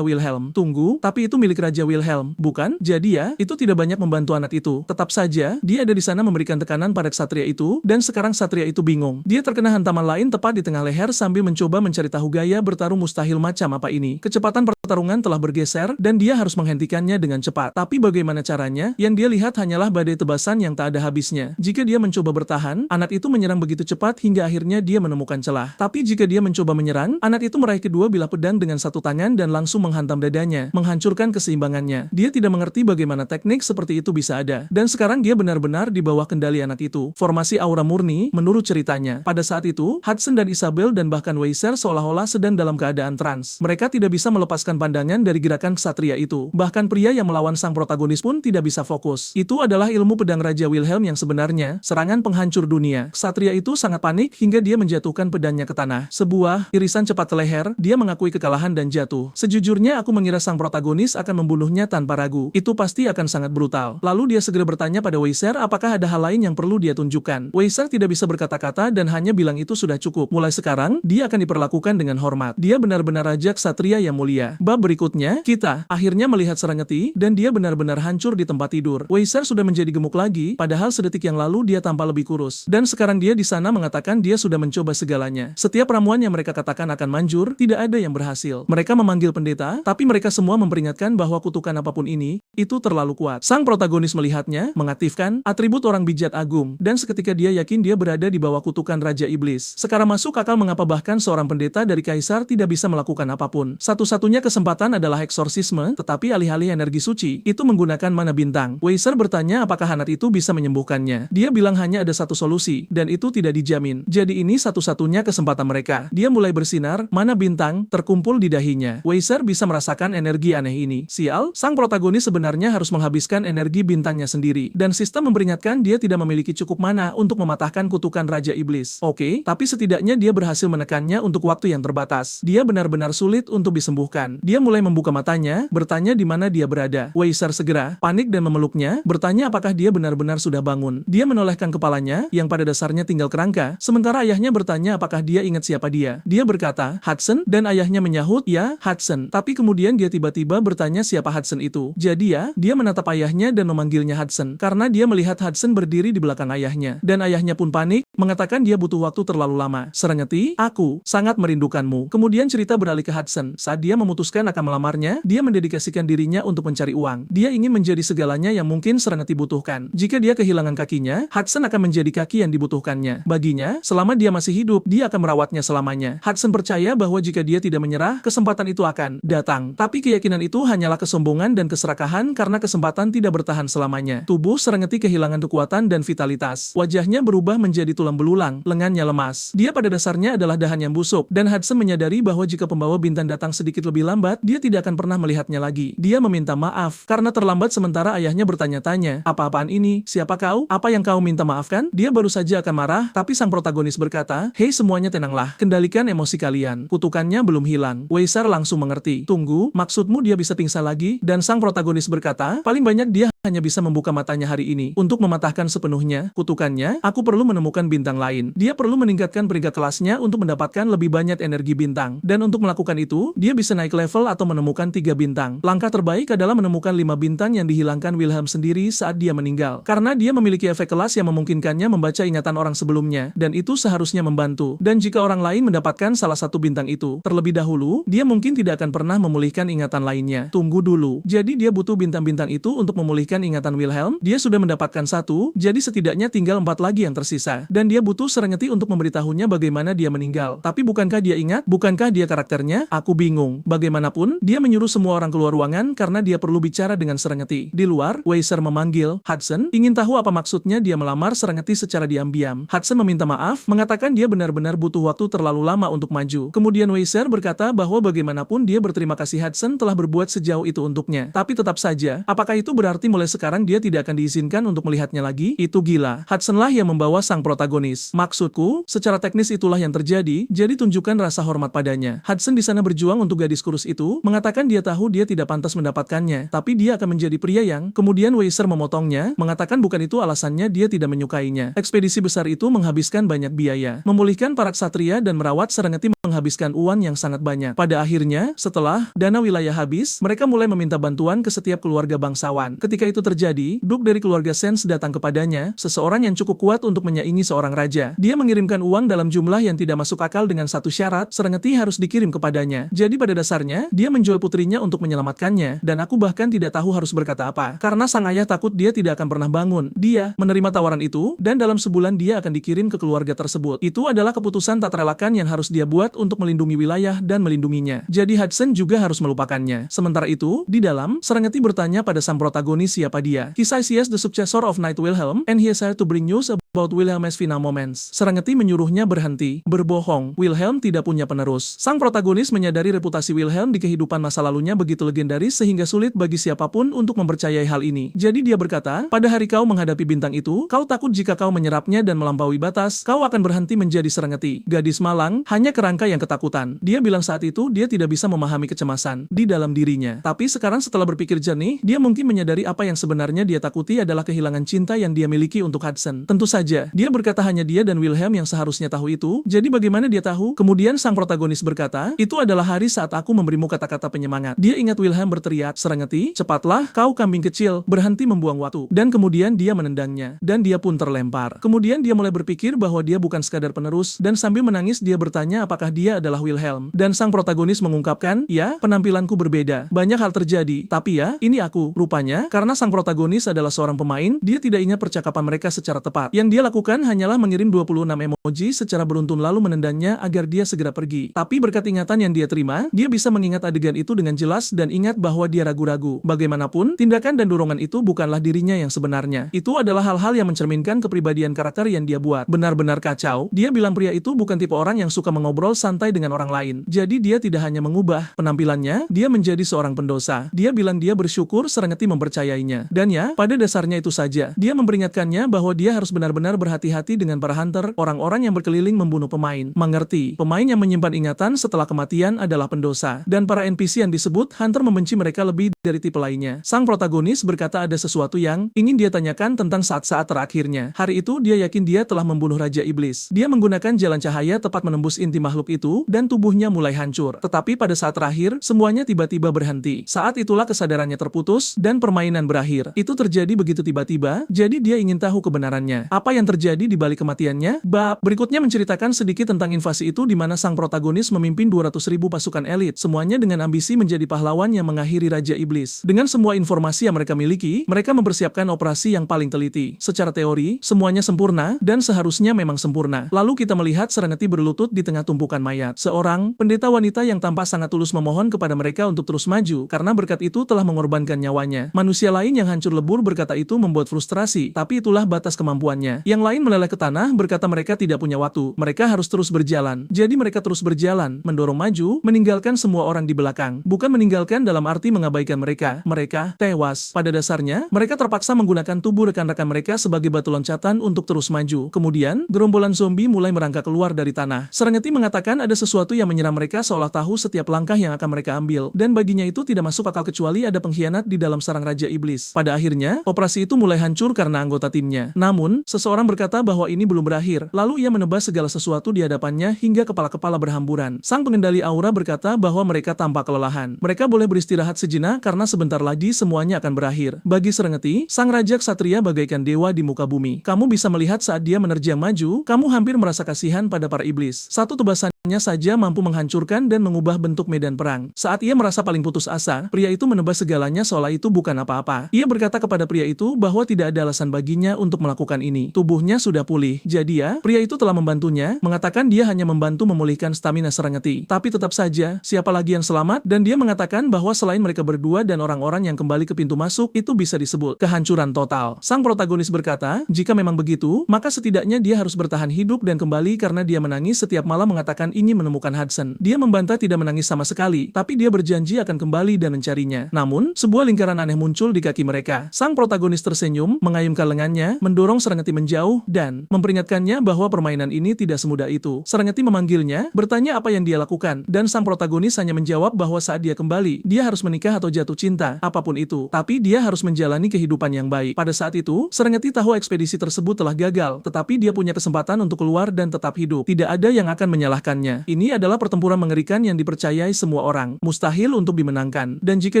Wilhelm. Tunggu, tapi itu milik Raja Wilhelm, bukan? Jadi ya, itu tidak banyak membantu anak itu. Tetap saja, dia ada di sana memberikan tekanan pada ksatria itu, dan sekarang ksatria itu bingung. Dia terkena hantaman lain tepat di tengah leher sambil mencoba mencari tahu gaya bertarung mustahil macam apa ini. Kecepatan pertarungan telah bergeser, dan dia harus menghentikannya dengan cepat. Tapi bagaimana caranya? Yang dia lihat hanyalah badai tebasan yang tak ada habisnya. Jika dia mencoba bertahan, anak itu menyerang begitu cepat hingga akhirnya dia menemukan celah. Tapi jika dia mencoba menyerang, anak itu meraih kedua bilah pedang dengan satu tangan dan langsung menghantam dadanya, menghancurkan keseimbangannya. Dia tidak mengerti bagaimana teknik seperti itu bisa ada. Dan sekarang dia benar-benar di bawah kendali anak itu. Formasi aura murni, menurut ceritanya. Pada saat itu, Hudson dan Isabel dan bahkan Weiser seolah-olah sedang dalam keadaan trans. Mereka tidak bisa melepaskan pandangan dari gerakan ksatria itu. Bahkan pria yang melawan sang protagonis pun tidak bisa fokus. Itu adalah ilmu pedang Raja Wilhelm yang sebenarnya, serangan penghancur dunia. Ksatria itu sangat panik hingga dia menjatuhkan pedangnya ke tanah. Sebuah irisan cepat ke leher, dia mengakui kekalahan dan jatuh. Sejujurnya aku mengira sang protagonis akan membunuhnya tanpa ragu. Itu pasti akan sangat brutal. Lalu dia segera bertanya pada Weiser apakah ada hal lain yang perlu dia tunjukkan. Weiser tidak bisa berkata-kata dan hanya bilang itu sudah cukup. Mulai sekarang, dia akan diperlakukan dengan hormat. Dia benar-benar Raja Ksatria yang mulia. Bab berikutnya, kita akhirnya melihat Serengeti, dan dia benar-benar hancur di tempat tidur. Weiser sudah menjadi gemuk lagi, padahal sedetik yang lalu dia tampak lebih kurus. Dan sekarang dia di sana mengatakan dia sudah mencoba segalanya. Setiap ramuan yang mereka katakan akan manjur, tidak ada yang berhasil. Mereka memanggil pendeta, tapi mereka semua memperingatkan bahwa kutukan apapun ini Itu terlalu kuat. Sang protagonis melihatnya, mengaktifkan atribut orang bijak agung, dan seketika dia yakin dia berada di bawah kutukan Raja Iblis. Sekarang masuk akal mengapa bahkan seorang pendeta dari Kaisar tidak bisa melakukan apapun. Satu-satunya kesempatan adalah eksorsisme, tetapi alih-alih energi suci, itu menggunakan mana bintang. Weiser bertanya apakah hanat itu bisa menyembuhkannya. Dia bilang hanya ada satu solusi, dan itu tidak dijamin. Jadi ini satu-satunya kesempatan mereka. Dia mulai bersinar, mana bintang terkumpul di dahinya. Weiser bisa merasakan energi aneh ini. Sial, sang protagonis sebenarnya harus menghabiskan energi bintangnya sendiri, dan sistem memperingatkan dia tidak memiliki cukup mana untuk mematahkan kutukan Raja Iblis. Oke, tapi setidaknya dia berhasil menekannya untuk waktu yang terbatas. Dia benar-benar sulit untuk disembuhkan. Dia mulai membuka matanya, bertanya di mana dia berada. Weiser segera panik dan memeluknya, bertanya apakah dia benar-benar sudah bangun. Dia menolehkan kepalanya, yang pada dasarnya tinggal kerangka, sementara ayahnya bertanya apakah dia ingat siapa dia. Dia berkata, Hudson, dan ayahnya menyahut, ya, Hudson. Tapi kemudian dia tiba-tiba bertanya siapa Hudson itu. Jadi dia menatap ayahnya dan memanggilnya Hudson, karena dia melihat Hudson berdiri di belakang ayahnya. Dan ayahnya pun panik, mengatakan dia butuh waktu terlalu lama. Serengeti, aku sangat merindukanmu. Kemudian cerita beralih ke Hudson. Saat dia memutuskan akan melamarnya, dia mendedikasikan dirinya untuk mencari uang. Dia ingin menjadi segalanya yang mungkin Serengeti butuhkan. Jika dia kehilangan kakinya, Hudson akan menjadi kaki yang dibutuhkannya. Baginya, selama dia masih hidup, dia akan merawatnya selamanya. Hudson percaya bahwa jika dia tidak menyerah, kesempatan itu akan datang. Tapi keyakinan itu hanyalah kesombongan dan keserakahan karena kesempatan tidak bertahan selamanya. Tubuh Serengeti kehilangan kekuatan dan vitalitas. Wajahnya berubah menjadi tulang belulang, lengannya lemas. Dia pada dasarnya adalah dahan yang busuk, dan Hudson menyadari bahwa jika pembawa bintang datang sedikit lebih lambat, dia tidak akan pernah melihatnya lagi. Dia meminta maaf karena terlambat sementara ayahnya bertanya-tanya, apa-apaan ini? Siapa kau? Apa yang kau minta maafkan? Dia baru saja akan marah, tapi sang protagonis berkata, hei semuanya tenanglah, kendalikan emosi kalian. Kutukannya belum hilang. Weiser langsung mengerti. Tunggu, maksudmu dia bisa pingsan lagi? Dan sang protagonis berkata, paling banyak dia hanya bisa membuka matanya hari ini. Untuk mematahkan sepenuhnya kutukannya, aku perlu menemukan bintang lain. Dia perlu meningkatkan peringkat kelasnya untuk mendapatkan lebih banyak energi bintang. Dan untuk melakukan itu, dia bisa naik level atau menemukan 3 bintang. Langkah terbaik adalah menemukan 5 bintang yang dihilangkan Wilhelm sendiri saat dia meninggal. Karena dia memiliki efek kelas yang memungkinkannya membaca ingatan orang sebelumnya, dan itu seharusnya membantu. Dan jika orang lain mendapatkan salah satu bintang itu, terlebih dahulu, dia mungkin tidak akan pernah memulihkan ingatan lainnya. Tunggu dulu. Jadi dia butuh bintang-bintang itu untuk memulihkan ingatan Wilhelm. Dia sudah mendapatkan 1, jadi setidaknya tinggal 4 lagi yang tersisa. Dan dia butuh Serengeti untuk memberitahunya bagaimana dia meninggal. Tapi bukankah dia ingat? Bukankah dia karakternya? Aku bingung. Bagaimanapun, dia menyuruh semua orang keluar ruangan karena dia perlu bicara dengan Serengeti. Di luar, Weiser memanggil Hudson, ingin tahu apa maksudnya dia melamar Serengeti secara diam-diam. Hudson meminta maaf, mengatakan dia benar-benar butuh waktu terlalu lama untuk maju. Kemudian Weiser berkata bahwa bagaimanapun dia berterima kasih Hudson telah berbuat sejauh itu untuknya. Tapi tetap saja, apakah itu berarti mulai sekarang dia tidak akan diizinkan untuk melihatnya lagi? Itu gila. Hudsonlah yang membawa sang protagonis. Maksudku, secara teknis itulah yang terjadi, jadi tunjukkan rasa hormat padanya. Hudson di sana berjuang untuk gadis kurus itu, mengatakan dia tahu dia tidak pantas mendapatkannya, tapi dia akan menjadi pria yang, kemudian Weiser memotongnya, mengatakan bukan itu alasannya dia tidak menyukainya. Ekspedisi besar itu menghabiskan banyak biaya, memulihkan para ksatria dan merawat Serengeti menghabiskan uang yang sangat banyak. Pada akhirnya, setelah dana wilayah habis, mereka mulai meminta bantuan ke setiap keluarga bangsawan. Ketika itu terjadi, Duk dari keluarga Sens datang kepadanya, seseorang yang cukup kuat untuk menyaingi seorang raja. Dia mengirimkan uang dalam jumlah yang tidak masuk akal dengan satu syarat, Serengeti harus dikirim kepadanya. Jadi pada dasarnya, dia menjual putrinya untuk menyelamatkannya, dan aku bahkan tidak tahu harus berkata apa. Karena sang ayah takut dia tidak akan pernah bangun. Dia menerima tawaran itu, dan dalam sebulan dia akan dikirim ke keluarga tersebut. Itu adalah keputusan tak terelakkan yang harus dia buat untuk melindungi wilayah dan melindunginya. Jadi Hudson juga harus melupakannya. Sementara itu, di dalam, Serengeti bertanya pada sang protagonis siapa dia. He says he is the successor of Knight Wilhelm, and he is here to bring news about Wilhelm's final moments. Serengeti menyuruhnya berhenti. Berbohong. Wilhelm tidak punya penerus. Sang protagonis menyadari reputasi Wilhelm di kehidupan masa lalunya begitu legendaris sehingga sulit bagi siapapun untuk mempercayai hal ini. Jadi dia berkata, pada hari kau menghadapi bintang itu, kau takut jika kau menyerapnya dan melampaui batas, kau akan berhenti menjadi Serengeti. Gadis malang, hanya kerangka yang ketakutan. Dia bilang saat itu dia tidak bisa memahami kecemasan di dalam dirinya. Tapi sekarang setelah berpikir jernih, dia mungkin menyadari apa yang sebenarnya dia takuti adalah kehilangan cinta yang dia miliki untuk Hudson. Tentu saja, dia berkata berkata hanya dia dan Wilhelm yang seharusnya tahu itu, jadi bagaimana dia tahu? Kemudian sang protagonis berkata, itu adalah hari saat aku memberimu kata-kata penyemangat. Dia ingat Wilhelm berteriak, Serengeti, cepatlah, kau kambing kecil, berhenti membuang waktu. Dan kemudian dia menendangnya, dan dia pun terlempar. Kemudian dia mulai berpikir bahwa dia bukan sekadar penerus, dan sambil menangis dia bertanya apakah dia adalah Wilhelm. Dan sang protagonis mengungkapkan, ya, penampilanku berbeda. Banyak hal terjadi, tapi ya, ini aku. Rupanya, karena sang protagonis adalah seorang pemain, dia tidak ingat percakapan mereka secara tepat. Yang dia lakukan hanyalah mengirim 26 emoji secara beruntun lalu menendangnya agar dia segera pergi. Tapi berkat ingatan yang dia terima, dia bisa mengingat adegan itu dengan jelas dan ingat bahwa dia ragu-ragu. Bagaimanapun, tindakan dan dorongan itu bukanlah dirinya yang sebenarnya. Itu adalah hal-hal yang mencerminkan kepribadian karakter yang dia buat. Benar-benar kacau. Dia bilang pria itu bukan tipe orang yang suka mengobrol santai dengan orang lain. Jadi dia tidak hanya mengubah penampilannya, dia menjadi seorang pendosa. Dia bilang dia bersyukur Serengeti mempercayainya. Dan ya, pada dasarnya itu saja. Dia memperingatkannya bahwa dia harus benar-benar berhati-hati dengan para hunter, orang-orang yang berkeliling membunuh pemain. Mengerti, pemain yang menyimpan ingatan setelah kematian adalah pendosa. Dan para NPC yang disebut hunter membenci mereka lebih dari tipe lainnya. Sang protagonis berkata ada sesuatu yang ingin dia tanyakan tentang saat-saat terakhirnya. Hari itu dia yakin dia telah membunuh Raja Iblis. Dia menggunakan jalan cahaya tepat menembus inti makhluk itu dan tubuhnya mulai hancur. Tetapi pada saat terakhir, semuanya tiba-tiba berhenti. Saat itulah kesadarannya terputus dan permainan berakhir. Itu terjadi begitu tiba-tiba, jadi dia ingin tahu kebenarannya. Apa yang terjadi di balik kematiannya? Bab berikutnya menceritakan sedikit tentang invasi itu di mana sang protagonis memimpin 200.000 pasukan elit, semuanya dengan ambisi menjadi pahlawan yang mengakhiri Raja Iblis. Dengan semua informasi yang mereka miliki, mereka mempersiapkan operasi yang paling teliti. Secara teori, semuanya sempurna dan seharusnya memang sempurna. Lalu kita melihat Serengeti berlutut di tengah tumpukan mayat. Seorang pendeta wanita yang tampak sangat tulus memohon kepada mereka untuk terus maju karena berkat itu telah mengorbankan nyawanya. Manusia lain yang hancur lebur berkata itu membuat frustrasi, tapi itulah batas kemampuannya. Yang lain meleleh ke tanah berkata mereka tidak punya waktu. Mereka harus terus berjalan. Jadi mereka terus berjalan, mendorong maju, meninggalkan semua orang di belakang. Bukan meninggalkan dalam arti mengabaikan mereka. Mereka tewas. Pada dasarnya, mereka terpaksa menggunakan tubuh rekan-rekan mereka sebagai batu loncatan untuk terus maju. Kemudian, gerombolan zombie mulai merangkak keluar dari tanah. Serengeti mengatakan ada sesuatu yang menyerang mereka seolah tahu setiap langkah yang akan mereka ambil. Dan baginya itu tidak masuk akal kecuali ada pengkhianat di dalam sarang Raja Iblis. Pada akhirnya, operasi itu mulai hancur karena anggota timnya. Namun, seseorang berkata bahwa ini belum berakhir. Lalu ia menebas segala sesuatu di hadapannya hingga kepala-kepala berhamburan. Sang pengendali aura berkata bahwa mereka tampak kelelahan. Mereka boleh beristirahat sejenak karena sebentar lagi semuanya akan berakhir. Bagi Serengeti, sang Raja Ksatria bagaikan dewa di muka bumi. Kamu bisa melihat saat dia menerjang maju, kamu hampir merasa kasihan pada para iblis. Satu tebasannya saja mampu menghancurkan dan mengubah bentuk medan perang. Saat ia merasa paling putus asa, pria itu menebas segalanya seolah itu bukan apa-apa. Ia berkata kepada pria itu bahwa tidak ada alasan baginya untuk melakukan ini. Tubuhnya sudah pulih. Jadi ya, pria itu telah membantunya, mengatakan dia hanya membantu memulihkan stamina Serengeti. Tapi tetap saja, siapa lagi yang selamat? Dan dia mengatakan bahwa selain mereka berdua dan orang-orang yang kembali ke pintu masuk, itu bisa disebut kehancuran total. Sang protagonis berkata, jika memang begitu, maka setidaknya dia harus bertahan hidup dan kembali karena dia menangis setiap malam mengatakan ingin menemukan Hudson. Dia membantah tidak menangis sama sekali, tapi dia berjanji akan kembali dan mencarinya. Namun, sebuah lingkaran aneh muncul di kaki mereka. Sang protagonis tersenyum, mengayunkan lengannya, mendorong Serengeti menjauh, dan memperingatkannya bahwa permainan ini tidak semudah itu. Serengeti memanggilnya, bertanya apa yang dia lakukan, dan sang protagonis hanya menjawab bahwa saat dia kembali, dia harus menikah atau jatuh cinta, apapun itu. Tapi dia harus menjalani kehidupan yang baik. Pada saat itu, Serengeti tahu ekspedisi tersebut telah gagal, tetapi dia punya kesempatan untuk keluar dan tetap hidup. Tidak ada yang akan menyalahkannya. Ini adalah pertempuran mengerikan yang dipercayai semua orang. Mustahil untuk dimenangkan. Dan jika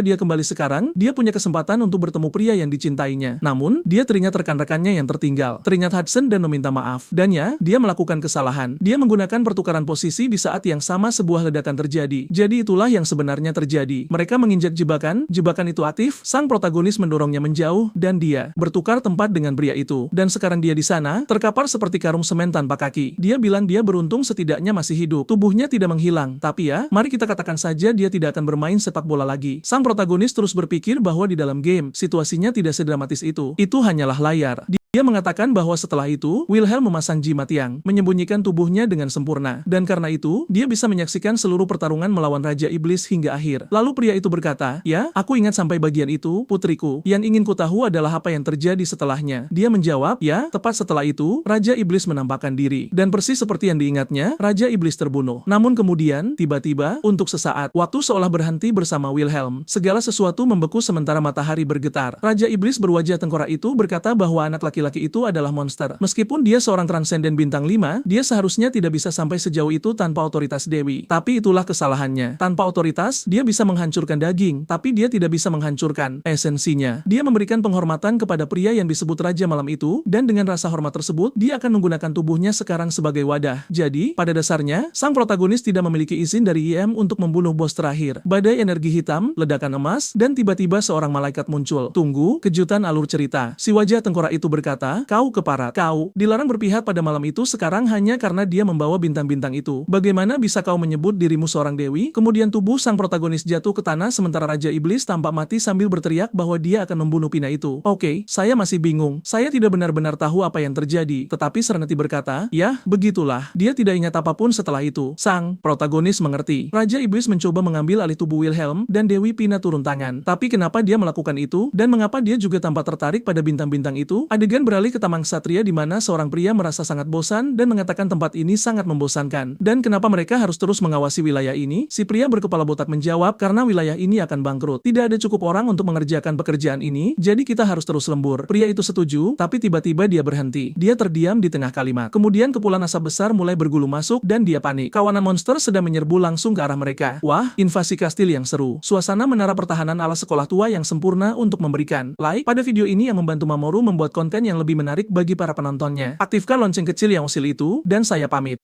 dia kembali sekarang, dia punya kesempatan untuk bertemu pria yang dicintainya. Namun, dia teringat rekan-rekannya yang tertinggal. Teringat Hudson dan meminta maaf. Dan ya, dia melakukan kesalahan. Dia menggunakan pertukaran posisi di saat yang sama sebuah ledakan terjadi. Jadi itulah yang sebenarnya terjadi. Mereka menginjak jebakan itu aktif, sang protagonis mendorongnya menjauh, dan dia bertukar tempat dengan pria itu. Dan sekarang dia di sana, terkapar seperti karung semen tanpa kaki. Dia bilang dia beruntung setidaknya masih hidup. Tubuhnya tidak menghilang. Tapi ya, mari kita katakan saja dia tidak akan bermain sepak bola lagi. Sang protagonis terus berpikir bahwa di dalam game, situasinya tidak sedramatis itu. Itu hanyalah layar. Dia mengatakan bahwa setelah itu, Wilhelm memasang jimat yang menyembunyikan tubuhnya dengan sempurna. Dan karena itu, dia bisa menyaksikan seluruh pertarungan melawan Raja Iblis hingga akhir. Lalu pria itu berkata, ya, aku ingat sampai bagian itu, putriku. Yang ingin ku tahu adalah apa yang terjadi setelahnya. Dia menjawab, ya, tepat setelah itu, Raja Iblis menampakkan diri. Dan persis seperti yang diingatnya, Raja Iblis terbunuh. Namun kemudian, tiba-tiba, untuk sesaat, waktu seolah berhenti bersama Wilhelm. Segala sesuatu membeku sementara matahari bergetar. Raja Iblis berwajah tengkorak itu berkata bahwa anak laki laki-laki itu adalah monster. Meskipun dia seorang transenden bintang 5, dia seharusnya tidak bisa sampai sejauh itu tanpa otoritas Dewi. Tapi itulah kesalahannya. Tanpa otoritas, dia bisa menghancurkan daging, tapi dia tidak bisa menghancurkan esensinya. Dia memberikan penghormatan kepada pria yang disebut Raja Malam itu, dan dengan rasa hormat tersebut, dia akan menggunakan tubuhnya sekarang sebagai wadah. Jadi, pada dasarnya, sang protagonis tidak memiliki izin dari IM untuk membunuh bos terakhir. Badai energi hitam, ledakan emas, dan tiba-tiba seorang malaikat muncul. Tunggu, kejutan alur cerita. Si wajah tengkorak itu berkata, kau keparat. Kau dilarang berpihak pada malam itu sekarang hanya karena dia membawa bintang-bintang itu. Bagaimana bisa kau menyebut dirimu seorang dewi? Kemudian tubuh sang protagonis jatuh ke tanah sementara Raja Iblis tampak mati sambil berteriak bahwa dia akan membunuh Pina itu. Oke, saya masih bingung. Saya tidak benar-benar tahu apa yang terjadi. Tetapi Serenity berkata, ya, begitulah. Dia tidak ingat apapun setelah itu. Sang protagonis mengerti. Raja Iblis mencoba mengambil alih tubuh Wilhelm dan Dewi Pina turun tangan. Tapi kenapa dia melakukan itu? Dan mengapa dia juga tampak tertarik pada bintang-bintang itu? Adegan beralih ke Taman Ksatria di mana seorang pria merasa sangat bosan dan mengatakan tempat ini sangat membosankan. Dan kenapa mereka harus terus mengawasi wilayah ini? Si pria berkepala botak menjawab, karena wilayah ini akan bangkrut. Tidak ada cukup orang untuk mengerjakan pekerjaan ini, jadi kita harus terus lembur. Pria itu setuju, tapi tiba-tiba dia berhenti. Dia terdiam di tengah kalimat. Kemudian kepulan asap besar mulai bergulung masuk dan dia panik. Kawanan monster sedang menyerbu langsung ke arah mereka. Wah, invasi kastil yang seru. Suasana menara pertahanan ala sekolah tua yang sempurna untuk memberikan like pada video ini yang membantu Mamoru membuat konten yang lebih menarik bagi para penontonnya. Aktifkan lonceng kecil yang usil itu, dan saya pamit.